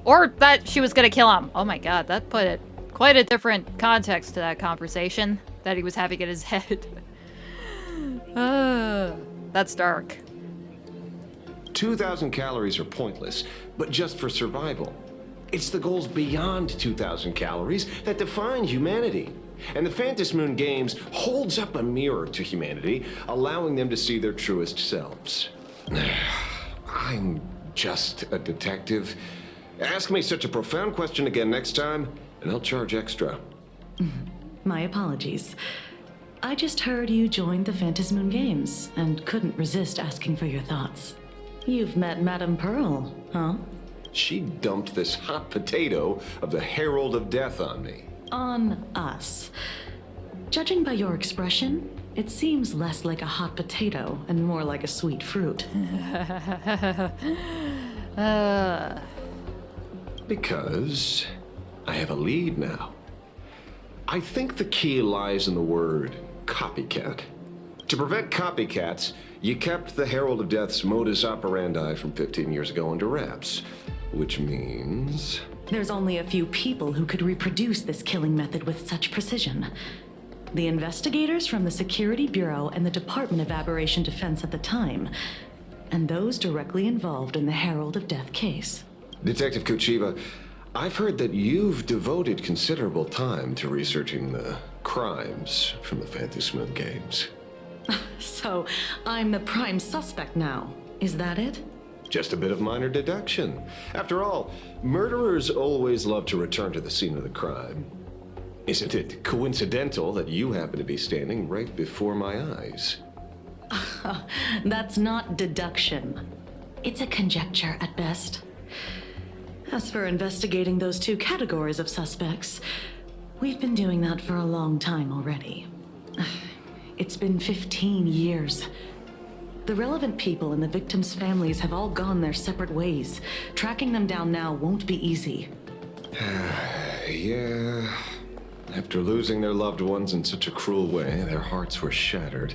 Or that she was gonna kill him. Oh my god, that put quite a different context to that conversation that he was having in his head. That's dark. 2,000 calories are pointless, but just for survival. It's the goals beyond 2,000 calories that define humanity. And the Phantasmoon Games holds up a mirror to humanity, allowing them to see their truest selves. I'm just a detective. Ask me such a profound question again next time, and I'll charge extra. My apologies. I just heard you joined the Phantasmoon Games and couldn't resist asking for your thoughts. You've met Madame Pearl, huh? She dumped this hot potato of the Herald of Death on me. On us. Judging by your expression, it seems less like a hot potato and more like a sweet fruit. Because I have a lead now. I think the key lies in the word copycat. To prevent copycats, you kept the Herald of Death's modus operandi from 15 years ago under wraps, which means... There's only a few people who could reproduce this killing method with such precision. The investigators from the Security Bureau and the Department of Aberration Defense at the time, and those directly involved in the Herald of Death case. Detective Kuchiba, I've heard that you've devoted considerable time to researching the crimes from the Phantasmoon Games. So, I'm the prime suspect now. Is that it? Just a bit of minor deduction. After all, murderers always love to return to the scene of the crime. Isn't it coincidental that you happen to be standing right before my eyes? That's not deduction. It's a conjecture at best. As for investigating those two categories of suspects, we've been doing that for a long time already. It's been 15 years. The relevant people and the victims' families have all gone their separate ways. Tracking them down now won't be easy. Yeah. After losing their loved ones in such a cruel way, their hearts were shattered.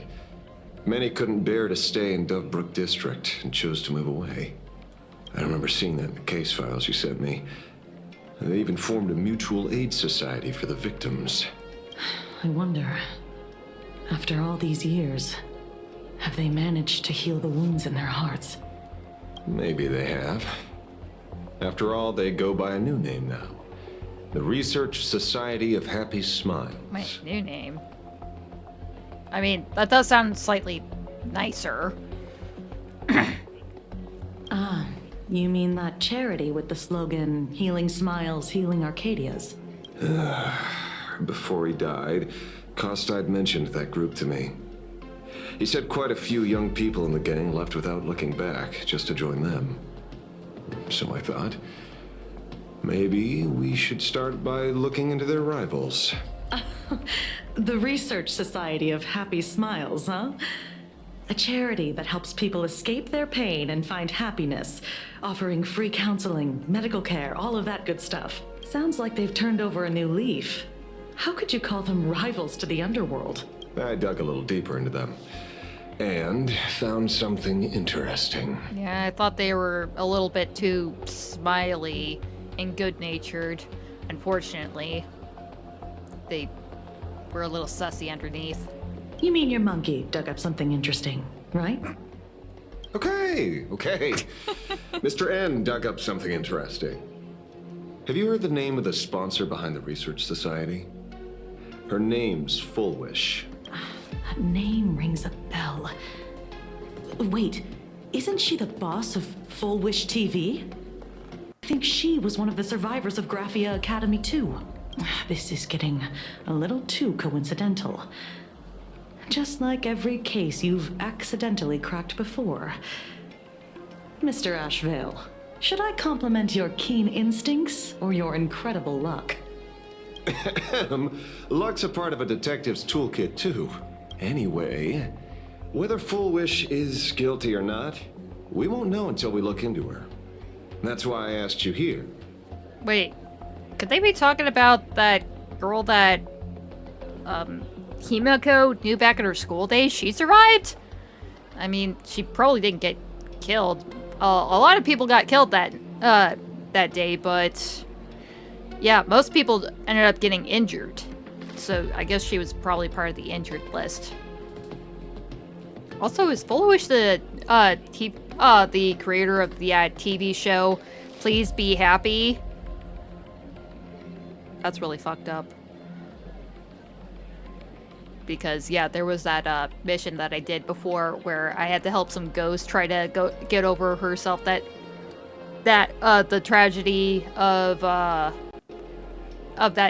Many couldn't bear to stay in Dovebrook District and chose to move away. I remember seeing that in the case files you sent me. They even formed a mutual aid society for the victims. I wonder, after all these years, have they managed to heal the wounds in their hearts? Maybe they have. After all, they go by a new name now. The Research Society of Happy Smiles. Wait, new name? I mean, that does sound slightly nicer. Ah, you mean that charity with the slogan, Healing Smiles, Healing Arcadias? Before he died, Costide mentioned that group to me. He said quite a few young people in the gang left without looking back, just to join them. So I thought, maybe we should start by looking into their rivals. The Research Society of Happy Smiles, huh? A charity that helps people escape their pain and find happiness, offering free counseling, medical care, all of that good stuff. Sounds like they've turned over a new leaf. How could you call them rivals to the underworld? I dug a little deeper into them, and found something interesting. Yeah, I thought they were a little bit too smiley and good-natured. Unfortunately, they were a little sussy underneath. You mean your monkey dug up something interesting, right? Okay. Mr. N dug up something interesting. Have you heard the name of the sponsor behind the Research Society? Her name's Fullwish. That name rings a bell. Wait, isn't she the boss of Fullwish TV? I think she was one of the survivors of Graphia Academy too. This is getting a little too coincidental. Just like every case you've accidentally cracked before. Mr. Ashveil, should I compliment your keen instincts or your incredible luck? Luck's a part of a detective's toolkit too. Anyway, whether Fullwish is guilty or not, we won't know until we look into her. That's why I asked you here. Wait, could they be talking about that girl that, Himiko knew back in her school days? She survived? I mean, she probably didn't get killed. A lot of people got killed that day, but yeah, most people ended up getting injured. So I guess she was probably part of the injured list. Also, is Fullwish the creator of the TV show Please Be Happy? That's really fucked up. Because, yeah, there was that mission that I did before where I had to help some ghost try to get over herself. The tragedy of that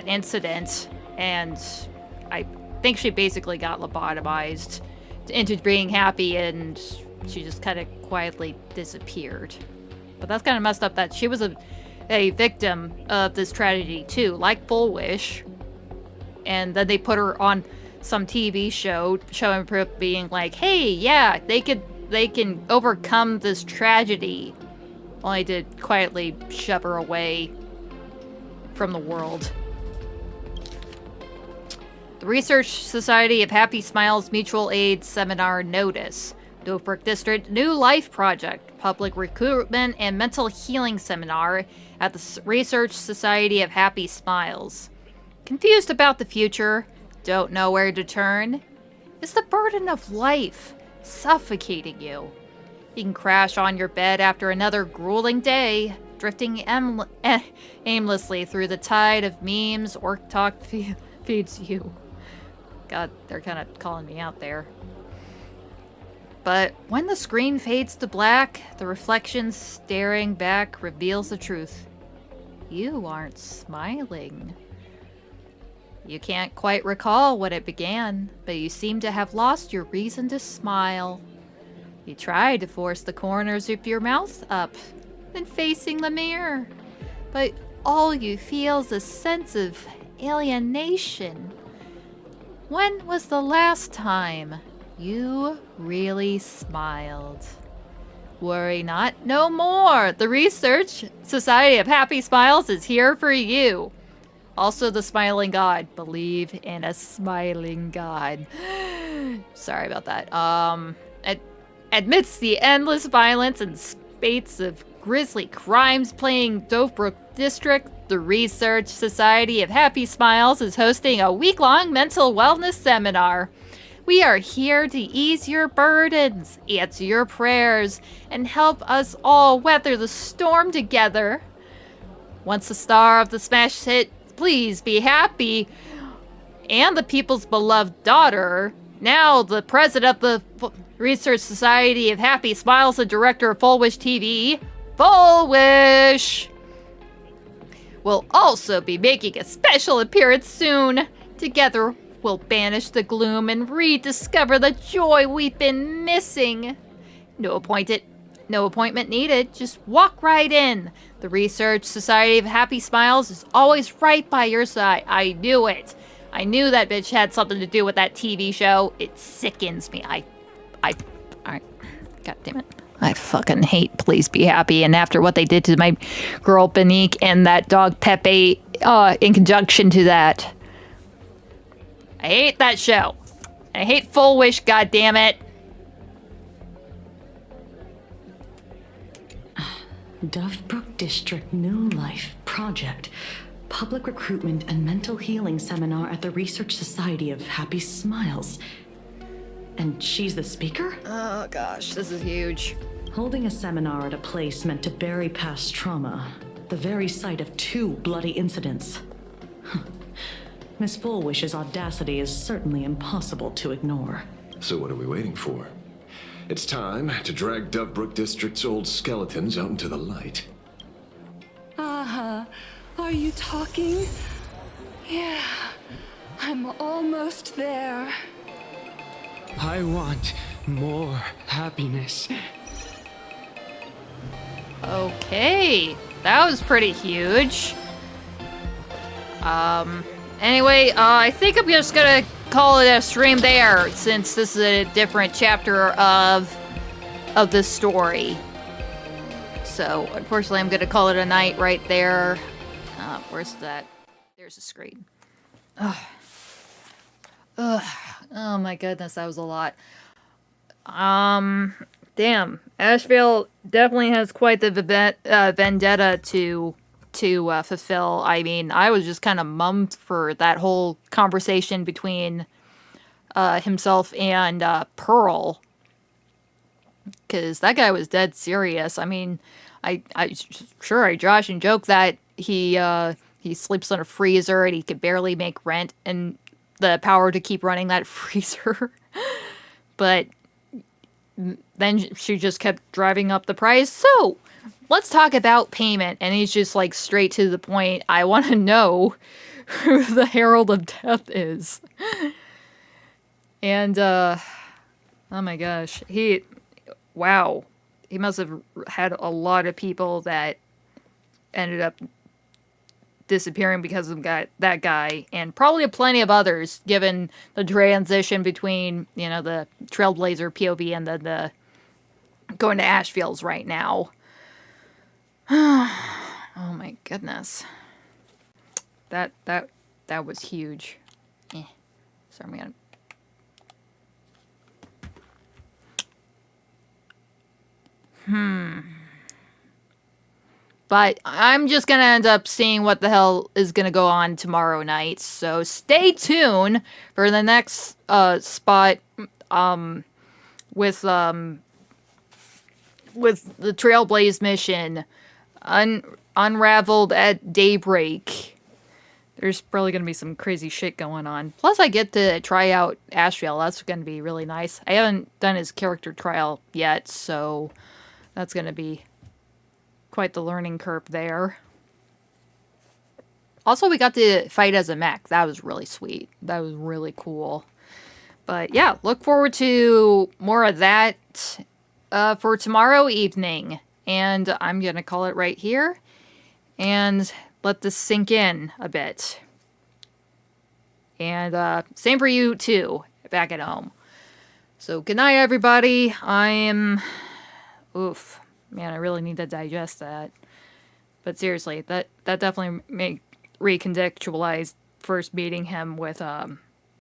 incident, and I think she basically got lobotomized into being happy, and she just kind of quietly disappeared. But that's kind of messed up that she was a victim of this tragedy too, like Fullwish, and then they put her on some TV show showing proof being like, hey, yeah, they can overcome this tragedy, only to quietly shove her away from the world. The Research Society of Happy Smiles Mutual Aid Seminar Notice. Daybreak District New Life Project. Public Recruitment and Mental Healing Seminar at the Research Society of Happy Smiles. Confused about the future? Don't know where to turn? Is the burden of life suffocating you? You can crash on your bed after another grueling day, drifting aimlessly through the tide of memes Orc Talk feeds you. God, they're kind of calling me out there. But when the screen fades to black, the reflection staring back reveals the truth. You aren't smiling. You can't quite recall when it began, but you seem to have lost your reason to smile. You try to force the corners of your mouth up, then facing the mirror, but all you feel is a sense of alienation. When was the last time you really smiled? Worry not, no more. The Research Society of Happy Smiles is here for you. Also, the Smiling God. Believe in a smiling God. Sorry about that. Amidst the endless violence and spates of grisly crimes playing Daybreak District, the Research Society of Happy Smiles is hosting a week-long mental wellness seminar. We are here to ease your burdens, answer your prayers, and help us all weather the storm together. Once the star of the smash hit Please Be Happy, and the people's beloved daughter, now the president of the Research Society of Happy Smiles and director of Fullwish TV, Fullwish, will also be making a special appearance soon. Together, we'll banish the gloom and rediscover the joy we've been missing. No appointment needed. Just walk right in. The Research Society of Happy Smiles is always right by your side. I knew it. I knew that bitch had something to do with that TV show. It sickens me. God damn it. I fucking hate Please Be Happy. And after what they did to my girl Benique and that dog Pepe, in conjunction to that, I hate that show. I hate Fullwish, goddammit. Dovebrook District New Life Project. Public Recruitment and Mental Healing Seminar at the Research Society of Happy Smiles. And she's the speaker? Oh gosh, this is huge. Holding a seminar at a place meant to bury past trauma. the very sight of 2 bloody incidents. Miss Fullwish's audacity is certainly impossible to ignore. So what are we waiting for? It's time to drag Dovebrook District's old skeletons out into the light. Are you talking? Yeah, I'm almost there. I want more happiness. Okay, that was pretty huge. Anyway, I think I'm just gonna call it a stream there, since this is a different chapter of the story. So, unfortunately, I'm gonna call it a night right there. Where's that? There's a screen. Ugh. Oh my goodness, that was a lot. Damn. Ashveil definitely has quite the vendetta to fulfill. I mean, I was just kind of mummed for that whole conversation between himself and Pearl. Because that guy was dead serious. I mean, I josh and joke that he sleeps in a freezer and he could barely make rent and the power to keep running that freezer. But then she just kept driving up the price. So, let's talk about payment. And he's just like straight to the point. I want to know who the Herald of Death is. And, oh my gosh. Wow. He must have had a lot of people that ended up disappearing because of that guy, and probably plenty of others, given the transition between, you know, the Trailblazer POV and the going to Ashveil's right now. Oh my goodness. That was huge. So I'm gonna... But I'm just going to end up seeing what the hell is going to go on tomorrow night. So stay tuned for the next spot with the Trailblaze mission, Unraveled at Daybreak. There's probably going to be some crazy shit going on. Plus I get to try out Ashveil. That's going to be really nice. I haven't done his character trial yet, so that's going to be quite the learning curve there. Also, we got to fight as a mech. That was really sweet. That was really cool. But yeah, look forward to more of that for tomorrow evening. And I'm going to call it right here and let this sink in a bit. And same for you too, back at home. So good night, everybody. Oof. Man, I really need to digest that. But seriously, that definitely recontextualized first meeting him with